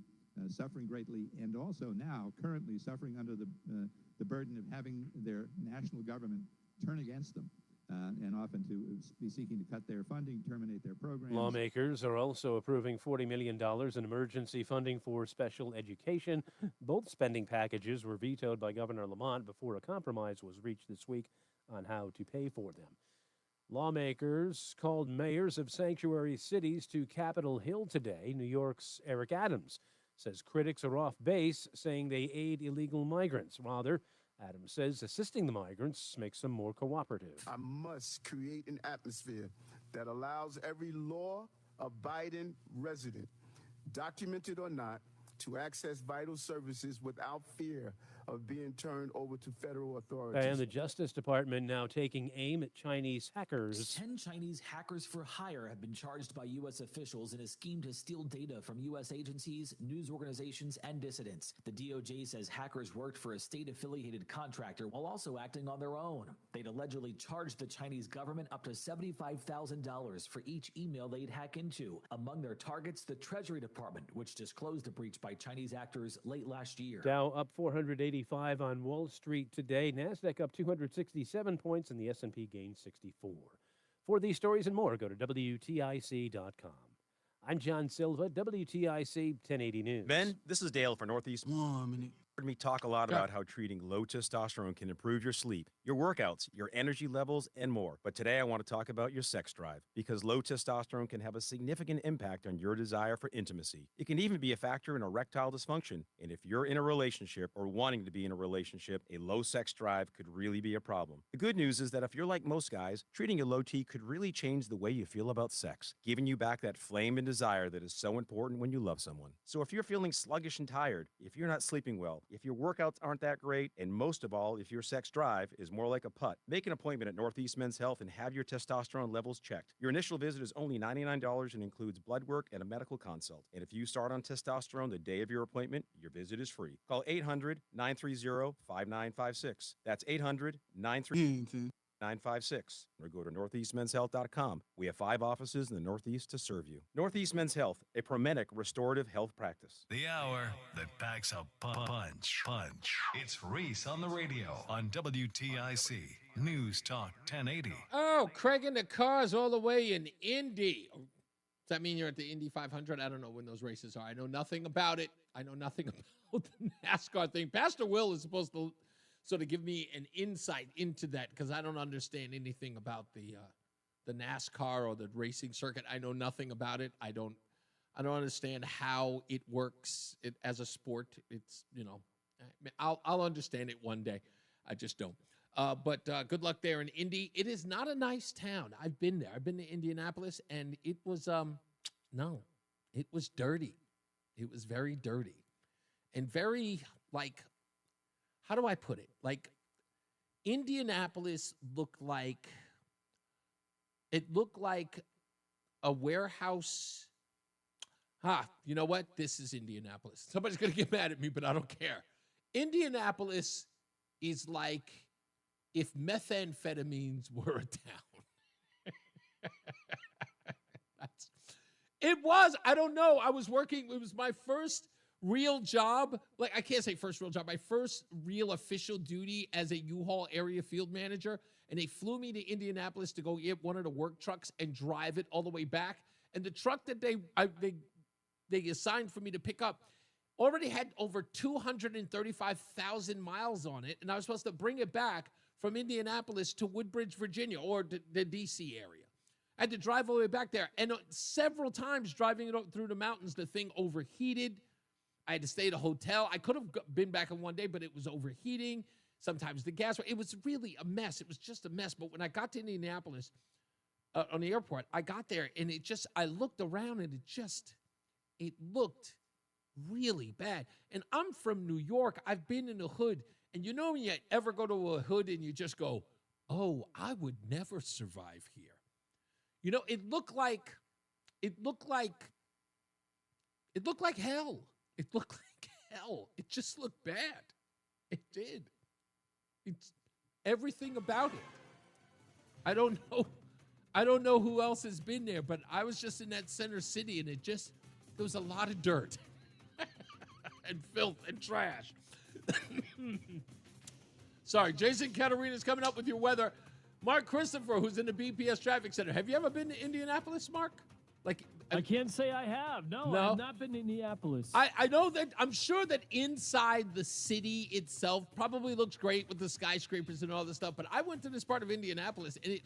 suffering greatly, and also now currently suffering under the burden of having their national government turn against them. And often to be seeking to cut their funding, terminate their programs. Lawmakers are also approving $40 million in emergency funding for special education. Both spending packages were vetoed by Governor Lamont before a compromise was reached this week on how to pay for them. Lawmakers called mayors of sanctuary cities to Capitol Hill today. New York's Eric Adams says critics are off base, saying they aid illegal migrants. Rather, Adams says assisting the migrants makes them more cooperative. I must create an atmosphere that allows every law-abiding resident, documented or not, to access vital services without fear of being turned over to federal authorities. And the Justice Department now taking aim at Chinese hackers. 10 Chinese hackers for hire have been charged by U.S. officials in a scheme to steal data from U.S. agencies, news organizations, and dissidents. The DOJ says hackers worked for a state-affiliated contractor while also acting on their own. They'd allegedly charged the Chinese government up to $75,000 for each email they'd hack into. Among their targets, the Treasury Department, which disclosed a breach by Chinese actors late last year. Dow up 485 on Wall Street today. NASDAQ up 267 points, and the S&P gained 64. For these stories and more, go to WTIC.com. I'm John Silva, WTIC 1080 News. Ben, this is Dale for Northeast. Heard me talk a lot about how treating low testosterone can improve your sleep, your workouts, your energy levels, and more. But today I want to talk about your sex drive, because low testosterone can have a significant impact on your desire for intimacy. It can even be a factor in erectile dysfunction. And if you're in a relationship or wanting to be in a relationship, a low sex drive could really be a problem. The good news is that if you're like most guys, treating a low T could really change the way you feel about sex, giving you back that flame and desire that is so important when you love someone. So if you're feeling sluggish and tired, if you're not sleeping well, if your workouts aren't that great, and most of all, if your sex drive is more like a putt, make an appointment at Northeast Men's Health and have your testosterone levels checked. Your initial visit is only $99 and includes blood work and a medical consult. And if you start on testosterone the day of your appointment, your visit is free. Call 800-930-5956. That's 800-930-5956. Or go to northeastmenshealth.com. We have 5 offices in the Northeast to serve you. Northeast Men's Health, a Promenic restorative health practice. The hour that packs a punch. It's Reese on the radio on WTIC News Talk 1080. Oh, Craig in the cars all the way in Indy. Does that mean you're at the Indy 500? I don't know when those races are. I know nothing about it. I know nothing about the NASCAR thing. Pastor Will is supposed to sort of give me an insight into that, because I don't understand anything about the NASCAR or the racing circuit. I know nothing about it. I don't understand how it works as a sport. It's, I'll understand it one day. I just don't. But good luck there in Indy. It is not a nice town. I've been there. I've been to Indianapolis, and it was it was dirty. It was very dirty, and very, like, how do I put it? Like, Indianapolis looked like a warehouse. You know what? This is Indianapolis. Somebody's going to get mad at me, but I don't care. Indianapolis is like if methamphetamines were a town. It was. I don't know. I was working. It was my first real job. Like, I can't say first real job. My first real official duty as a U-Haul area field manager. And they flew me to Indianapolis to go get one of the work trucks and drive it all the way back. And the truck that they assigned for me to pick up already had over 235,000 miles on it. And I was supposed to bring it back from Indianapolis to Woodbridge, Virginia, or the D.C. area. I had to drive all the way back there. And several times driving it through the mountains, the thing overheated. I had to stay at a hotel. I could have been back in one day, but it was overheating. Sometimes the gas, it was really a mess. It was just a mess. But when I got to Indianapolis on the airport, I got there and I looked around and it looked really bad. And I'm from New York. I've been in the hood. And you know when you ever go to a hood and you just go, oh, I would never survive here. You know, it looked like hell. It looked like hell. It just looked bad. It did. It's everything about it. I don't know who else has been there, but I was just in that center city and there was a lot of dirt and filth and trash. Sorry, Jason Katarina is coming up with your weather. Mark Christopher, who's in the BPS Traffic Center. Have you ever been to Indianapolis, Mark? I can't say I have. No, I've not been to Indianapolis. I know that. I'm sure that inside the city itself probably looks great with the skyscrapers and all this stuff. But I went to this part of Indianapolis, and it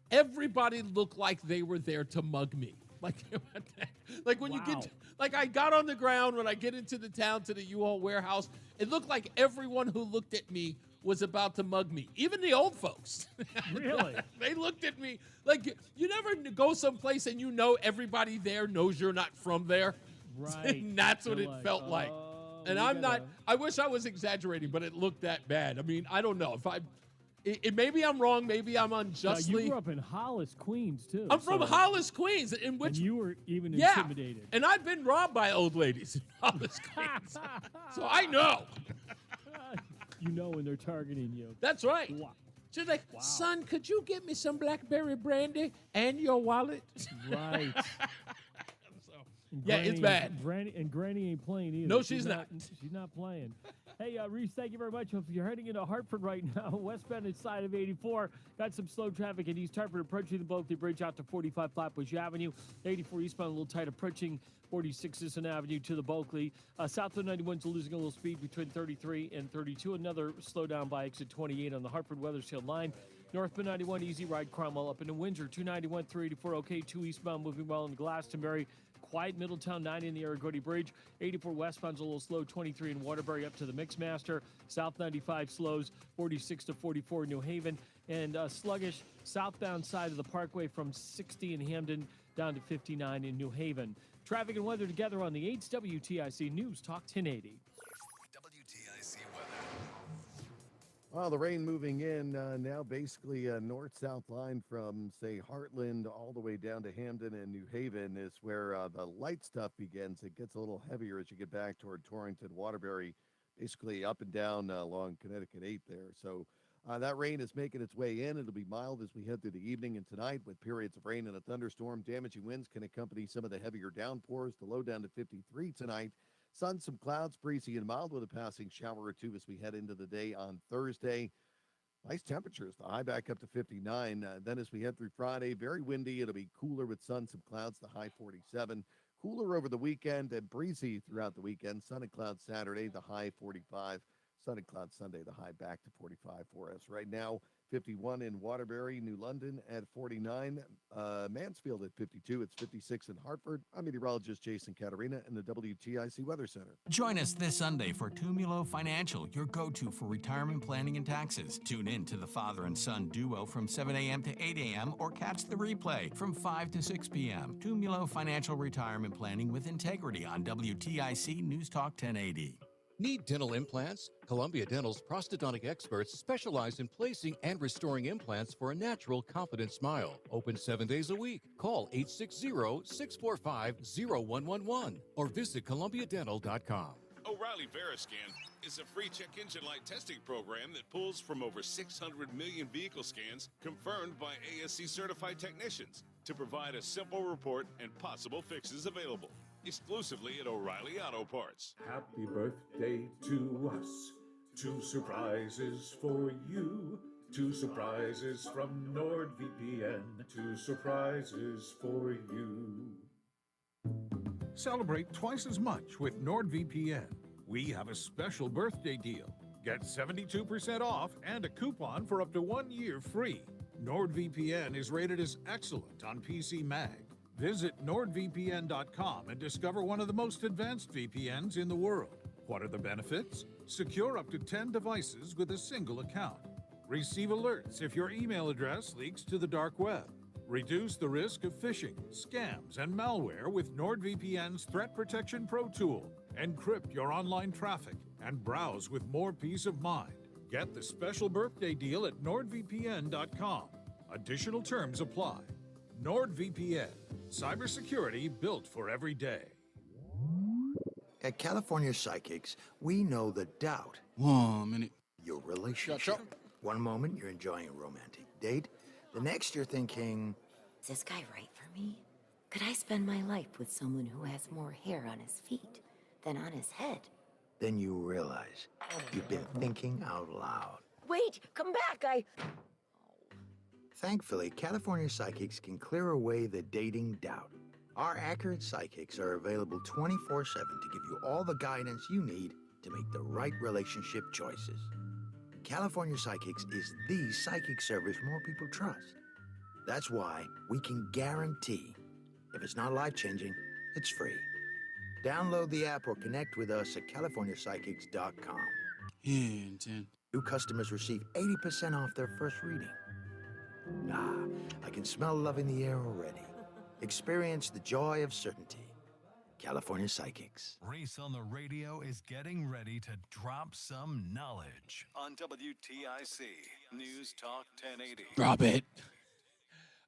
everybody looked like they were there to mug me. Like when you get, I got on the ground when I get into the town to the U-Haul warehouse. It looked like everyone who looked at me was about to mug me. Even the old folks. Really? They looked at me like you never go someplace and you know everybody there knows you're not from there. Right. And that's what it felt like. And I wish I was exaggerating, but it looked that bad. I mean, I don't know if maybe I'm wrong. Maybe I'm unjustly. Now, you grew up in Hollis, Queens, too. I'm from Hollis, Queens, in which and you were even intimidated. And I've been robbed by old ladies in Hollis, Queens, so I know. You know when they're targeting you. That's right. Wow. She's like, son, could you get me some blackberry brandy and your wallet? Right. Yeah, it's bad. Granny ain't playing either. No, she's not. She's not playing. Hey, Reese, thank you very much. If you're heading into Hartford right now, westbound side of 84, got some slow traffic in East Hartford approaching the Bulkley Bridge out to 45 Flatbush Avenue. 84 eastbound a little tight approaching 46 Sisson Avenue to the Bulkley. South of 91's losing a little speed between 33 and 32. Another slowdown by exit 28 on the Hartford Weathersfield line. Northbound 91 easy ride Cromwell up into Windsor. 291, 384 okay. 2 eastbound moving well in Glastonbury. Quiet Middletown, 90 in the Aragodi Bridge. 84 westbound's a little slow, 23 in Waterbury up to the Mixmaster. South 95 slows, 46 to 44 in New Haven. And sluggish southbound side of the Parkway from 60 in Hamden down to 59 in New Haven. Traffic and weather together on the 8's WTIC News Talk 1080. WTIC weather. Well, the rain moving in now basically north-south line from, say, Heartland all the way down to Hamden and New Haven is where the light stuff begins. It gets a little heavier as you get back toward Torrington, Waterbury, basically up and down along Connecticut 8 there. So that rain is making its way in. It'll be mild as we head through the evening and tonight with periods of rain and a thunderstorm. Damaging winds can accompany some of the heavier downpours. The low down to 53 tonight. Sun, some clouds, breezy and mild with a passing shower or two as we head into the day on Thursday. Nice temperatures, the high back up to 59. Then as we head through Friday, very windy. It'll be cooler with sun, some clouds, the high 47. Cooler over the weekend and breezy throughout the weekend. Sun and clouds Saturday, the high 45. Sun and clouds Sunday, the high back to 45 for us. Right now, 51 in Waterbury, New London at 49, Mansfield at 52. It's 56 in Hartford. I'm meteorologist Jason Katarina in the WTIC Weather Center. Join us this Sunday for Tumulo Financial, your go-to for retirement planning and taxes. Tune in to the father and son duo from 7 a.m. to 8 a.m. or catch the replay from 5 to 6 p.m. Tumulo Financial Retirement Planning with Integrity on WTIC News Talk 1080. Need dental implants? Columbia Dental's prosthodontic experts specialize in placing and restoring implants for a natural, confident smile. Open 7 days a week. Call 860-645-0111 or visit columbiadental.com. O'Reilly Veriscan is a free check engine light testing program that pulls from over 600 million vehicle scans confirmed by ASC certified technicians to provide a simple report and possible fixes available exclusively at O'Reilly Auto Parts. Happy birthday to us. 2 surprises for you. 2 surprises from NordVPN. 2 surprises for you. Celebrate twice as much with NordVPN. We have a special birthday deal. Get 72% off and a coupon for up to 1 year free. NordVPN is rated as excellent on PC Mag. Visit NordVPN.com and discover one of the most advanced VPNs in the world. What are the benefits? Secure up to 10 devices with a single account. Receive alerts if your email address leaks to the dark web. Reduce the risk of phishing, scams, and malware with NordVPN's Threat Protection Pro tool. Encrypt your online traffic and browse with more peace of mind. Get the special birthday deal at nordvpn.com. Additional terms apply. NordVPN, cybersecurity built for every day. At California Psychics, we know the doubt. 1 minute. Your relationship. One moment you're enjoying a romantic date. The next you're thinking, is this guy right for me? Could I spend my life with someone who has more hair on his feet than on his head? then you realize you've been thinking out loud. Wait, come back, Thankfully, California Psychics can clear away the dating doubt. Our accurate psychics are available 24/7 to give you all the guidance you need to make the right relationship choices. California Psychics is the psychic service more people trust. That's why we can guarantee if it's not life-changing, it's free. Download the app or connect with us at CaliforniaPsychics.com. New customers receive 80% off their first reading. I can smell love in the air already. Experience the joy of certainty. California Psychics. Reese on the radio is getting ready to drop some knowledge on WTIC News Talk 1080. Drop it.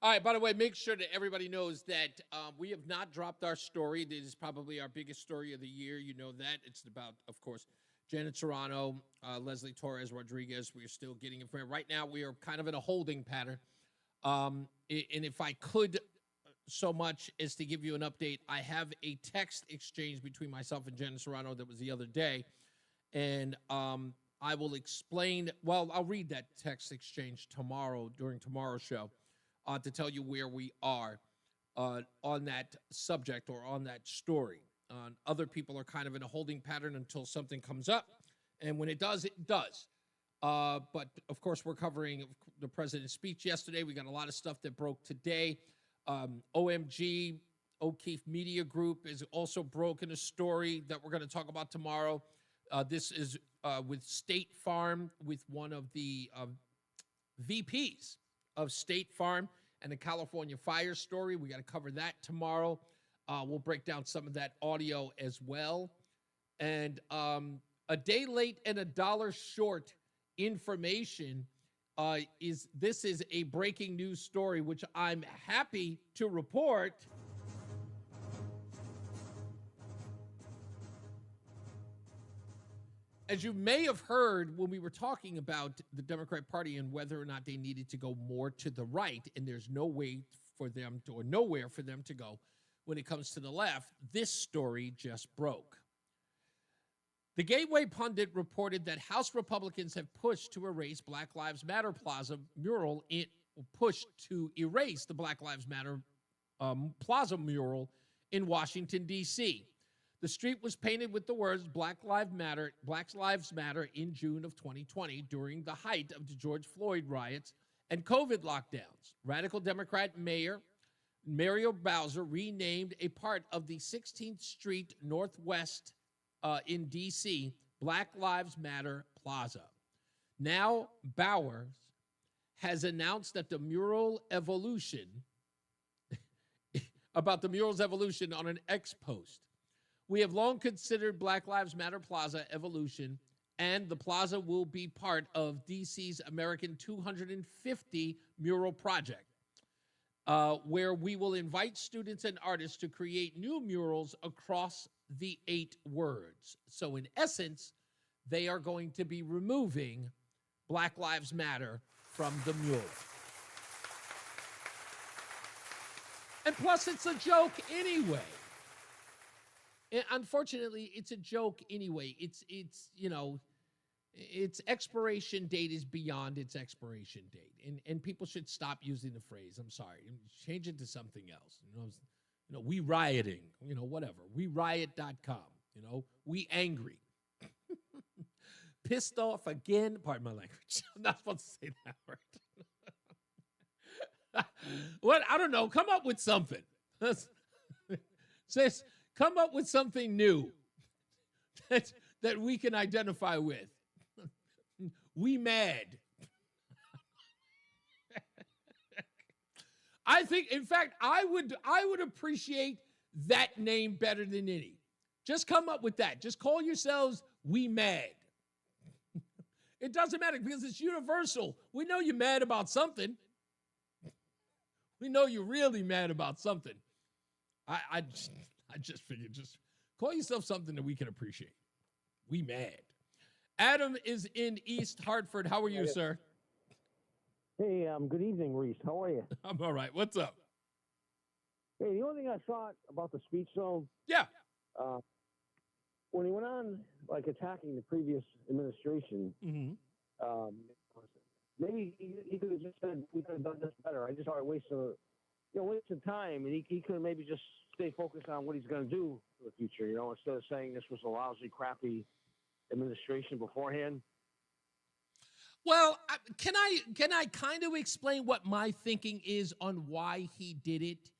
All right, by the way, make sure that everybody knows that we have not dropped our story. This is probably our biggest story of the year. You know that. It's about, of course, Janet Serrano, Leslie Torres Rodriguez. We are still getting information. Right now, we are kind of in a holding pattern. And if I could so much as to give you an update, I have a text exchange between myself and Janet Serrano that was the other day. And I will explain, well, I'll read that text exchange tomorrow during tomorrow's show to tell you where we are on that subject or on that story. Other people are kind of in a holding pattern until something comes up. And when it does, it does. But, of course, we're covering the president's speech yesterday. We got a lot of stuff that broke today. OMG, O'Keefe Media Group, is also broken a story that we're going to talk about tomorrow. This is with State Farm, with one of the VPs of State Farm and the California fire story. We got to cover that tomorrow. We'll break down some of that audio as well. And a day late and a dollar short information is a breaking news story, which I'm happy to report. As you may have heard when we were talking about the Democrat Party and whether or not they needed to go more to the right, and there's no way for them to, or nowhere for them to go when it comes to the left, this story just broke. The Gateway Pundit reported that House Republicans have pushed to erase Black Lives Matter Plaza mural, pushed to erase the Black Lives Matter Plaza mural in Washington, D.C. The street was painted with the words Black Lives Matter in June of 2020 during the height of the George Floyd riots and COVID lockdowns. Radical Democrat Mayor Muriel Bowser renamed a part of the 16th Street Northwest in D.C. Black Lives Matter Plaza. Now Bowers has announced that the mural evolution, about the mural's evolution on an X post. We have long considered Black Lives Matter Plaza evolution, and the plaza will be part of D.C.'s American 250 mural project, where we will invite students and artists to create new murals across the 8 words. So in essence, they are going to be removing Black Lives Matter from the mural. And plus, it's a joke anyway. And unfortunately, it's a joke anyway. It's you know, its expiration date is beyond its expiration date. And people should stop using the phrase, I'm sorry, change it to something else. You know, we rioting, you know, whatever. We riot.com, you know, we angry. Pissed off again. Pardon my language. I'm not supposed to say that word. What? I don't know. Come up with something. Says, come up with something new that we can identify with. We mad. I think, in fact, I would appreciate that name better than any. Just come up with that. Just call yourselves We Mad. It doesn't matter because it's universal. We know you're mad about something. We know you're really mad about something. I just figured, just call yourself something that we can appreciate. We Mad. Adam is in East Hartford. How are you, sir? Hey, good evening, Reese. How are you? I'm all right. What's up? Hey, the only thing I thought about the speech, though, yeah, when he went on like attacking the previous administration, maybe he could have just said we could have done this better. I just thought it wasted time, and he could have maybe just stay focused on what he's going to do for the future. Instead of saying this was a lousy, crappy administration beforehand. Well, can I kind of explain what my thinking is on why he did it?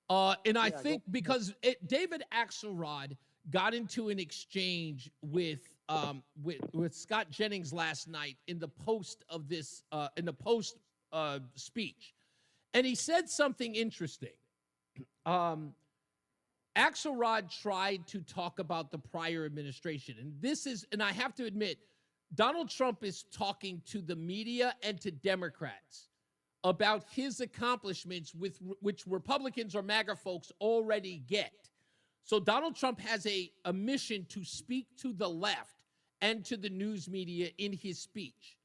And I think because David Axelrod got into an exchange with Scott Jennings last night in the post of this speech, and he said something interesting. Axelrod tried to talk about the prior administration, and I have to admit, Donald Trump is talking to the media and to Democrats about his accomplishments, which Republicans or MAGA folks already get. So Donald Trump has a mission to speak to the left and to the news media in his speech.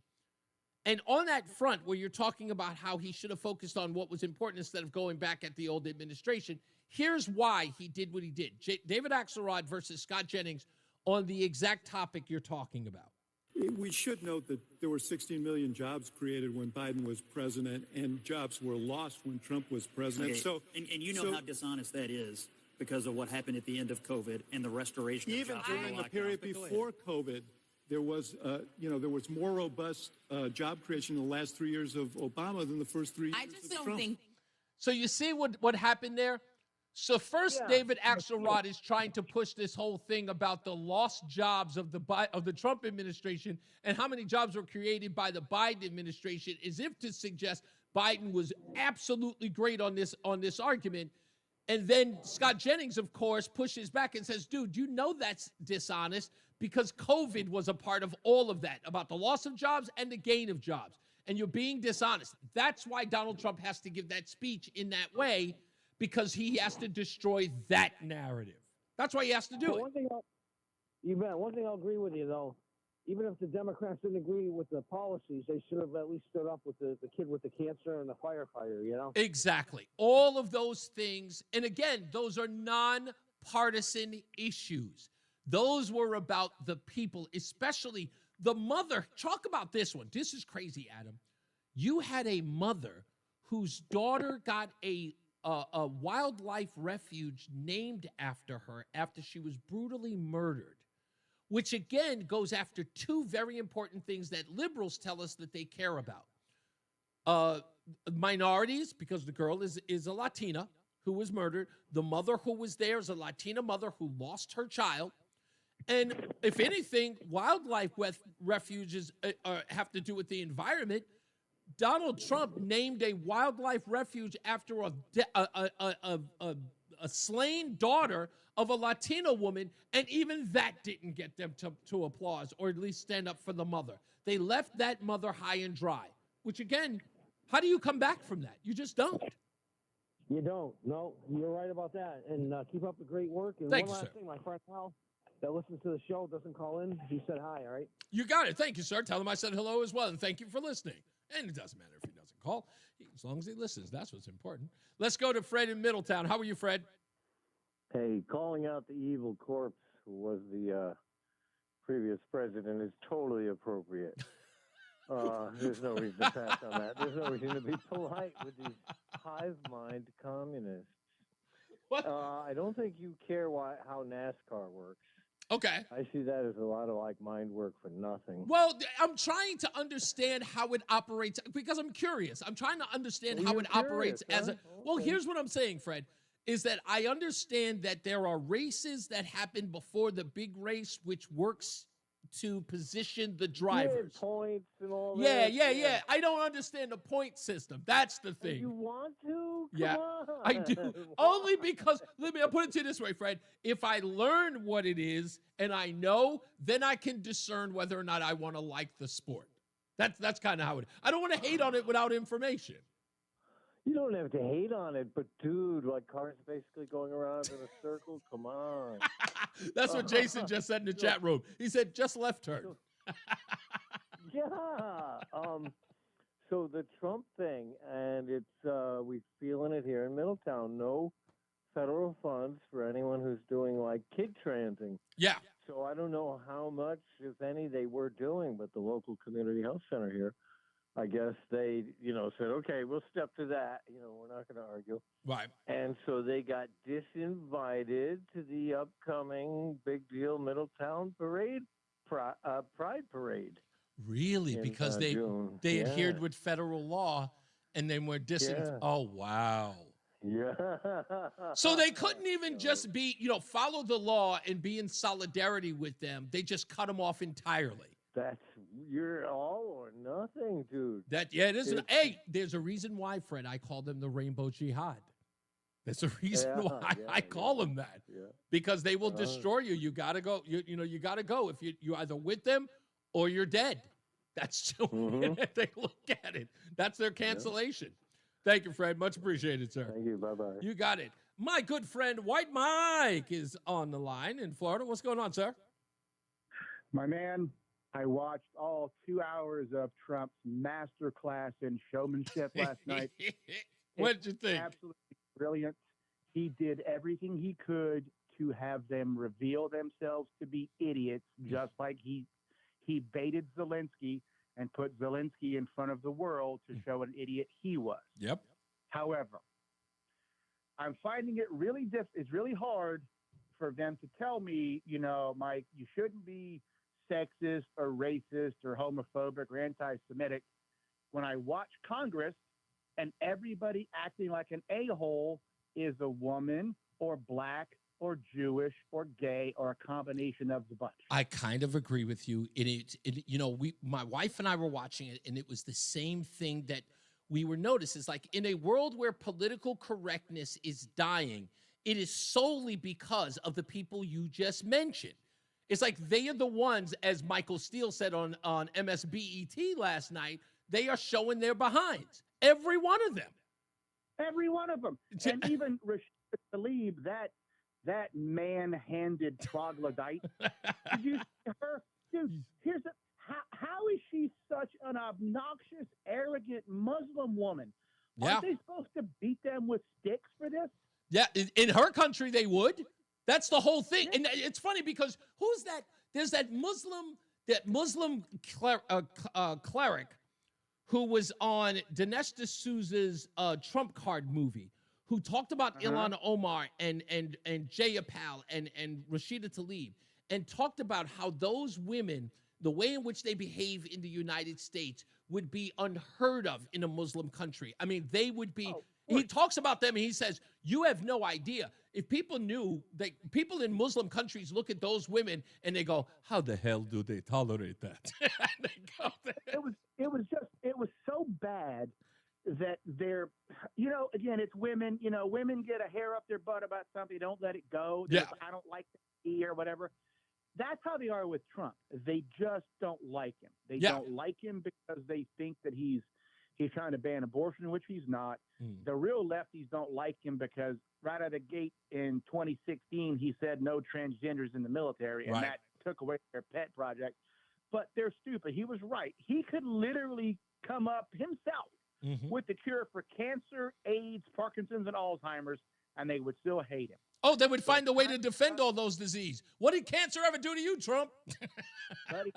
And on that front, where you're talking about how he should have focused on what was important instead of going back at the old administration, here's why he did what he did. David Axelrod versus Scott Jennings on the exact topic you're talking about. We should note that there were 16 million jobs created when Biden was president, and jobs were lost when Trump was president. Okay. So, and you know how dishonest that is because of what happened at the end of COVID and the restoration of even jobs. during the period before COVID, there was more robust job creation in the last 3 years of Obama than the first 3 years of Trump. So you see what happened there? So first, David Axelrod is trying to push this whole thing about the lost jobs of the Trump administration and how many jobs were created by the Biden administration, as if to suggest Biden was absolutely great on this argument. And then Scott Jennings, of course, pushes back and says, dude, you know that's dishonest because COVID was a part of all of that, about the loss of jobs and the gain of jobs. And you're being dishonest. That's why Donald Trump has to give that speech in that way, because he has to destroy that narrative. That's why he has to do it. One thing I'll agree with you, though. Even if the Democrats didn't agree with the policies, they should have at least stood up with the kid with the cancer and the firefighter, Exactly. All of those things. And again, those are nonpartisan issues. Those were about the people, especially the mother. Talk about this one. This is crazy, Adam. You had a mother whose daughter got a wildlife refuge named after her after she was brutally murdered, which again goes after two very important things that liberals tell us that they care about. Minorities, because the girl is a Latina who was murdered. The mother who was there is a Latina mother who lost her child. And if anything, wildlife refuges have to do with the environment. Donald Trump named a wildlife refuge after a slain daughter of a Latina woman, and even that didn't get them to applause, or at least stand up for the mother. They left that mother high and dry, which again, how do you come back from that? You just don't. You don't. No, you're right about that. And keep up the great work. And Thank one you, last sir. thing, my friend Al that listens to the show doesn't call in. He said hi, all right? You got it. Thank you, sir. Tell him I said hello as well, and thank you for listening. And it doesn't matter if he doesn't call. As long as he listens, that's what's important. Let's go to Fred in Middletown. How are you, Fred? Hey, calling out the evil corpse who was the previous president is totally appropriate. There's no reason to pass on that. There's no reason to be polite with these hive mind communists. What? I don't think you care how NASCAR works. Okay. I see that as a lot of mind work for nothing. Well, I'm trying to understand how it operates because I'm curious. I'm trying to understand how it operates as a. Well, here's what I'm saying, Fred, is that I understand that there are races that happen before the big race, which works to position the drivers. Points and all Yeah, that. yeah. I don't understand the point system. That's the thing. You want to? Come Yeah, on. I do. Only because, I'll put it to you this way, Fred. If I learn what it is and I know, then I can discern whether or not I want to like the sport. That's kind of how it. I don't want to hate on it without information. You don't have to hate on it, but dude, like cars basically going around in a circle. Come on. That's what Jason just said in the chat room. He said just left turn. Yeah. So the Trump thing, and it's we're feeling it here in Middletown. No federal funds for anyone who's doing like kid transing. Yeah. So I don't know how much, if any, they were doing, but the local community health center here, I guess they, said, okay, we'll step to that. We're not going to argue. Right. And so they got disinvited to the upcoming big deal Middletown parade, Pride Parade. Really? Because they June. adhered with federal law and then were Oh, wow. Yeah. So they couldn't even just be, follow the law and be in solidarity with them. They just cut them off entirely. You're all or nothing, dude. It is. Hey, there's a reason why, Fred, I call them the Rainbow Jihad. There's a reason why I call them that. Yeah. Because they will destroy you. You got to go. You got to go. If you're either with them or you're dead. That's the way they look at it. That's their cancellation. Thank you, Fred. Much appreciated, sir. Thank you. Bye-bye. You got it. My good friend, White Mike, is on the line in Florida. What's going on, sir? My man, I watched all 2 hours of Trump's masterclass in showmanship last night. What did you think? Absolutely brilliant. He did everything he could to have them reveal themselves to be idiots, just like he baited Zelensky and put Zelensky in front of the world to show an idiot he was. Yep. However, I'm finding it really it's really hard for them to tell me, Mike, you shouldn't be sexist or racist or homophobic or anti-Semitic when I watch Congress and everybody acting like an a-hole is a woman or black or Jewish or gay or a combination of the bunch. I kind of agree with you. My wife and I were watching it, and it was the same thing that we were noticing. It's like in a world where political correctness is dying, it is solely because of the people you just mentioned. It's like they are the ones, as Michael Steele said on MSBET last night, they are showing their behinds. Every one of them. Every one of them. And even Rashida Tlaib, that man-handed troglodyte. Did you see her? Dude, how is she such an obnoxious, arrogant Muslim woman? Aren't they supposed to beat them with sticks for this? Yeah, in her country they would. That's the whole thing. And it's funny because who's that? There's that Muslim cleric who was on Dinesh D'Souza's Trump card movie, who talked about Ilhan Omar and Jayapal and Rashida Tlaib, and talked about how those women, the way in which they behave in the United States, would be unheard of in a Muslim country. I mean, they would be. He talks about them and he says, you have no idea. If people knew that people in Muslim countries look at those women and they go, how the hell do they tolerate that? It was so bad that they're, again, it's women, women get a hair up their butt about something. Don't let it go. I don't like the or whatever. That's how they are with Trump. They just don't like him. They don't like him because they think that he's trying to ban abortion, which he's not. The real lefties don't like him because right out of the gate in 2016, he said no transgenders in the military, and that took away their pet project. But they're stupid. He was right. He could literally come up himself with the cure for cancer, AIDS, Parkinson's, and Alzheimer's, and they would still hate him. Oh, they would find a way to defend all those diseases. What did cancer ever do to you, Trump? Buddy,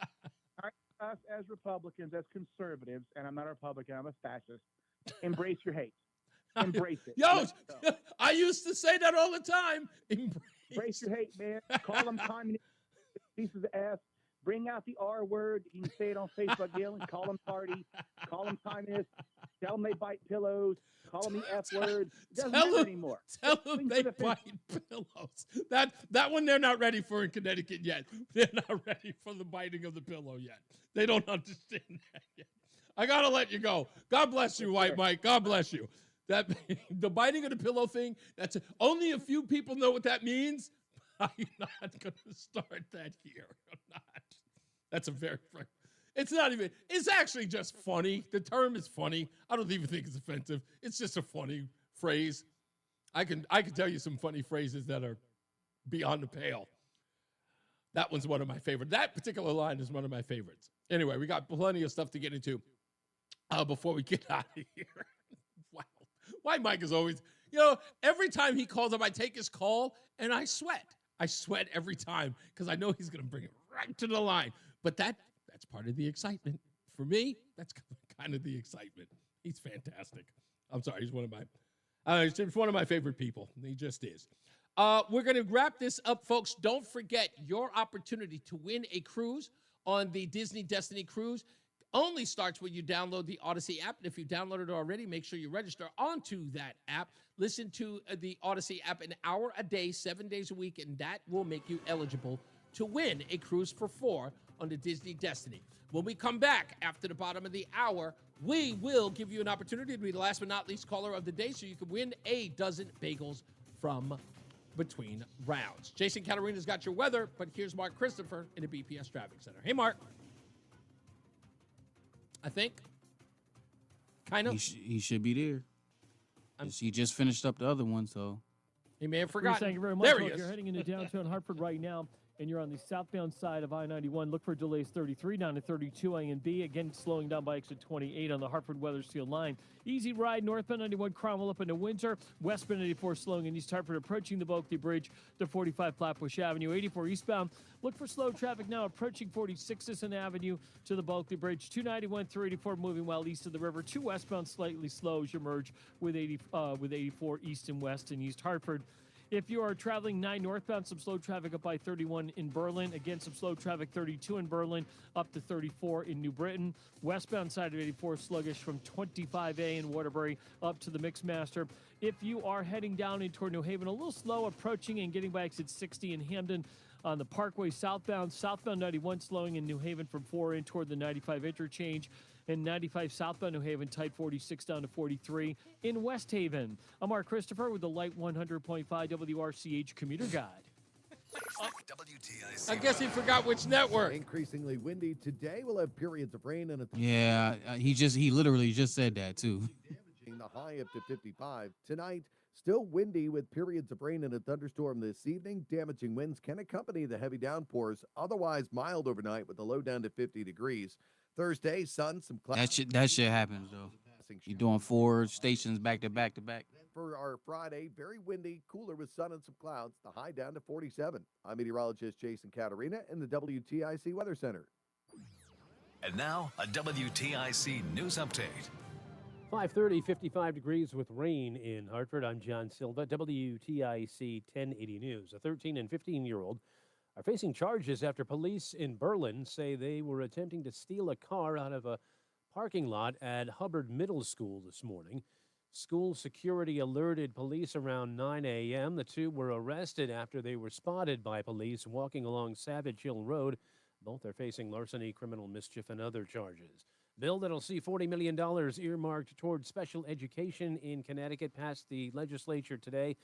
us as Republicans, as conservatives, and I'm not a Republican, I'm a fascist, embrace your hate. Embrace it. Yo, I used to say that all the time. Embrace your hate, man. Call them communist pieces of ass. Bring out the R word. You can say it on Facebook, Dylan. Call them party. Call them communist. Tell them they bite pillows. Call them the F word. It doesn't matter anymore. Tell them they bite pillows. That one they're not ready for in Connecticut yet. They're not ready for the biting of the pillow yet. They don't understand that yet. I got to let you go. God bless you, White Mike. God bless you. That the biting of the pillow thing, only a few people know what that means. I'm not going to start that here. I'm not. That's a it's not even, it's actually just funny. The term is funny. I don't even think it's offensive. It's just a funny phrase. I can tell you some funny phrases that are beyond the pale. That one's one of my favorites. That particular line is one of my favorites. Anyway, we got plenty of stuff to get into before we get out of here. Wow. Why Mike is always, every time he calls up, I take his call and I sweat. I sweat every time because I know he's going to bring it right to the line. But that's part of the excitement. For me, that's kind of the excitement. He's fantastic. I'm sorry. He's one of my favorite people. He just is. We're going to wrap this up, folks. Don't forget your opportunity to win a cruise on the Disney Destiny Cruise only starts when you download the Odyssey app. And if you downloaded it already, make sure you register onto that app. Listen to the Odyssey app an hour a day, 7 days a week, and that will make you eligible to win a cruise for 4 on the Disney Destiny. When we come back after the bottom of the hour, we will give you an opportunity to be the last but not least caller of the day so you can win a dozen bagels from between rounds. Jason Caterina's got your weather, but here's Mark Christopher in the BPS Traffic Center. Hey, Mark. I think. Kind of. He should be there. He just finished up the other one, so. He may have forgotten. Thank you very much. There he If is. you're heading into downtown Hartford right now, and you're on the southbound side of I-91, look for delays 33 down to 32 A and B. Again, slowing down by exit 28 on the Hartford-Weathersfield line. Easy ride northbound 91 Cromwell up into Windsor. Westbound 84 slowing in East Hartford, approaching the Bulkley Bridge to 45 Flatbush Avenue. 84 eastbound. Look for slow traffic now approaching 46 Sisson Avenue to the Bulkley Bridge. 291 through 84 moving well east of the river. 2 westbound slightly slow as you merge with 84 east and west in East Hartford. If you are traveling 9 northbound, some slow traffic up by 31 in Berlin. Again, some slow traffic 32 in Berlin, up to 34 in New Britain. Westbound side of 84 sluggish from 25A in Waterbury up to the Mixmaster. If you are heading down in toward New Haven, a little slow approaching and getting by exit 60 in Hamden on the Parkway southbound. Southbound 91 slowing in New Haven from 4 in toward the 95 interchange. And 95 southbound New Haven, tight 46 down to 43 in West Haven. I'm Mark Christopher with the Light 100.5 WRCH Commuter Guide. I guess he forgot which network. Increasingly windy today. We'll have periods of rain and Yeah, he literally just said that too. the high up to 55. Tonight, still windy with periods of rain and a thunderstorm this evening. Damaging winds can accompany the heavy downpours. Otherwise mild overnight with the low down to 50 degrees. Thursday, sun, some clouds. That shit happens though. You're doing 4 stations back to back to back. For our Friday, very windy, cooler with sun and some clouds. The high down to 47. I'm meteorologist Jason Caterina in the WTIC Weather Center. And now, a WTIC news update. 5:30, 55 degrees with rain in Hartford. I'm John Silva, WTIC 1080 News. A 13 and 15-year-old are facing charges after police in Berlin say they were attempting to steal a car out of a parking lot at Hubbard Middle School this morning. School security alerted police around 9 a.m. The two were arrested after they were spotted by police walking along Savage Hill Road. Both are facing larceny, criminal mischief, and other charges. Bill that'll see $40 million earmarked towards special education in Connecticut passed the legislature today.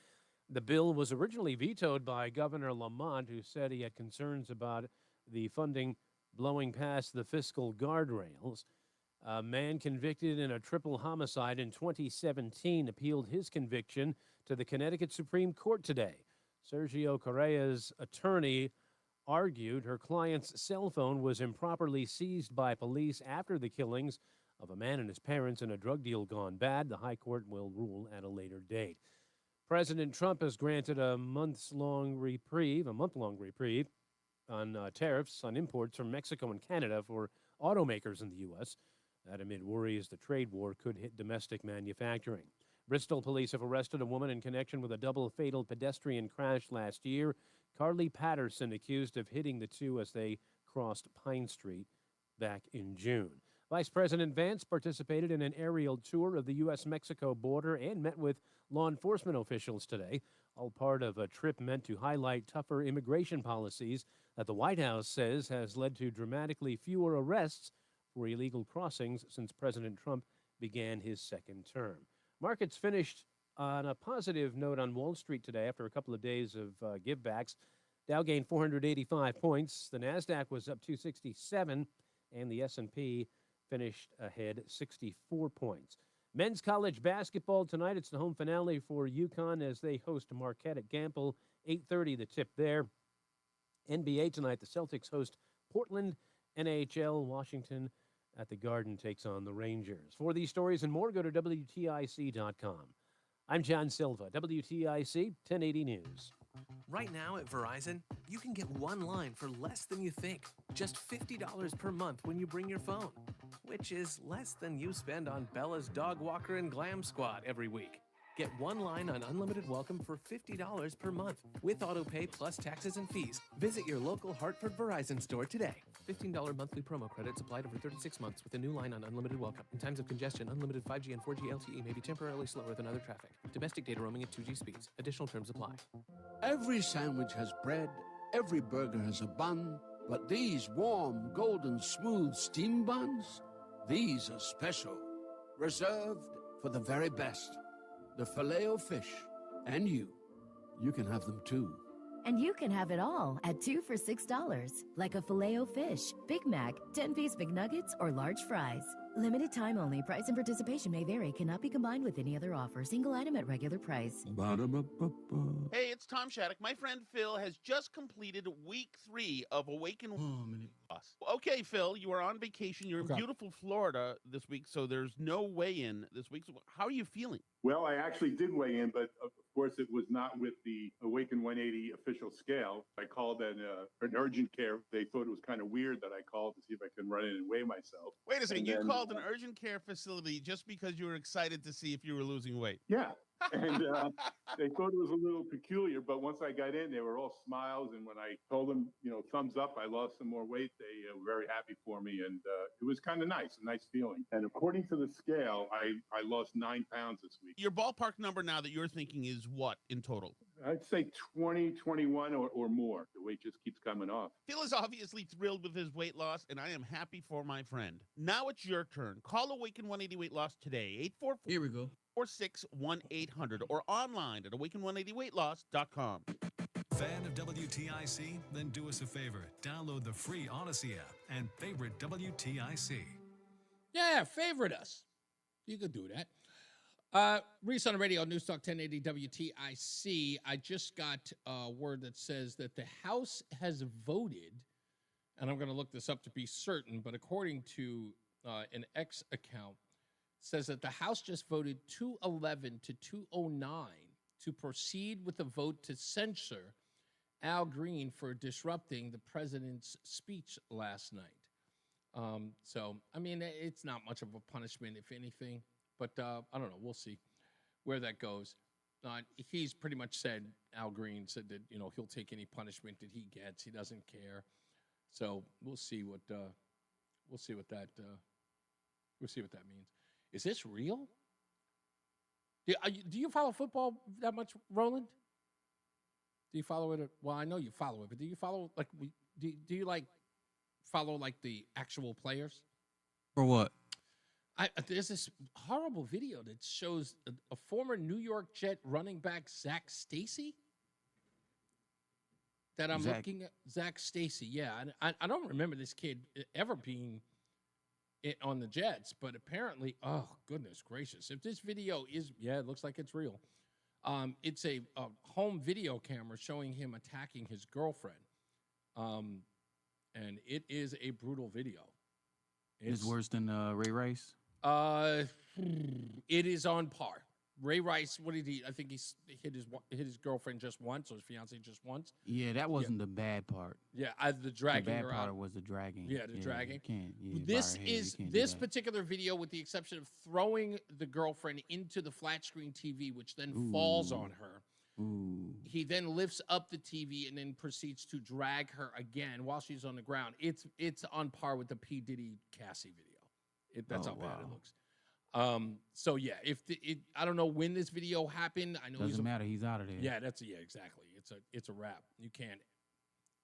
The bill was originally vetoed by Governor Lamont, who said he had concerns about the funding blowing past the fiscal guardrails. A man convicted in a triple homicide in 2017 appealed his conviction to the Connecticut Supreme Court today. Sergio Correa's attorney argued her client's cell phone was improperly seized by police after the killings of a man and his parents in a drug deal gone bad. The High Court will rule at a later date. President Trump has granted a month-long reprieve on tariffs on imports from Mexico and Canada for automakers in the U.S. That amid worries the trade war could hit domestic manufacturing. Bristol police have arrested a woman in connection with a double fatal pedestrian crash last year. Carly Patterson accused of hitting the two as they crossed Pine Street back in June. Vice President Vance participated in an aerial tour of the U.S.-Mexico border and met with law enforcement officials today, all part of a trip meant to highlight tougher immigration policies that the White House says has led to dramatically fewer arrests for illegal crossings since President Trump began his second term. Markets finished on a positive note on Wall Street today after a couple of days of givebacks. Dow gained 485 points. The Nasdaq was up 267, and the S&P finished ahead 64 points. Men's college basketball tonight. It's the home finale for UConn as they host Marquette at Gamble. 8:30 the tip there. NBA tonight. The Celtics host Portland. NHL Washington at the Garden takes on the Rangers. For these stories and more, go to WTIC.com. I'm John Silva, WTIC 1080 News. Right now at Verizon, you can get one line for less than you think. Just $50 per month when you bring your phone, which is less than you spend on Bella's Dog Walker and Glam Squad every week. Get one line on unlimited welcome for $50 per month with autopay plus taxes and fees. Visit your local Hartford Verizon store today. $15 monthly promo credits applied over 36 months with a new line on unlimited welcome. In times of congestion, unlimited 5G and 4G LTE may be temporarily slower than other traffic. Domestic data roaming at 2G speeds. Additional terms apply. Every sandwich has bread, every burger has a bun, but these warm, golden, smooth steam buns, these are special, reserved for the very best. The Filet-O-Fish, and you can have them too. And you can have it all at 2 for $6, like a Filet-O-Fish, Big Mac, 10-piece McNuggets, or large fries. Limited time only. Price and participation may vary. Cannot be combined with any other offer. Single item at regular price. Ba-da-ba-ba-ba. Hey, it's Tom Shattuck. My friend Phil has just completed week 3 of Awaken. Okay, Phil, you are on vacation. You're in beautiful Florida this week, so there's no weigh-in this week. So how are you feeling? Well, I actually did weigh in, but of course it was not with the Awaken 180 official scale. I called an urgent care. They thought it was kind of weird that I called to see if I could run in and weigh myself. Wait a second. You called an urgent care facility just because you were excited to see if you were losing weight. Yeah. And they thought it was a little peculiar, but once I got in, they were all smiles. And when I told them, thumbs up, I lost some more weight, they were very happy for me. And it was kind of nice, a nice feeling. And according to the scale, I lost 9 pounds this week. Your ballpark number now that you're thinking is what in total? I'd say 20, 21 or more. The weight just keeps coming off. Phil is obviously thrilled with his weight loss, and I am happy for my friend. Now it's your turn. Call Awaken 180 Weight Loss today, 844. Here we go. 461-800 or online at awaken180weightloss.com. Fan of WTIC? Then do us a favor. Download the free Odyssey app and favorite WTIC. Yeah, favorite us. You could do that. Reese on the radio, NewsTalk 1080 WTIC. I just got a word that says that the House has voted, and I'm going to look this up to be certain, but according to an X account, says that the House just voted 211 to 209 to proceed with a vote to censure Al Green for disrupting the president's speech last night. So, I mean, it's not much of a punishment, if anything, but I don't know. We'll see where that goes. He's pretty much said, Al Green said that, he'll take any punishment that he gets. He doesn't care. So we'll see what that means. Is this real? Do you follow football that much, Roland? Do you follow it? Well, I know you follow it, but do you follow do you follow the actual players? For what? There's this horrible video that shows a former New York Jet running back, Zach Stacy. That I'm looking at. Zach Stacy, yeah. I don't remember this kid ever being on the Jets, but apparently, oh, goodness gracious. If this video is, it looks like it's real. It's a home video camera showing him attacking his girlfriend. And it is a brutal video. It's worse than Ray Rice? It is on par. Ray Rice, what did he? I think he hit his girlfriend just once, or his fiance just once. Yeah, that wasn't the bad part. Yeah, the dragging. The bad part was the dragging. Yeah, the dragging. Can't, this particular video, with the exception of throwing the girlfriend into the flat screen TV, which then falls on her. He then lifts up the TV and then proceeds to drag her again while she's on the ground. It's on par with the P. Diddy Cassie video. That's how bad it looks. So yeah, I don't know when this video happened. I know Doesn't matter. He's out of there. Yeah, exactly. It's a wrap. You can't.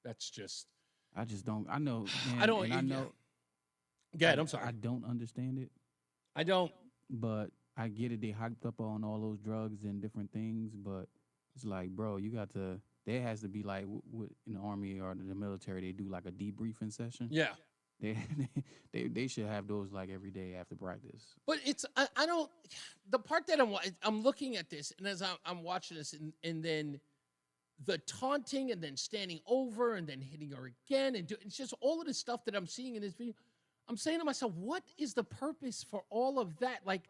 That's just. I just don't. I know. I don't. And I know. Go ahead. I'm sorry. I don't understand it. I don't. But I get it. They hyped up on all those drugs and different things. But it's like, bro, you got to. There has to be like in the army or the military, they do like a debriefing session. Yeah. They should have those like every day after practice. But I don't. The part that I'm looking at this, and as I'm watching this, and then the taunting, and then standing over, and then hitting her again, and it's just all of the stuff that I'm seeing in this video. I'm saying to myself, what is the purpose for all of that? Like,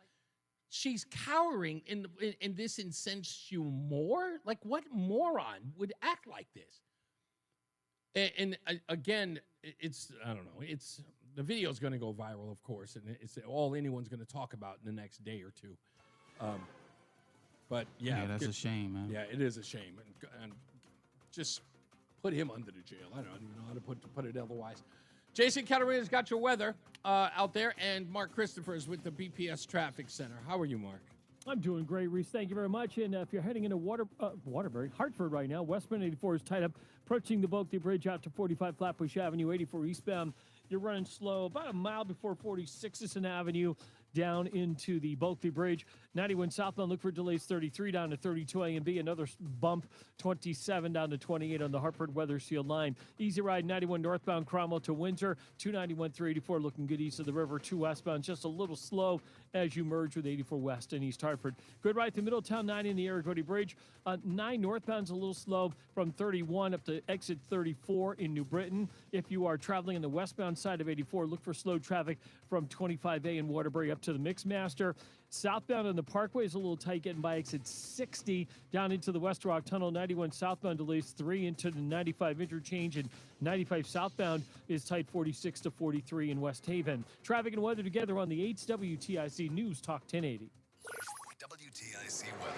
she's cowering, and this incensed you more? Like, what moron would act like this? And again, I don't know. The video is going to go viral, of course, and it's all anyone's going to talk about in the next day or two. But yeah, that's a shame, man. Yeah, it is a shame, and just put him under the jail. I don't even know how to put it otherwise. Jason Caterina's got your weather out there, and Mark Christopher is with the BPS Traffic Center. How are you, Mark? I'm doing great, Reese. Thank you very much. And if you're heading into Waterbury, Hartford right now, westbound 84 is tied up, approaching the Bulkley Bridge out to 45 Flatbush Avenue, 84 eastbound. You're running slow about a mile before 46th Avenue down into the Bulkley Bridge. 91 southbound, look for delays 33 down to 32 A and B. Another bump, 27 down to 28 on the Hartford Weather Seal line. Easy ride 91 northbound Cromwell to Windsor. 291 384 looking good east of the river. 2 westbound, just a little slow as you merge with 84 west and East Hartford. Good ride through Middletown, 9 in the Aragodi Bridge. 9 northbound's a little slow from 31 up to exit 34 in New Britain. If you are traveling on the westbound side of 84, look for slow traffic from 25A in Waterbury up to the Mixmaster. Southbound on the Parkway is a little tight getting by exit 60 down into the West Rock Tunnel. 91 southbound delays 3 into the 95 interchange, and 95 southbound is tight 46 to 43 in West Haven. Traffic and weather together on the 8's WTIC News Talk 1080. WTIC weather.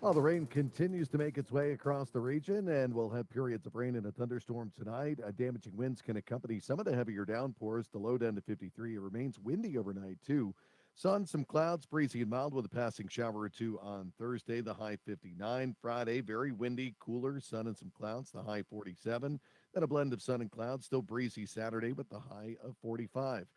Well, the rain continues to make its way across the region, and we'll have periods of rain and a thunderstorm tonight. Damaging winds can accompany some of the heavier downpours. The low down to 53. It remains windy overnight, too. Sun, some clouds, breezy and mild with a passing shower or two on Thursday, the high 59. Friday, very windy, cooler, sun and some clouds, the high 47. Then a blend of sun and clouds, still breezy Saturday with the high of 45.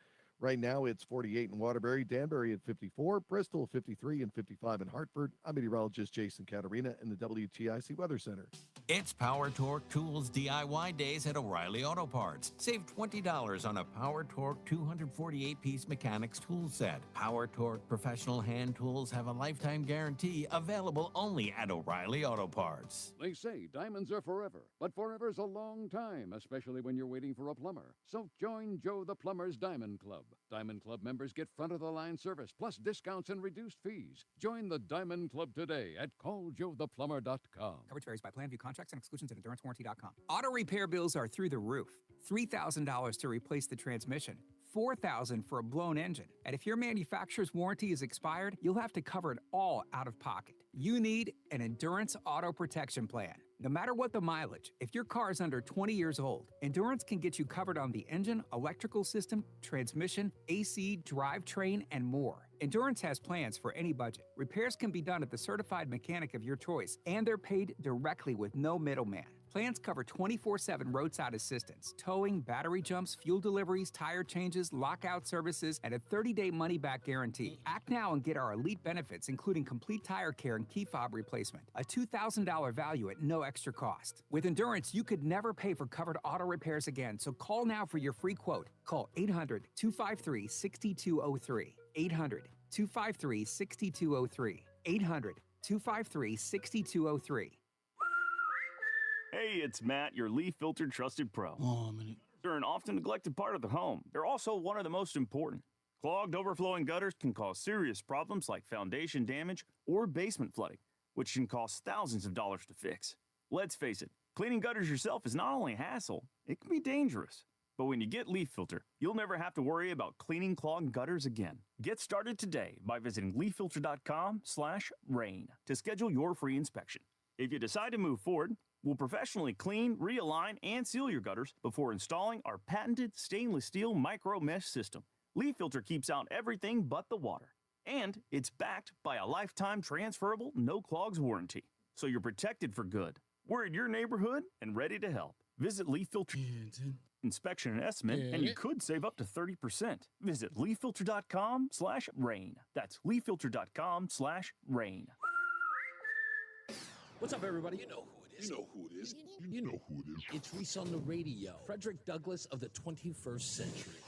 Right now, it's 48 in Waterbury, Danbury at 54, Bristol 53, and 55 in Hartford. I'm meteorologist Jason Caterina in the WTIC Weather Center. It's Power Torque Tools DIY Days at O'Reilly Auto Parts. Save $20 on a Power Torque 248-piece mechanics tool set. Power Torque professional hand tools have a lifetime guarantee, available only at O'Reilly Auto Parts. They say diamonds are forever, but forever's a long time, especially when you're waiting for a plumber. So join Joe the Plumber's Diamond Club. Diamond Club members get front-of-the-line service, plus discounts and reduced fees. Join the Diamond Club today at calljoetheplumber.com. Coverage varies by plan, view contracts, and exclusions at endurancewarranty.com. Auto repair bills are through the roof. $3,000 to replace the transmission. $4,000 for a blown engine. And if your manufacturer's warranty is expired, you'll have to cover it all out of pocket. You need an Endurance Auto Protection Plan. No matter what the mileage, if your car is under 20 years old, Endurance can get you covered on the engine, electrical system, transmission, AC, drivetrain, and more. Endurance has plans for any budget. Repairs can be done at the certified mechanic of your choice, and they're paid directly with no middleman. Plans cover 24/7 roadside assistance, towing, battery jumps, fuel deliveries, tire changes, lockout services, and a 30-day money-back guarantee. Act now and get our elite benefits, including complete tire care and key fob replacement. A $2,000 value at no extra cost. With Endurance, you could never pay for covered auto repairs again, so call now for your free quote. Call 800-253-6203. 800-253-6203. 800-253-6203. Hey, it's Matt, your leaf filter trusted pro. Oh, man. They're an often neglected part of the home. They're also one of the most important. Clogged, overflowing gutters can cause serious problems like foundation damage or basement flooding, which can cost thousands of dollars to fix. Let's face it, cleaning gutters yourself is not only a hassle, it can be dangerous. But when you get Leaf Filter, you'll never have to worry about cleaning clogged gutters again. Get started today by visiting leaffilter.com/rain to schedule your free inspection. If you decide to move forward, we'll professionally clean, realign, and seal your gutters before installing our patented stainless steel micro mesh system. Leaf Filter keeps out everything but the water. And it's backed by a lifetime transferable no clogs warranty. So you're protected for good. We're in your neighborhood and ready to help. Visit Leaf Filter inspection and estimate, and you could save up to 30%. Visit leaffilter.com/rain. That's leaffilter.com/rain. What's up, everybody? You know who it is. You know who it is. You know who it is. It's Reese on the radio. Frederick Douglass of the 21st century.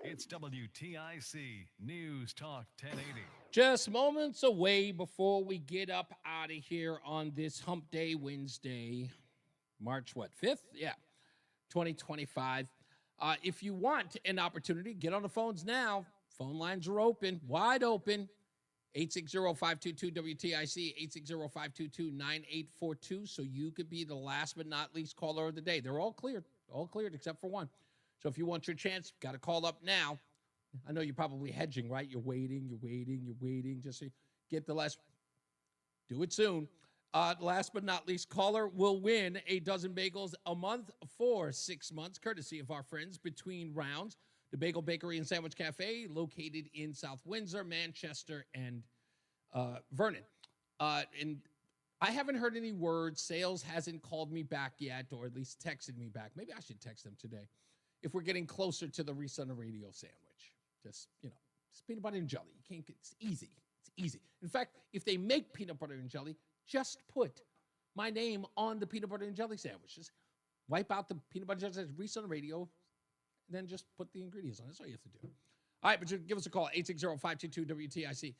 It's WTIC News Talk 1080. Just moments away before we get up out of here on this Hump Day Wednesday, March 5th? Yeah, 2025. If you want an opportunity, get on the phones now. Phone lines are open, wide open. 860-522-WTIC, 860-522-9842, so you could be the last but not least caller of the day. They're all cleared except for one. So if you want your chance, got to call up now. I know you're probably hedging, right? You're waiting, just so you get the last. Do it soon. Last but not least, caller will win a dozen bagels a month for 6 months, courtesy of our friends Between Rounds, the Bagel Bakery and Sandwich Cafe, located in South Windsor, Manchester, and Vernon. And I haven't heard any word. Sales hasn't called me back yet, or at least texted me back. Maybe I should text them today. If we're getting closer to the Reese on the Radio sandwich, just peanut butter and jelly. You can't. It's easy. It's easy. In fact, if they make peanut butter and jelly, just put my name on the peanut butter and jelly sandwich. Just wipe out the peanut butter and jelly, Reese on the Radio, and then just put the ingredients on. That's all you have to do. All right, but give us a call, 860-522-WTIC.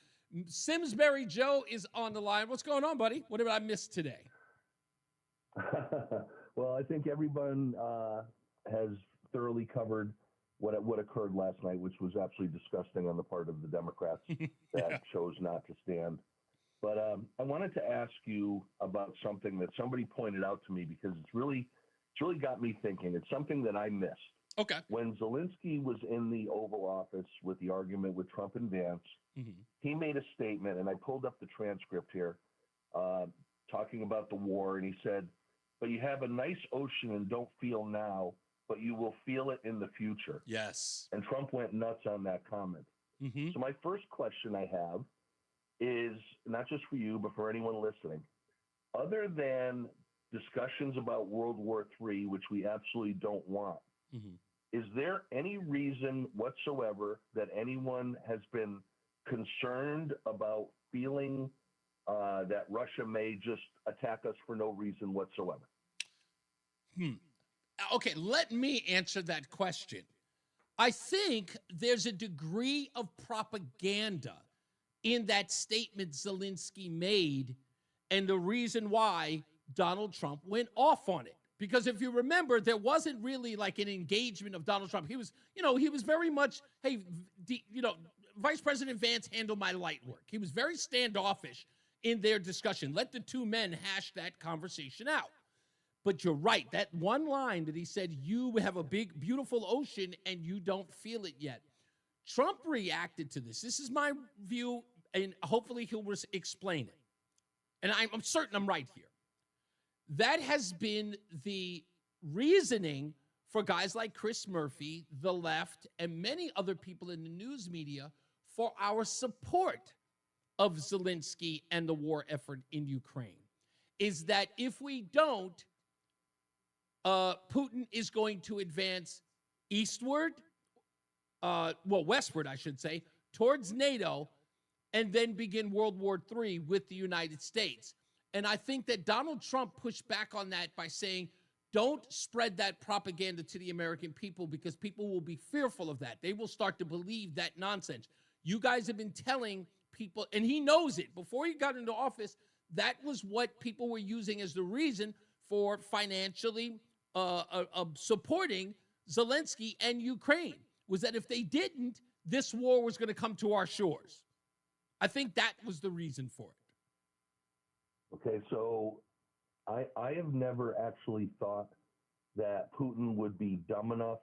Simsbury Joe is on the line. What's going on, buddy? What did I miss today? Well, I think everyone has thoroughly covered what occurred last night, which was absolutely disgusting on the part of the Democrats that chose not to stand. But I wanted to ask you about something that somebody pointed out to me, because it's really got me thinking. It's something that I missed. Okay. When Zelensky was in the Oval Office with the argument with Trump and Vance, he made a statement, and I pulled up the transcript here, talking about the war, and he said, "But you have a nice ocean and don't feel now, but you will feel it in the future." Yes. And Trump went nuts on that comment. So my first question I have is, not just for you, but for anyone listening, other than discussions about World War III, which we absolutely don't want, is there any reason whatsoever that anyone has been concerned about feeling that Russia may just attack us for no reason whatsoever? Okay, let me answer that question. I think there's a degree of propaganda in that statement Zelensky made, and the reason why Donald Trump went off on it. Because if you remember, there wasn't really like an engagement of Donald Trump. He was very much, hey, Vice President Vance handled my light work. He was very standoffish in their discussion. Let the two men hash that conversation out. But you're right. That one line that he said, you have a big, beautiful ocean and you don't feel it yet. Trump reacted to this. This is my view, and hopefully he'll explain it. And I'm certain I'm right here. That has been the reasoning for guys like Chris Murphy, the left, and many other people in the news media for our support of Zelensky and the war effort in Ukraine, is that if we don't, Putin is going to advance eastward, westward, I should say, towards NATO, and then begin World War III with the United States. And I think that Donald Trump pushed back on that by saying, don't spread that propaganda to the American people, because people will be fearful of that. They will start to believe that nonsense. You guys have been telling people, and he knows it. Before he got into office, that was what people were using as the reason for financially supporting Zelensky and Ukraine, was that if they didn't, this war was going to come to our shores. I think that was the reason for it. Okay, so I have never actually thought that Putin would be dumb enough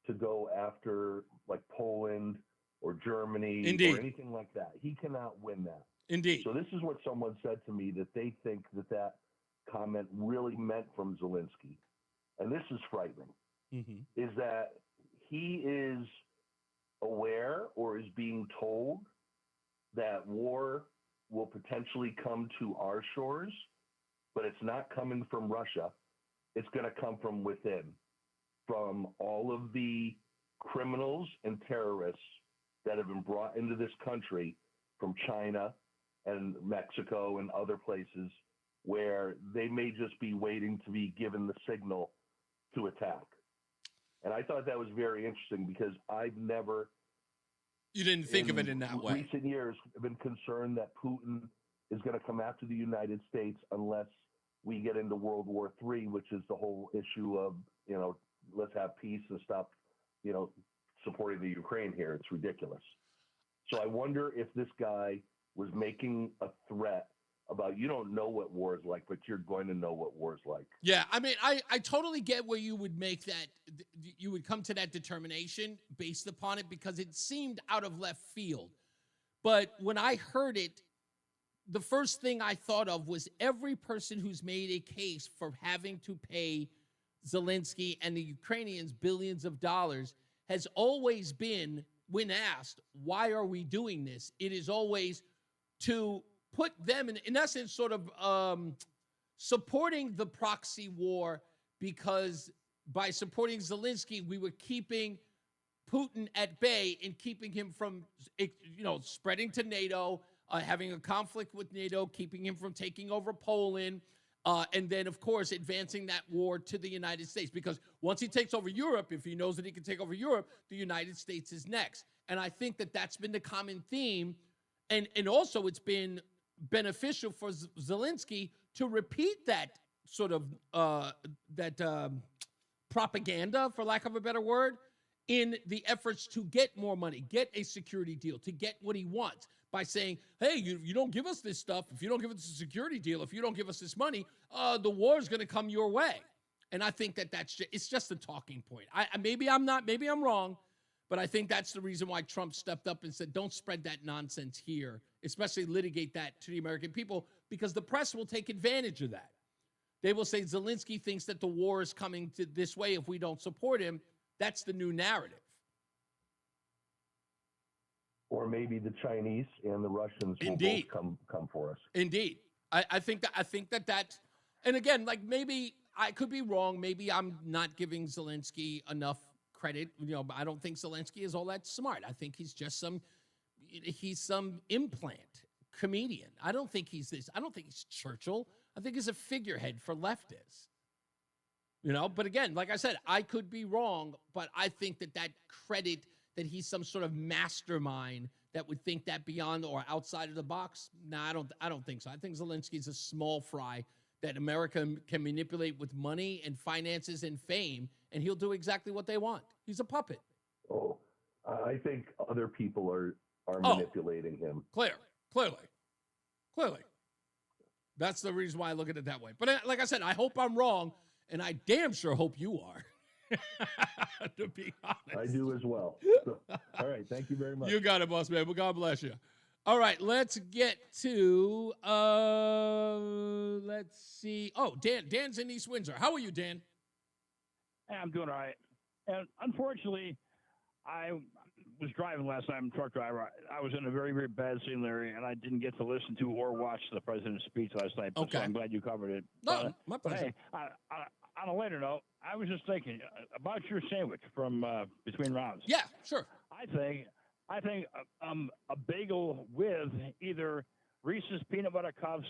to go after like Poland or Germany Indeed. or anything like that. He cannot win that. Indeed. So this is what someone said to me, that they think that comment really meant from Zelensky. And this is frightening, is that he is aware or is being told that war will potentially come to our shores, but it's not coming from Russia. It's going to come from within, from all of the criminals and terrorists that have been brought into this country from China and Mexico and other places, where they may just be waiting to be given the signal to attack. And I thought that was very interesting, because I've never, you didn't think of it in that way. Recent years, been concerned that Putin is going to come after the United States unless we get into World War III, which is the whole issue of, let's have peace and stop, supporting the Ukraine here. It's ridiculous. So I wonder if this guy was making a threat about, you don't know what war is like, but you're going to know what war is like. Yeah, I mean, I totally get where you would make that, you would come to that determination based upon it, because it seemed out of left field. But when I heard it, the first thing I thought of was every person who's made a case for having to pay Zelensky and the Ukrainians billions of dollars has always been, when asked, why are we doing this? It is always to put them in essence, sort of supporting the proxy war, because by supporting Zelensky, we were keeping Putin at bay and keeping him from, spreading to NATO, having a conflict with NATO, keeping him from taking over Poland, and then, of course, advancing that war to the United States. Because once he takes over Europe, if he knows that he can take over Europe, the United States is next. And I think that that's been the common theme. And also it's been beneficial for Zelensky to repeat that sort of propaganda, for lack of a better word, in the efforts to get more money, get a security deal, to get what he wants, by saying, hey, you don't give us this stuff, if you don't give us a security deal, if you don't give us this money, the war is going to come your way. And I think it's just a talking point. Maybe I'm wrong, but I think that's the reason why Trump stepped up and said, don't spread that nonsense here, especially litigate that to the American people, because the press will take advantage of that. They will say Zelensky thinks that the war is coming to this way if we don't support him. That's the new narrative. Or maybe the Chinese and the Russians will both come for us. Indeed. I think that, and again, like, maybe I could be wrong. Maybe I'm not giving Zelensky enough credit. I don't think Zelensky is all that smart. I think he's just some implant comedian. I don't think he's this. I don't think he's Churchill. I think he's a figurehead for leftists. But again, like I said, I could be wrong, but I think that credit that he's some sort of mastermind that would think that beyond or outside of the box. I don't think so. I think Zelensky's a small fry that America can manipulate with money and finances and fame, and he'll do exactly what they want. He's a puppet. Oh, I think other people are manipulating him. Clearly. That's the reason why I look at it that way. But like I said, I hope I'm wrong, and I damn sure hope you are. To be honest, I do as well. All right, thank you very much. You got it, boss man. Well, God bless you. All right, let's get to let's see. Oh, Dan's in East Windsor. How are you, Dan? Hey, I'm doing all right. And unfortunately, I was driving last night. I'm a truck driver. I was in a very, very bad signal area, and I didn't get to listen to or watch the president's speech last night. Okay. So I'm glad you covered it. No, my pleasure. Hey, on a later note, I was just thinking about your sandwich from between rounds. Yeah, sure. I think a bagel with either Reese's peanut butter cups,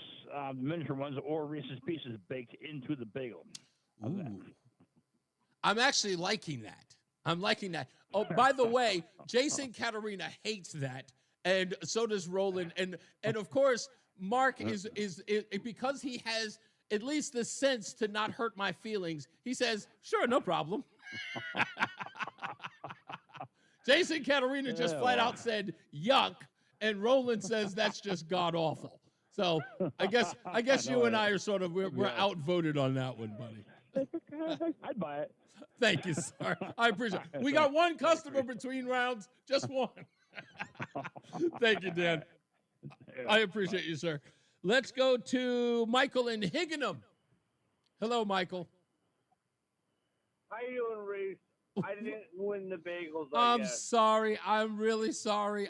miniature ones, or Reese's Pieces baked into the bagel. I'm actually liking that. I'm liking that. Oh, by the way, Jason Katerina hates that, and so does Roland, and of course Mark is because he has at least the sense to not hurt my feelings. He says, "Sure, no problem." Jason Katerina just flat out said, "Yuck," and Roland says that's just god awful. So I guess you and I are sort of we're outvoted on that one, buddy. I'd buy it. Thank you, sir. I appreciate it. We got one customer between rounds, just one. Thank you, Dan. I appreciate you, sir. Let's go to Michael in Higginham. Hello, Michael. How you doing, Reese? I didn't win the bagels. I'm sorry. I'm really sorry.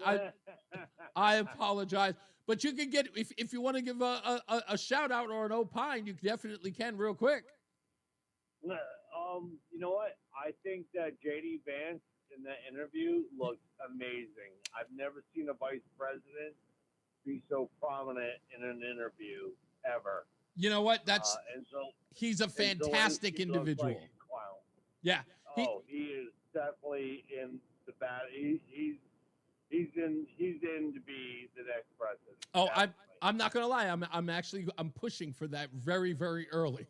I apologize. But you can get, if you want to give a shout out or an opine, you definitely can real quick. You know what? I think that JD Vance in that interview looked amazing. I've never seen a vice president be so prominent in an interview ever. You know what? That's he's a and Zelensky fantastic looks individual. like a clown. Yeah. He is definitely in the bat. He's in to be the next president. Oh, I'm not gonna lie. I'm pushing for that very, very early.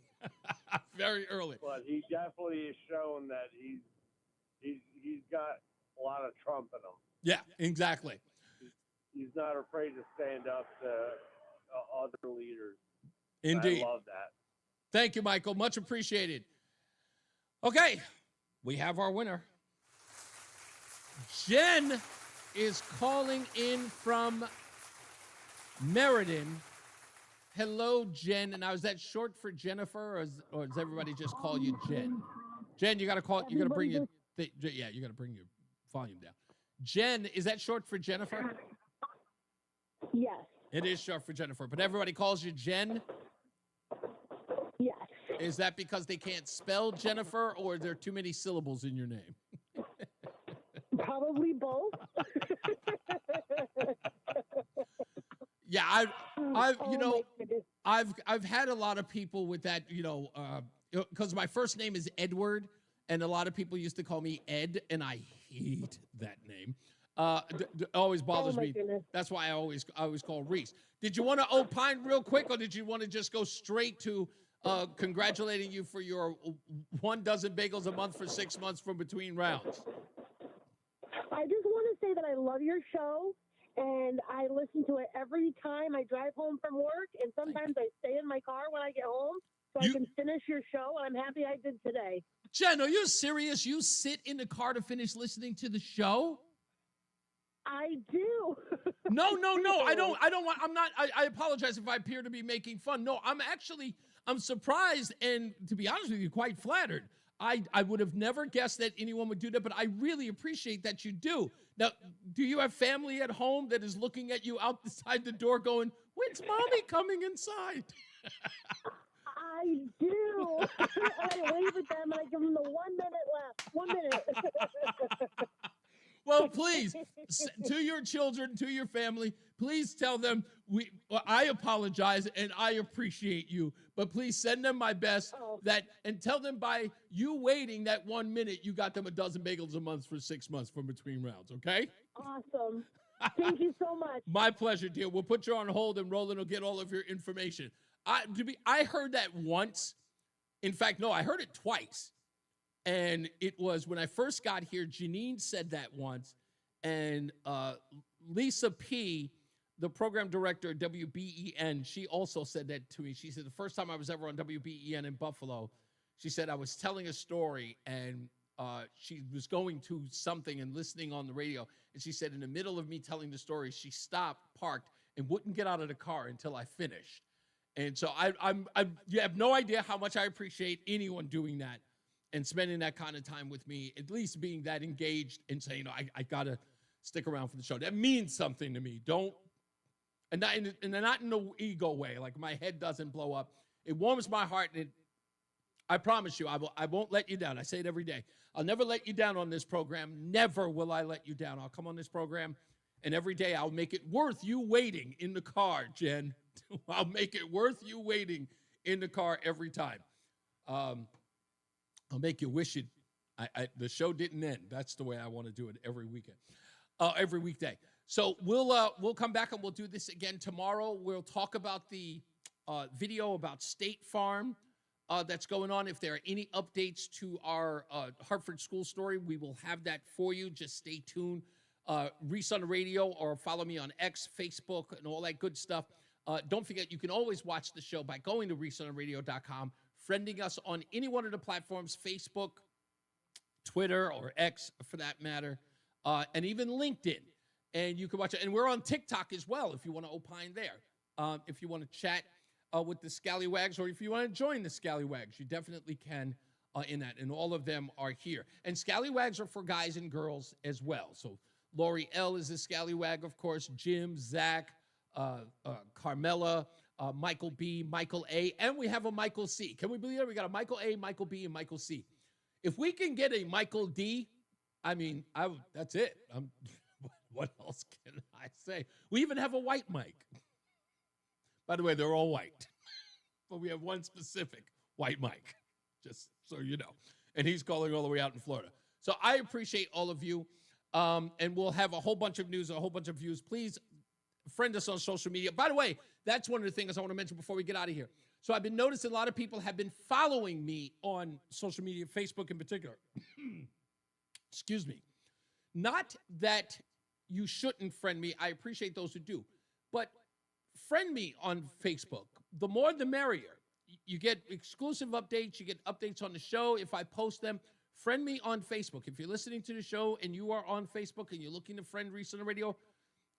Very early. But he definitely is showing that he's got a lot of Trump in him. Yeah, exactly. He's not afraid to stand up to other leaders. Indeed. I love that. Thank you, Michael. Much appreciated. Okay, we have our winner. Jen is calling in from Meriden. Hello, Jen. And now, is that short for Jennifer, or does everybody just call you Jen? Jen, you got to call. You got to bring your. Yeah, you got to bring your volume down. Jen, is that short for Jennifer? Yes. It is short for Jennifer, but everybody calls you Jen? Yes. Is that because they can't spell Jennifer, or are there too many syllables in your name? Probably both. Yeah, I've had a lot of people with that, because my first name is Edward, and a lot of people used to call me Ed, and I hate that name. It always bothers me. Goodness. That's why I always call Reese. Did you want to opine real quick, or did you want to just go straight to congratulating you for your 1 dozen bagels a month for 6 months from between rounds? I just want to say that I love your show, and I listen to it every time I drive home from work, and sometimes I stay in my car when I get home so I can finish your show, and I'm happy I did today. Jen, are you serious? You sit in the car to finish listening to the show? I do. No. I don't want, I apologize if I appear to be making fun. No, I'm surprised, and to be honest with you, quite flattered. I would have never guessed that anyone would do that, but I really appreciate that you do. Now, do you have family at home that is looking at you outside the door going, when's mommy coming inside? I do. I wave at them, and I give them the 1 minute left. 1 minute. Well, please, to your children, to your family, please tell them I apologize and I appreciate you, but please send them my best and tell them by you waiting that 1 minute, you got them a dozen bagels a month for 6 months from between rounds, okay? Awesome. Thank you so much. My pleasure, dear. We'll put you on hold, and Roland will get all of your information. I heard that once. In fact, no, I heard it twice. And it was when I first got here, Janine said that once. And Lisa P., the program director at WBEN, she also said that to me. She said the first time I was ever on WBEN in Buffalo, she said I was telling a story, and she was going to something and listening on the radio. And she said in the middle of me telling the story, she stopped, parked, and wouldn't get out of the car until I finished. And so you have no idea how much I appreciate anyone doing that and spending that kind of time with me, at least being that engaged and saying, I got to stick around for the show. That means something to me. And not in an ego way, like my head doesn't blow up. It warms my heart, and I promise you, I won't let you down. I say it every day. I'll never let you down on this program. Never will I let you down. I'll come on this program, and every day I'll make it worth you waiting in the car, Jen. I'll make it worth you waiting in the car every time. I'll make you wish it. The show didn't end. That's the way I want to do it every weekend, every weekday. So we'll come back and we'll do this again tomorrow. We'll talk about the video about State Farm that's going on. If there are any updates to our Hartford school story, we will have that for you. Just stay tuned. Reese on the radio, or follow me on X, Facebook, and all that good stuff. Don't forget, you can always watch the show by going to reeseontheradio.com. friending us on any one of the platforms, Facebook, Twitter, or X for that matter, and even LinkedIn. And you can watch it. And we're on TikTok as well if you want to opine there. If you want to chat with the Scallywags, or if you want to join the Scallywags, you definitely can in that. And all of them are here. And Scallywags are for guys and girls as well. So Lori L is a Scallywag, of course. Jim, Zach, Carmela, Michael B, Michael A, and we have a Michael C. Can we believe it? We got a Michael A, Michael B, and Michael C. If we can get a Michael D, I mean, that's it. What else can I say? We even have a white Mike. By the way, they're all white. But we have one specific white Mike, just so you know. And he's calling all the way out in Florida. So I appreciate all of you. And we'll have a whole bunch of news, a whole bunch of views. Please friend us on social media. By the way, that's one of the things I want to mention before we get out of here. So I've been noticing a lot of people have been following me on social media, Facebook in particular. Excuse me. Not that you shouldn't friend me. I appreciate those who do. But friend me on Facebook. The more, the merrier. You get exclusive updates. You get updates on the show if I post them. Friend me on Facebook. If you're listening to the show and you are on Facebook and you're looking to friend Reese on the Radio,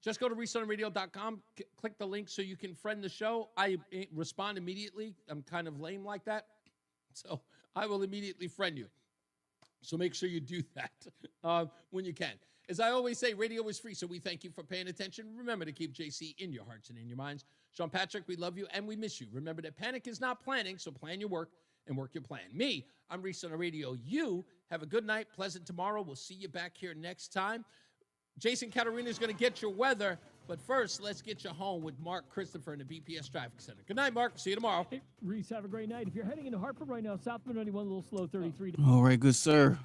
just go to reeseontheradio.com, click the link so you can friend the show. I respond immediately. I'm kind of lame like that. So I will immediately friend you. So make sure you do that when you can. As I always say, radio is free, so we thank you for paying attention. Remember to keep JC in your hearts and in your minds. Sean Patrick, we love you and we miss you. Remember that panic is not planning, so plan your work and work your plan. Me, I'm Reese on the Radio. You have a good night, pleasant tomorrow. We'll see you back here next time. Jason Caterina is going to get your weather, but first, let's get you home with Mark Christopher in the BPS Traffic Center. Good night, Mark. See you tomorrow. Hey, Reese, have a great night. If you're heading into Hartford right now, southbound 91, a little slow, 33. All right, good sir.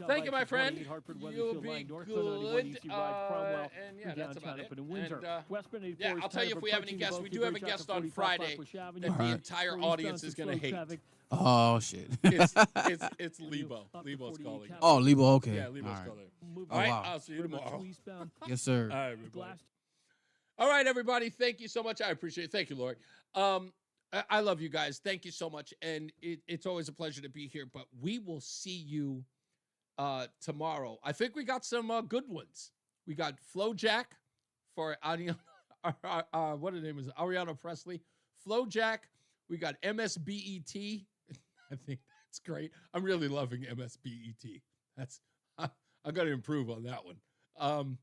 Thank you, my friend. You'll be good. And yeah, that's about it. And, yeah, I'll tell you if we have any guests. We do have a guest on Friday that the entire audience is going to hate. Oh, shit. It's Lebo. Lebo's calling. Oh, Lebo, okay. Yeah, Lebo's all right. calling. All right, wow. I'll see you tomorrow. Yes, sir. All right, everybody. All right, everybody. Thank you so much. I appreciate it. Thank you, Lori. I love you guys. Thank you so much. And it's always a pleasure to be here. But we will see you tomorrow. I think we got some good ones. We got Flowjack for Ariana, what her name is? Ariana Presley. Flowjack. We got MSBET. I think that's great. I'm really loving MSBET. I got to improve on that one.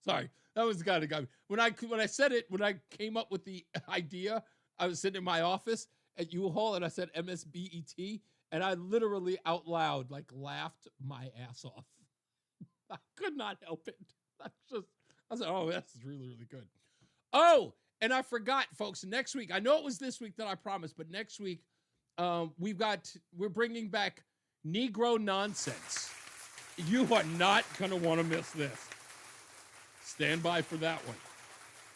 Sorry, that was the guy that got me. When I said it, when I came up with the idea, I was sitting in my office at U-Haul and I said MSBET, and I literally out loud laughed my ass off. I could not help it. I said, oh, that's really, really good. Oh, and I forgot, folks, next week, I know it was this week that I promised, but next week, we're bringing back Negro Nonsense. You are not going to want to miss this. Stand by for that one.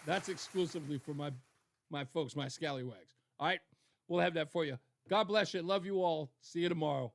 That's exclusively for my folks, my scallywags. All right, we'll have that for you. God bless you. Love you all. See you tomorrow.